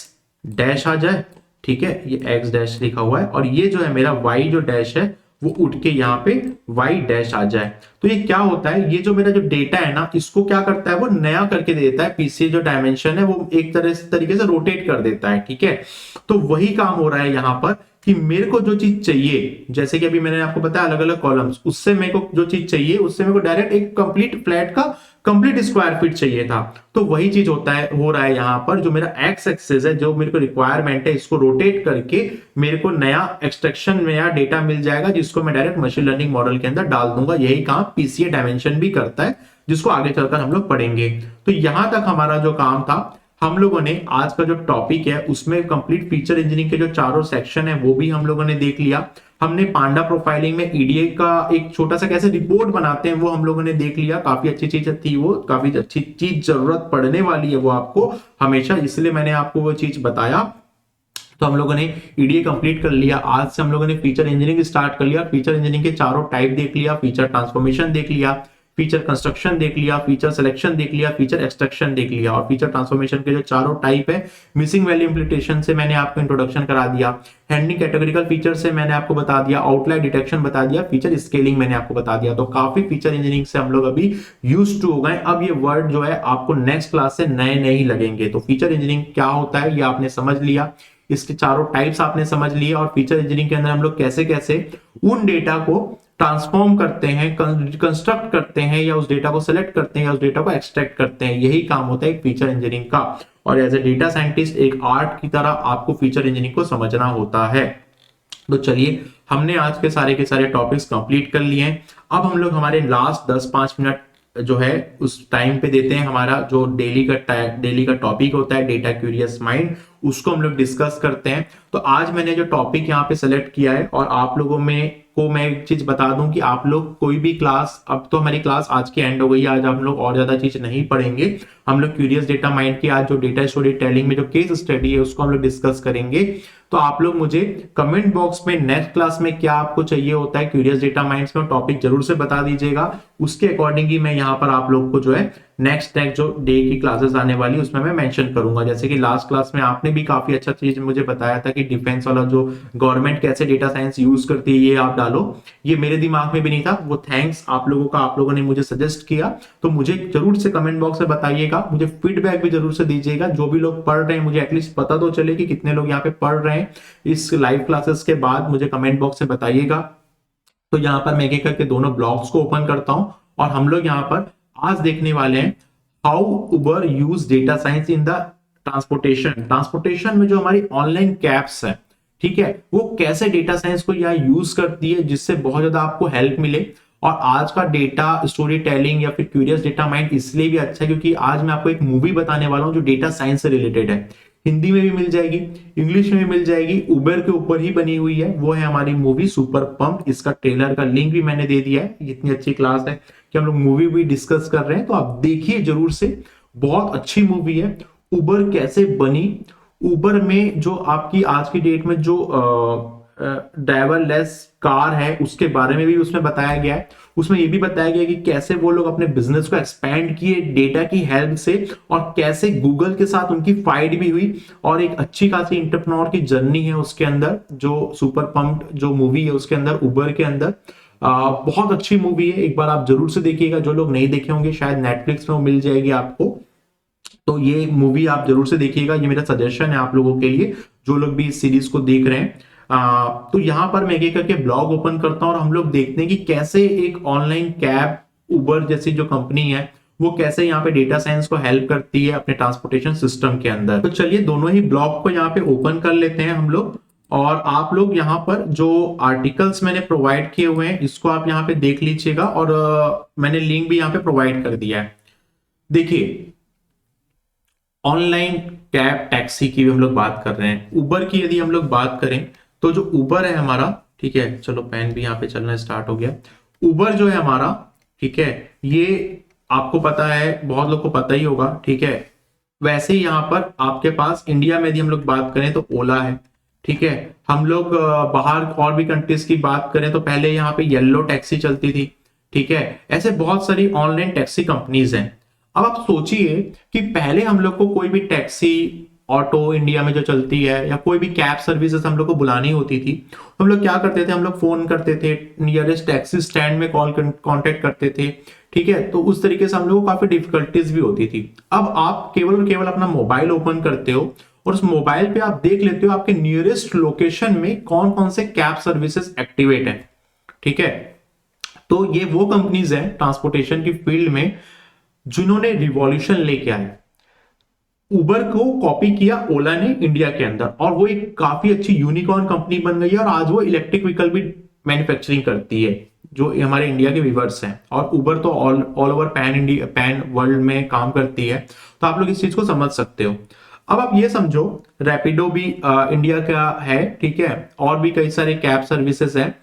डैश आ जाए, ठीक है। ये x डैश लिखा हुआ है और ये जो है मेरा y जो डैश है वो उठ के यहाँ पे y डैश आ जाए। तो ये क्या होता है, ये जो मेरा जो डेटा है ना इसको क्या करता है, वो नया करके दे देता है। पीछे जो डायमेंशन है वो एक तरीके से रोटेट कर देता है, ठीक है। तो वही काम हो रहा है यहाँ पर कि मेरे को जो चीज चाहिए, जैसे कि अभी मैंने आपको बताया अलग अलग कॉलम्स, उससे मेरे को जो चीज चाहिए उससे मेरे को डायरेक्ट एक कंप्लीट फ्लैट का कंप्लीट स्क्वायर फीट चाहिए था। तो वही चीज होता है, हो रहा है यहाँ पर। जो मेरा एक्स एक्सेस है, जो मेरे को रिक्वायरमेंट है, इसको रोटेट करके मेरे को नया एक्सट्रैक्शन में या डेटा मिल जाएगा, जिसको मैं डायरेक्ट मशीन लर्निंग मॉडल के अंदर डाल दूंगा। यही काम पीसीए डायमेंशन भी करता है, जिसको आगे चलकर हम लोग पढ़ेंगे। तो यहां तक हमारा जो काम था, हम लोगों ने आज का जो टॉपिक है उसमें कंप्लीट फीचर इंजीनियरिंग के जो चारों सेक्शन है वो भी हम लोगों ने देख लिया। हमने पांडा प्रोफाइलिंग में ईडीए का एक छोटा सा कैसे रिपोर्ट बनाते हैं वो हम लोगों ने देख लिया। काफी अच्छी चीज थी वो, काफी अच्छी चीज जरूरत पड़ने वाली है वो आपको हमेशा, इसलिए मैंने आपको वो चीज बताया। तो हम लोगों ने ईडीए कंप्लीट कर लिया। आज से हम लोगों ने फीचर इंजीनियरिंग स्टार्ट कर लिया। फीचर इंजीनियरिंग के चारों टाइप देख लिया, फीचर ट्रांसफॉर्मेशन देख लिया, फीचर कंस्ट्रक्शन देख लिया, फीचर सिलेक्शन देख लिया, फीचर एक्सट्रैक्शन देख लिया। और फीचर ट्रांसफॉर्मेशन के जो चारों टाइप है, मिसिंग वैल्यू इंप्लीटेशन से मैंने आपको इंट्रोडक्शन करा दिया, हैंडलिंग कैटेगोरिकल फीचर से मैंने आपको बता दिया, आउटलाइन डिटेक्शन बता दिया, फीचर स्केलिंग मैंने आपको बता दिया। तो काफी फीचर इंजीनियरिंग से हम लोग अभी यूज टू हो गए। अब ये वर्ड जो है आपको नेक्स्ट क्लास से नए नए ही लगेंगे। तो फीचर इंजीनियरिंग क्या होता है ये आपने समझ लिया, इसके चारों टाइप्स आपने समझ लिए, और फीचर इंजीनियरिंग के अंदर हम लोग कैसे कैसे उन डेटा को ट्रांसफॉर्म करते हैं, कंस्ट्रक्ट करते हैं, या उस डेटा को सेलेक्ट करते हैं, या उस डेटा को एक्सट्रैक्ट करते हैं। यही काम होता है एक फीचर इंजीनियरिंग का। और एज ए डेटा साइंटिस्ट एक आर्ट की तरह आपको फीचर इंजीनियरिंग को समझना होता है। तो चलिए, हमने आज के सारे टॉपिक्स कंप्लीट कर लिए हैं। अब हम लोग हमारे लास्ट 10-5 मिनट जो है उस टाइम पे देते हैं। हमारा जो डेली का टॉपिक होता है डेटा क्यूरियस माइंड, उसको हम लोग डिस्कस करते हैं। तो आज मैंने जो टॉपिक यहाँ पे सेलेक्ट किया है, और आप लोगों में को मैं एक चीज बता दूं कि आप लोग कोई भी क्लास, अब तो हमारी क्लास आज की एंड हो गई है, आज हम लोग और ज्यादा चीज नहीं पढ़ेंगे। हम लोग क्यूरियस डेटा माइंड की आज जो डेटा स्टोरी टेलिंग में जो केस स्टडी है उसको हम लोग डिस्कस करेंगे। तो आप लोग मुझे कमेंट बॉक्स में नेक्स्ट क्लास में क्या आपको चाहिए होता है क्यूरियस डेटा माइंड्स में टॉपिक जरूर से बता दीजिएगा। उसके अकॉर्डिंग ही मैं यहाँ पर आप लोग को जो है नेक्स्ट जो डे की क्लासेस आने वाली उसमें मैं मेंशन करूंगा। जैसे कि लास्ट क्लास में आपने भी काफी अच्छा चीज मुझे बताया था कि डिफेंस वाला जो गवर्नमेंट कैसे डेटा साइंस यूज करती है ये आप डालो, ये मेरे दिमाग में भी नहीं था। वो थैंक्स आप लोगों का, आप लोगों ने मुझे सजेस्ट किया। तो मुझे जरूर से कमेंट बॉक्स में बताइएगा, मुझे फीडबैक भी जरूर से दीजिएगा। जो भी लोग पढ़ रहे हैं मुझे एटलीस्ट पता तो चले कि कितने लोग यहाँ पे पढ़ रहे हैं इस लाइव क्लासेस के बाद, मुझे कमेंट बॉक्स में बताइएगा। तो यहाँ पर मैं एक एक करके दोनों ब्लॉग्स को ओपन करता हूं, और हम लोग यहाँ पर आज देखने वाले हैं how Uber use data science in the transportation में जो हमारी ऑनलाइन कैब्स है, ठीक है, वो कैसे डेटा साइंस को यहाँ यूज करती है जिससे बहुत ज्यादा आपको हेल्प मिले। और आज का डेटा स्टोरी टेलिंग या फिर क्यूरियस डेटा माइंड इसलिए भी अच्छा है क्योंकि आज मैं आपको एक मूवी बताने वाला हूं जो डेटा साइंस से रिलेटेड है। हिंदी में भी मिल जाएगी, इंग्लिश में भी मिल जाएगी, उबर के ऊपर ही बनी हुई है। वो है हमारी मूवी सुपर पंप। इसका ट्रेलर का लिंक भी मैंने दे दिया है। इतनी अच्छी क्लास है कि हम लोग मूवी भी डिस्कस कर रहे हैं, तो आप देखिए जरूर से, बहुत अच्छी मूवी है। उबर कैसे बनी, उबर में जो आपकी आज की डेट में जो ड्राइवरलेस कार है उसके बारे में भी उसमें बताया गया है। उसमें यह भी बताया गया कि कैसे वो लोग अपने बिजनेस को एक्सपैंड किए डेटा की हेल्प से, और कैसे गूगल के साथ उनकी फाइट भी हुई, और एक अच्छी खासी इंटरप्रेन्योर की जर्नी है उसके अंदर। जो सुपर पंप जो मूवी है उसके अंदर, उबर के अंदर बहुत अच्छी मूवी है। एक बार आप जरूर से देखिएगा, जो लोग नहीं देखे होंगे शायद नेटफ्लिक्स में वो मिल जाएगी आपको। तो ये मूवी आप जरूर से देखिएगा, ये मेरा सजेशन है आप लोगों के लिए जो लोग भी इस सीरीज को देख रहे हैं। तो यहां पर मैं एक करके ब्लॉग ओपन करता हूं और हम लोग देखते हैं कि कैसे एक ऑनलाइन कैब उबर जैसी जो कंपनी है वो कैसे यहाँ पे डेटा साइंस को हेल्प करती है अपने ट्रांसपोर्टेशन सिस्टम के अंदर। तो चलिए दोनों ही ब्लॉग को यहाँ पे ओपन कर लेते हैं हम लोग, और आप लोग यहाँ पर जो आर्टिकल्स मैंने प्रोवाइड किए हुए हैं इसको आप यहाँ पे देख लीजिएगा, और मैंने लिंक भी यहाँ पे प्रोवाइड कर दिया है। देखिए, ऑनलाइन कैब टैक्सी की भी हम लोग बात कर रहे हैं। उबर की यदि हम लोग बात करें तो जो उबर है हमारा, ठीक है, चलो पेन भी यहाँ पे चलना स्टार्ट हो गया। उबर जो है हमारा, ठीक है, ये आपको पता है, बहुत लोग को पता ही होगा, ठीक है। वैसे ही यहाँ पर आपके पास इंडिया में यदि हम लोग बात करें तो ओला है, ठीक है। हम लोग बाहर और भी कंट्रीज की बात करें तो पहले यहाँ पे येलो टैक्सी चलती थी, ठीक है। ऐसे बहुत सारी ऑनलाइन टैक्सी कंपनीज हैं। अब आप सोचिए कि पहले हम लोग को कोई भी टैक्सी, ऑटो इंडिया में जो चलती है, या कोई भी कैब सर्विसेज हम लोग को बुलानी होती थी, हम लोग क्या करते थे, हम लोग फोन करते थे, नियरेस्ट टैक्सी स्टैंड में कॉल कांटेक्ट करते थे, ठीक है। तो उस तरीके से हम लोग को काफी डिफिकल्टीज भी होती थी। अब आप केवल और केवल अपना मोबाइल ओपन करते हो और उस मोबाइल पे आप देख लेते हो आपके नियरेस्ट लोकेशन में कौन कौन से कैब सर्विसेज एक्टिवेट है, ठीक है। तो ये वो कंपनीज है ट्रांसपोर्टेशन की फील्ड में जिन्होंने रिवॉल्यूशन लेके आए। उबर को कॉपी किया ओला ने इंडिया के अंदर, और वो एक काफी अच्छी यूनिकॉर्न कंपनी बन गई है, और आज वो इलेक्ट्रिक व्हीकल भी मैन्युफैक्चरिंग करती है, जो हमारे इंडिया के व्यूवर्स हैं। और उबर तो ऑल ओवर पैन वर्ल्ड में काम करती है, तो आप लोग इस चीज को समझ सकते हो। अब आप ये समझो, रैपिडो भी इंडिया का है, ठीक है, और भी कई सारे कैब सर्विसेज है।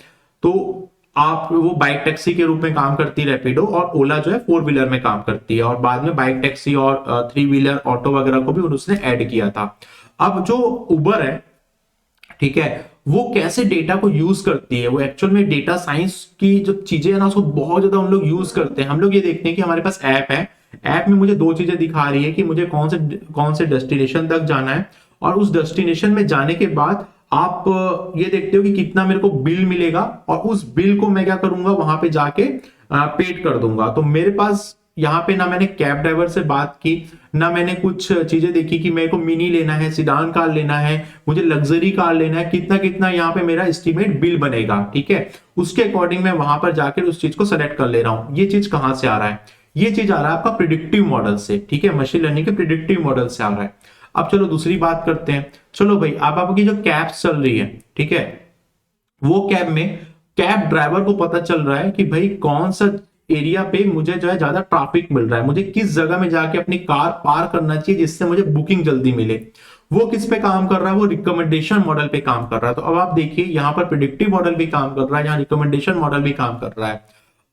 तो आप वो बाइक टैक्सी के रूप में काम करती है रैपिडो, और ओला जो है 4 व्हीलर में काम करती है, और बाद में बाइक टैक्सी और 3 व्हीलर ऑटो वगैरह को भी उसने ऐड किया था। अब जो उबर है, ठीक है, वो कैसे डेटा को यूज करती है, वो एक्चुअल में डेटा साइंस की जो चीजें है ना, उसको बहुत ज्यादा हम लोग यूज करते हैं। हम लोग ये देखते हैं कि हमारे पास ऐप है, ऐप में मुझे दो चीजें दिखा रही है कि मुझे कौन से डेस्टिनेशन तक जाना है, और उस डेस्टिनेशन में जाने के बाद आप ये देखते हो कि कितना मेरे को बिल मिलेगा, और उस बिल को मैं क्या करूंगा, वहां पे जाके पेड कर दूंगा। तो मेरे पास यहाँ पे ना मैंने कैब ड्राइवर से बात की, ना मैंने कुछ चीजें देखी कि मेरे को मिनी लेना है, सिडान कार लेना है, मुझे लग्जरी कार लेना है, कितना कितना यहाँ पे मेरा एस्टिमेट बिल बनेगा, ठीक है। उसके अकॉर्डिंग मैं वहां पर जाकर उस चीज को सेलेक्ट कर ले रहा हूं। ये चीज कहां से आ रहा है? ये चीज आ रहा है आपका प्रिडिक्टिव मॉडल से, ठीक है, मशीन लर्निंग के प्रिडिक्टिव मॉडल से आ रहा है। अब चलो दूसरी बात करते हैं। चलो भाई, अब आपकी जो कैब्स चल रही है, ठीक है, वो कैब में कैब ड्राइवर को पता चल रहा है कि भाई कौन सा एरिया पे मुझे जो है ज्यादा ट्रैफिक मिल रहा है, मुझे किस जगह में जाके अपनी कार पार करना चाहिए जिससे मुझे बुकिंग जल्दी मिले। वो किस पे काम कर रहा है? वो रिकमेंडेशन मॉडल पे काम कर रहा है। तो अब आप देखिए, यहाँ पर प्रिडिक्टिव मॉडल भी काम कर रहा है, यहाँ रिकमेंडेशन मॉडल भी काम कर रहा है।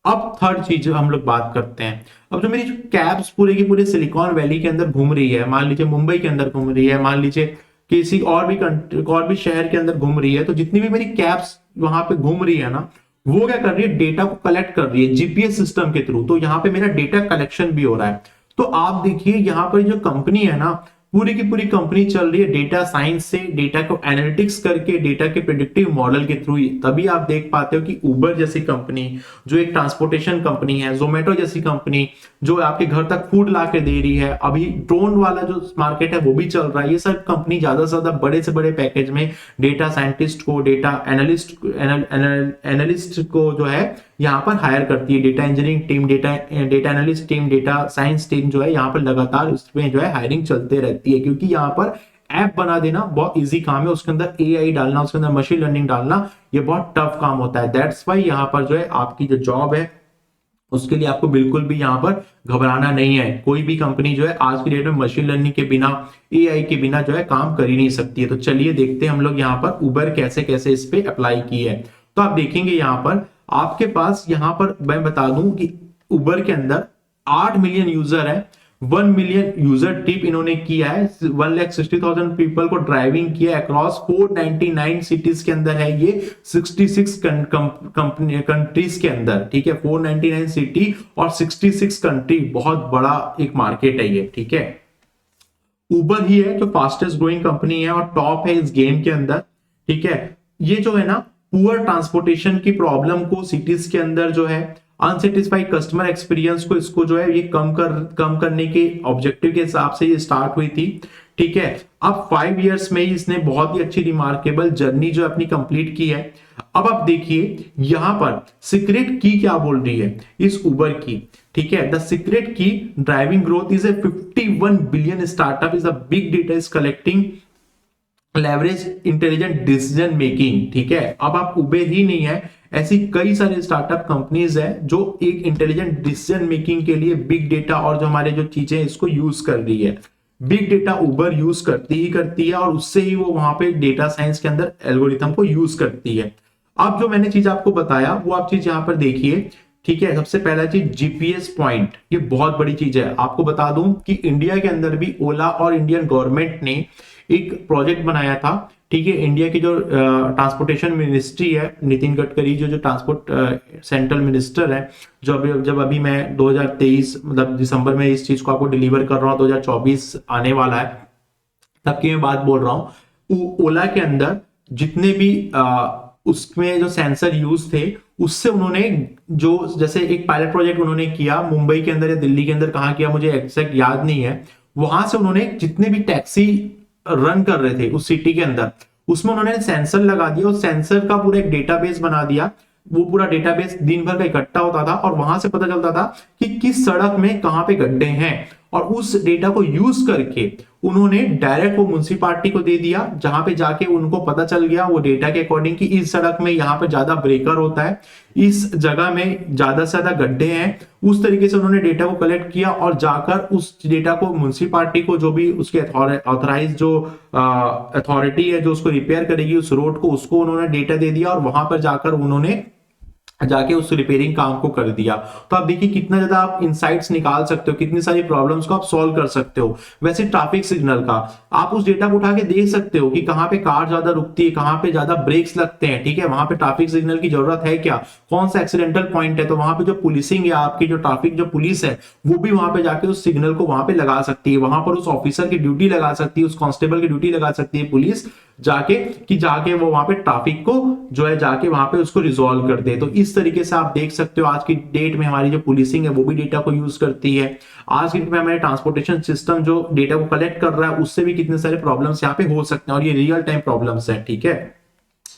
अब थर्ड चीज हम लोग बात करते हैं। अब जो मेरी कैब्स पूरे की पूरे सिलिकॉन वैली के अंदर घूम रही है, मान लीजिए मुंबई के अंदर घूम रही है, मान लीजिए किसी और भी शहर के अंदर घूम रही है, तो जितनी भी मेरी कैब्स वहां पे घूम रही है ना, वो क्या कर रही है? डेटा को कलेक्ट कर रही है जीपीएस सिस्टम के थ्रू। तो यहाँ पे मेरा डेटा कलेक्शन भी हो रहा है। तो आप देखिए, यहाँ पर जो कंपनी है ना, पूरी की पूरी कंपनी चल रही है डेटा साइंस से, डेटा को एनालिटिक्स करके, डेटा के प्रेडिक्टिव मॉडल के थ्रू। तभी आप देख पाते हो कि उबर जैसी कंपनी, जो एक ट्रांसपोर्टेशन कंपनी है, जोमेटो जैसी कंपनी जो आपके घर तक फूड ला के दे रही है, अभी ड्रोन वाला जो मार्केट है वो भी चल रहा है। ये सब कंपनी ज्यादा से ज्यादा बड़े से बड़े पैकेज में डेटा साइंटिस्ट को, डेटा एनालिस्ट को जो है यहाँ पर हायर करती है। Data engineering team, data analyst team, data science team जो है यहाँ पर लगातार उसमें जो है हायरिंग चलते रहती है, क्योंकि यहाँ पर ऐप बना देना बहुत इजी काम है, उसके अंदर एआई डालना, उसके अंदर मशीन लर्निंग डालना, ये बहुत टफ काम होता है। दैट्स वाई यहाँ पर जो है आपकी जो जॉब है उसके लिए आपको बिल्कुल भी यहाँ पर घबराना नहीं है। कोई भी कंपनी जो है आज की डेट में मशीन लर्निंग के बिना, एआई के बिना जो है काम कर ही नहीं सकती है। तो चलिए देखते हैं हम लोग यहाँ पर उबर कैसे कैसे इस पे अप्लाई की है। तो आप देखेंगे यहाँ पर आपके पास, यहाँ पर मैं बता दूं कि उबर के अंदर 8 मिलियन यूजर है, 1 मिलियन यूजर ट्रिप इन्होंने किया है, 1,60,000 पीपल को ड्राइविंग किया अक्रॉस 499 सिटीज के अंदर है ये, 66 कंट्रीज के अंदर, ठीक है, 499 सिटी और 66 कंट्री, बहुत बड़ा एक मार्केट है ये, ठीक है। उबर ही है जो फास्टेस्ट ग्रोइंग कंपनी है और टॉप है इस गेम के अंदर, ठीक है। ये जो है ना, पुअर ट्रांसपोर्टेशन की प्रॉब्लम को सिटीज के अंदर जो है, अनसेटिस्फाइड कस्टमर एक्सपीरियंस को, इसको जो है ये कम करने के ऑब्जेक्टिव के हिसाब से ये स्टार्ट हुई थी, ठीक है। अब 5 इयर्स में ही इसने बहुत ही अच्छी रिमार्केबल जर्नी जो अपनी कंप्लीट की है। अब आप देखिए यहां पर सीक्रेट की क्या बोल रही है इस उबर की, ठीक है। द सीक्रेट की driving growth is a 51 billion startup is a big data is collecting leverage intelligent decision making, ठीक है। अब आप उबेर ही नहीं है, ऐसी कई सारी स्टार्टअप कंपनीज है जो एक इंटेलिजेंट डिसीजन मेकिंग के लिए बिग डेटा और जो हमारे जो चीजें इसको यूज कर रही है। बिग डेटा उबर यूज करती है और उससे ही वो वहां पे डेटा साइंस के अंदर एल्गोरिथम को यूज करती है। अब जो मैंने चीज आपको बताया वो आप चीज यहां पर देखिए, ठीक है। सबसे पहला चीज जीपीएस पॉइंट, ये बहुत बड़ी चीज है। आपको बता दूं कि इंडिया के अंदर भी ओला और इंडियन गवर्नमेंट ने एक प्रोजेक्ट बनाया था, ठीक है। इंडिया की जो ट्रांसपोर्टेशन मिनिस्ट्री है, नितिन गडकरी जो जो ट्रांसपोर्ट सेंट्रल मिनिस्टर है, जो अभी जब अभी मैं 2023 मतलब दिसंबर में इस चीज को आपको डिलीवर कर रहा हूँ, 2024 आने वाला है, तब की मैं बात बोल रहा हूँ। ओला के अंदर जितने भी उसमें जो सेंसर यूज थे, उससे उन्होंने जो जैसे एक पायलट प्रोजेक्ट उन्होंने किया मुंबई के अंदर या दिल्ली के अंदर, कहाँ किया मुझे एग्जैक्ट याद नहीं है। वहां से उन्होंने जितने भी टैक्सी रन कर रहे थे उस सिटी के अंदर, उसमें उन्होंने सेंसर लगा दिया और सेंसर का पूरा एक डेटाबेस बना दिया। वो पूरा डेटाबेस दिन भर का इकट्ठा होता था और वहां से पता चलता था कि किस सड़क में कहां पे गड्ढे हैं, और उस डेटा को यूज करके उन्होंने डायरेक्ट वो म्युनिसिपालिटी को दे दिया, जहां पे जाके उनको पता चल गया वो डेटा के अकॉर्डिंग कि इस सड़क में यहाँ पे ज्यादा ब्रेकर होता है, इस जगह में ज्यादा से ज्यादा गड्ढे हैं। उस तरीके से उन्होंने डेटा को कलेक्ट किया और जाकर उस डेटा को म्युनिसिपालिटी को, जो भी उसके ऑथराइज जो अथॉरिटी है जो उसको रिपेयर करेगी उस रोड को, उसको उन्होंने डेटा दे दिया और वहां पर जाकर उन्होंने जाके उस रिपेयरिंग काम को कर दिया। तो आप देखिए कितना ज्यादा आप इंसाइट्स निकाल सकते हो, कितनी सारी प्रॉब्लम्स को आप सॉल्व कर सकते हो। वैसे ट्रैफिक सिग्नल का आप उस डेटा को उठा के देख सकते हो कि कहां पे कार ज्यादा रुकती है, कहां पे ज्यादा ब्रेक्स लगते हैं, ठीक है। वहां पे ट्रैफिक सिग्नल की जरूरत है क्या, कौन सा एक्सीडेंटल पॉइंट है, तो वहां पे जो पुलिसिंग है आपकी, जो ट्रैफिक जो पुलिस है वो भी वहां पे जाके उस सिग्नल को वहां पे लगा सकती है, वहां पर उस ऑफिसर की ड्यूटी लगा सकती है, उस कांस्टेबल की ड्यूटी लगा सकती है पुलिस, जाके वो वहां पे ट्रैफिक को जो है जाके वहां पे उसको रिजॉल्व कर दे। तो इस तरीके से आप देख सकते हो आज की डेट में हमारी जो पुलिसिंग है वो भी डेटा को यूज करती है। आज की डेट में हमारे ट्रांसपोर्टेशन सिस्टम जो डेटा को कलेक्ट कर रहा है उससे भी कितने सारे प्रॉब्लम्स यहाँ पे हो सकते हैं, और ये रियल टाइम प्रॉब्लम्स है, ठीक है।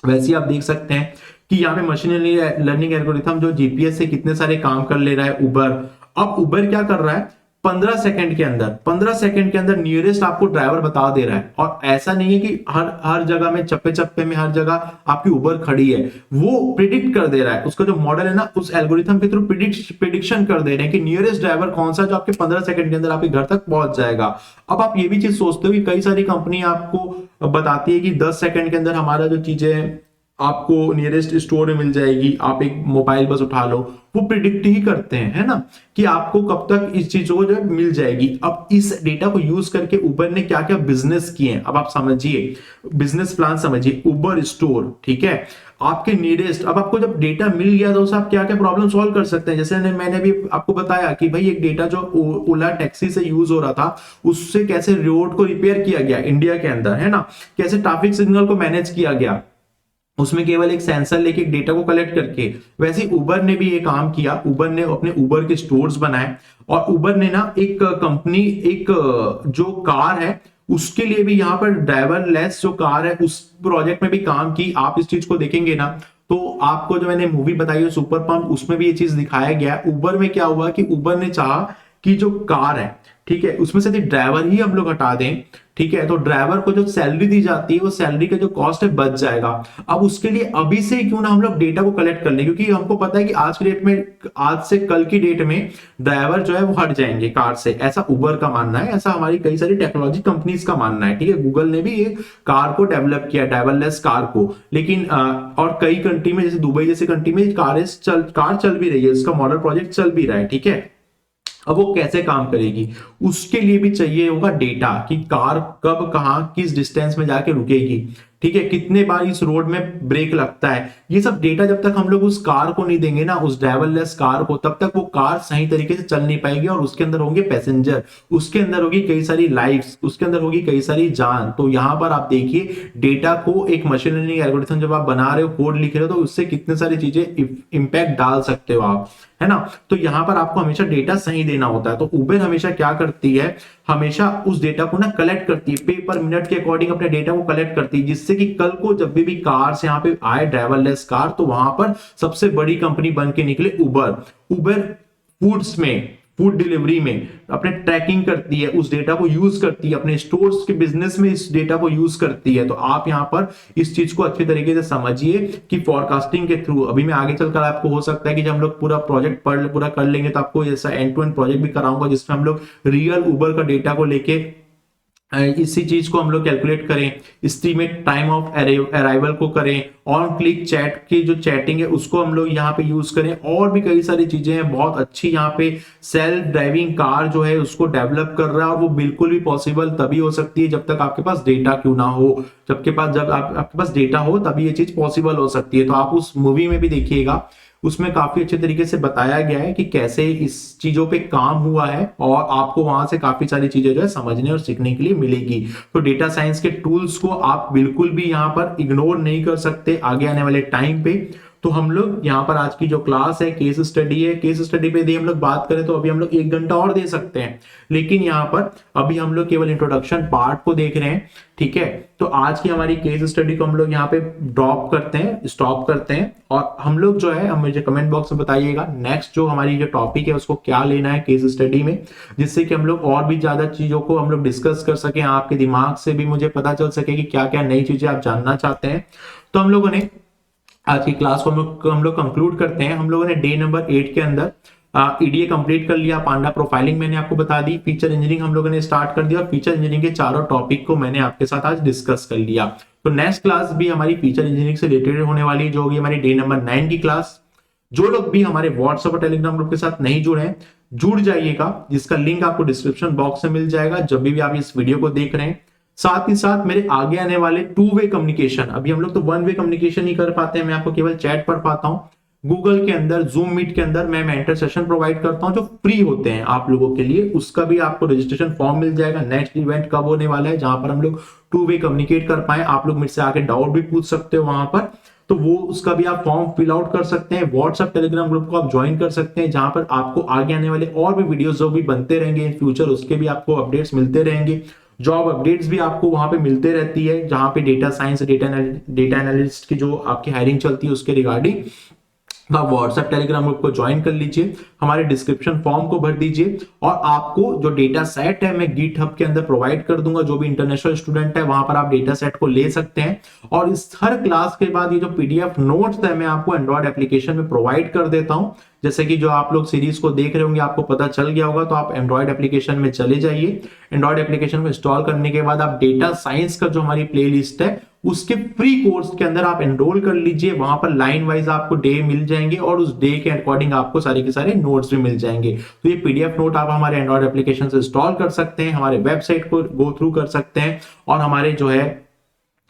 वैसे ही आप देख सकते हैं कि यहाँ पे मशीन लर्निंग एल्गोरिथम जो जीपीएस से कितने सारे काम कर ले रहा है उबर। अब उबर क्या कर रहा है, 15 सेकंड के अंदर नियरेस्ट आपको ड्राइवर बता दे रहा है। और ऐसा नहीं है कि हर जगह में चप्पे चप्पे में हर जगह आपकी उबर खड़ी है, वो प्रिडिक्ट कर दे रहा है। उसका जो मॉडल है ना, उस एल्गोरिथम के थ्रू प्रिडिक्शन कर दे रहे हैं कि नियरेस्ट ड्राइवर कौन सा जो आपके 15 सेकंड के अंदर आपके घर तक पहुंच जाएगा। अब आप ये भी चीज सोचते हो कि कई सारी कंपनी आपको बताती है कि 10 सेकंड के अंदर हमारा जो चीजें आपको नियरेस्ट स्टोर में मिल जाएगी, आप एक मोबाइल बस उठा लो, वो प्रिडिक्ट ही करते हैं, है ना, कि आपको कब तक इस चीजों को जो मिल जाएगी। अब इस डेटा को यूज करके उबर ने क्या क्या बिजनेस किए हैं, अब आप समझिए, बिजनेस प्लान समझिए, उबर स्टोर, ठीक है, आपके नियरेस्ट। अब आपको जब डेटा मिल गया तो उससे आप क्या क्या प्रॉब्लम सॉल्व कर सकते हैं। जैसे मैंने भी आपको बताया कि भाई एक डेटा जो ओला टैक्सी से यूज हो रहा था, उससे कैसे रोड को रिपेयर किया गया इंडिया के अंदर, है ना, कैसे ट्रैफिक सिग्नल को मैनेज किया गया उसमें केवल एक सेंसर लेके डेटा को कलेक्ट करके। वैसे उबर ने भी ये काम किया, उबर ने अपने उबर के स्टोर्स बनाए, और उबर ने ना एक कंपनी, एक जो कार है उसके लिए भी यहाँ पर ड्राइवर लेस जो कार है उस प्रोजेक्ट में भी काम की। आप इस चीज को देखेंगे ना तो आपको जो मैंने मूवी बताई है सुपर पंप, उसमें भी ये चीज दिखाया गया है। उबर में क्या हुआ कि उबर ने चाहा कि जो कार है, ठीक है, उसमें से ड्राइवर ही हम लोग हटा दें, ठीक है, तो ड्राइवर को जो सैलरी दी जाती है वो सैलरी का जो कॉस्ट है बच जाएगा। अब उसके लिए अभी से क्यों ना हम लोग डेटा को कलेक्ट कर लें, क्योंकि हमको पता है कि आज की डेट में, आज से कल की डेट में ड्राइवर जो है वो हट जाएंगे कार से, ऐसा उबर का मानना है, ऐसा हमारी कई सारी टेक्नोलॉजी कंपनीज का मानना है, ठीक है। गूगल ने भी ये कार को डेवलप किया, ड्राइवरलेस कार को, लेकिन और कई कंट्री में जैसे दुबई जैसी कंट्री में कार चल भी रही है, इसका मॉडल प्रोजेक्ट चल भी रहा है, ठीक है। अब वो कैसे काम करेगी, उसके लिए भी चाहिए होगा डेटा कि कार कब कहां किस डिस्टेंस में जाके रुकेगी, ठीक है, कितने बार इस रोड में ब्रेक लगता है। ये सब डेटा जब तक हम लोग उस कार को नहीं देंगे ना, उस ड्राइवरलेस कार को, तब तक वो कार सही तरीके से चल नहीं पाएगी, और उसके अंदर होंगे पैसेंजर, उसके अंदर होगी कई सारी लाइफ्स, उसके अंदर होगी कई सारी जान। तो यहां पर आप देखिए डेटा को एक मशीन लर्निंग एल्गोरिथम जब आप बना रहे हो, कोड लिख रहे हो, तो उससे कितने सारी चीजें इंपैक्ट डाल सकते हो आप, है ना। तो यहां पर आपको हमेशा डेटा सही देना होता है। तो उबर हमेशा क्या करती है, हमेशा उस डेटा को ना कलेक्ट करती है, पे पर मिनट के अकॉर्डिंग अपने डेटा को कलेक्ट करती है, जिससे कि कल को जब भी कार से यहाँ पे आए ड्राइवरलेस कार, तो वहां पर सबसे बड़ी कंपनी बन के निकले उबर। उबर फूड्स में, फूड डिलीवरी में अपने ट्रैकिंग करती है, उस डेटा को यूज करती है, अपने स्टोर्स के बिजनेस में इस डेटा को यूज करती है। तो आप यहां पर इस चीज को अच्छे तरीके से समझिए कि फॉरकास्टिंग के थ्रू, अभी मैं आगे चलकर आपको हो सकता है कि जब हम लोग पूरा प्रोजेक्ट पूरा कर लेंगे तो आपको ऐसा एंड टू एंड प्रोजेक्ट भी कराऊंगा जिसमें हम लोग रियल उबर का डेटा को लेके इसी चीज को हम लोग कैलकुलेट करें, एस्टीमेट टाइम ऑफ अराइवल को करें, ऑन क्लिक चैट की जो चैटिंग है उसको हम लोग यहाँ पे यूज करें, और भी कई सारी चीजें हैं बहुत अच्छी। यहाँ पे सेल्फ ड्राइविंग कार जो है उसको डेवलप कर रहा है, और वो बिल्कुल भी पॉसिबल तभी हो सकती है जब तक आपके पास डेटा क्यों ना हो। जब आपके पास डेटा हो तभी ये चीज पॉसिबल हो सकती है। तो आप उस मूवी में भी देखिएगा, उसमें काफी अच्छे तरीके से बताया गया है कि कैसे इस चीजों पे काम हुआ है, और आपको वहां से काफी सारी चीजें जो है समझने और सीखने के लिए मिलेगी। तो डेटा साइंस के टूल्स को आप बिल्कुल भी यहाँ पर इग्नोर नहीं कर सकते आगे आने वाले टाइम पे। तो हम लोग यहाँ पर आज की जो क्लास है केस स्टडी है, केस स्टडी पे यदि हम लोग बात करें तो अभी हम लोग 1 घंटा और दे सकते हैं, लेकिन यहाँ पर अभी हम लोग केवल इंट्रोडक्शन पार्ट को देख रहे हैं। ठीक है, तो आज की हमारी केस स्टडी को हम लोग यहाँ पे ड्रॉप करते हैं, स्टॉप करते हैं, और हम लोग जो है, हम मुझे कमेंट बॉक्स में बताइएगा नेक्स्ट जो हमारी जो टॉपिक है उसको क्या लेना है केस स्टडी में, जिससे कि हम लोग और भी ज्यादा चीजों को हम लोग डिस्कस कर सके, आपके दिमाग से भी मुझे पता चल सके कि क्या क्या नई चीजें आप जानना चाहते हैं। तो हम लोगों ने आज की क्लास को हम लोग कंक्लूड करते हैं। हम लोगों ने डे नंबर 8 के अंदर ईडीए कंप्लीट कर लिया, पांडा प्रोफाइलिंग मैंने आपको बता दी, फीचर इंजीनियरिंग हम लोगों ने स्टार्ट कर दिया, और फीचर इंजीनियरिंग के चारों टॉपिक को मैंने आपके साथ आज डिस्कस कर लिया। तो नेक्स्ट क्लास भी हमारी फीचर इंजीनियरिंग से रिलेटेड होने वाली, जो होगी हमारी डे नंबर 9 की क्लास। जो लोग भी हमारे व्हाट्सएप और टेलीग्राम ग्रुप के साथ नहीं जुड़े हैं, जुड़ जाइएगा, जिसका लिंक आपको डिस्क्रिप्शन बॉक्स में मिल जाएगा जब भी आप इस वीडियो को देख रहे हैं। साथ ही साथ मेरे आगे आने वाले 2 वे कम्युनिकेशन, अभी हम लोग तो 1 वे कम्युनिकेशन ही कर पाते हैं, मैं आपको केवल चैट पढ़ पाता हूं। गूगल के अंदर, जूम मीट के अंदर मैं मेंटर सेशन प्रोवाइड करता हूं जो फ्री होते हैं आप लोगों के लिए, उसका भी आपको रजिस्ट्रेशन फॉर्म मिल जाएगा। नेक्स्ट इवेंट कब होने वाला है जहां पर हम लोग 2 वे कम्युनिकेट कर पाए, आप लोग मेरे से आके डाउट भी पूछ सकते हो वहां पर, तो वो उसका भी आप फॉर्म फिल आउट कर सकते हैं। व्हाट्सएप टेलीग्राम ग्रुप को आप ज्वाइन कर सकते हैं, जहां पर आपको आगे आने वाले और भी वीडियोस जो भी बनते रहेंगे इन फ्यूचर, उसके भी आपको अपडेट्स मिलते रहेंगे। जॉब अपडेट्स भी आपको वहां पे मिलते रहती है, जहां पे डेटा साइंस, डेटा एनालिस्ट की जो आपकी हायरिंग चलती है उसके रिगार्डिंग। तो आप व्हाट्सएप टेलीग्राम ग्रुप को ज्वाइन कर लीजिए, हमारे डिस्क्रिप्शन फॉर्म को भर दीजिए, और आपको जो डेटा सेट है मैं गिट हब के अंदर प्रोवाइड कर दूंगा। जो भी इंटरनेशनल स्टूडेंट है वहां पर आप डेटा सेट को ले सकते हैं। और इस हर क्लास के बाद ये जो पीडीएफ नोट्स है मैं आपको एंड्रॉइड एप्लीकेशन में प्रोवाइड कर देता हूं। जैसे कि जो आप लोग सीरीज को देख रहे होंगे आपको पता चल गया होगा, तो आप एंड्रॉइड एप्लीकेशन में चले जाइए। एंड्रॉइड एप्लीकेशन को इंस्टॉल करने के बाद आप डेटा साइंस का जो हमारी प्लेलिस्ट है उसके फ्री कोर्स के अंदर आप एनरोल कर लीजिए। वहां पर लाइन वाइज आपको डे मिल जाएंगे, और उस डे के अकॉर्डिंग आपको सारे के सारे नोट्स भी मिल जाएंगे। तो ये पीडीएफ नोट आप हमारे एंड्रॉइड एप्लीकेशन से इंस्टॉल कर सकते हैं, हमारे वेबसाइट को गो थ्रू कर सकते हैं, और हमारे जो है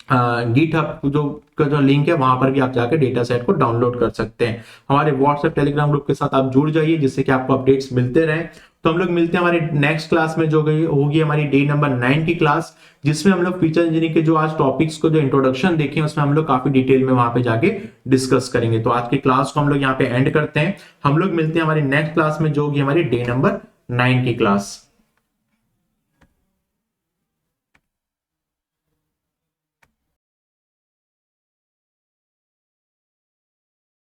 गिटहब जो लिंक है वहां पर भी आप जाकर डेटा सेट को डाउनलोड कर सकते हैं। हमारे व्हाट्सएप टेलीग्राम ग्रुप के साथ आप जुड़ जाइए, जिससे कि आपको अपडेट्स मिलते रहें। तो हम लोग मिलते हैं हमारे नेक्स्ट क्लास में, जो होगी हमारी डे नंबर 9 की क्लास, जिसमें हम लोग फीचर इंजीनियरिंग के जो आज टॉपिक्स को जो इंट्रोडक्शन देखे उसमें हम लोग काफी डिटेल में वहां पे जाके डिस्कस करेंगे। तो आज की क्लास को हम लोग यहाँ पे एंड करते हैं। हम लोग मिलते हैं हमारी नेक्स्ट क्लास में, जो होगी हमारी डे नंबर 9 की क्लास।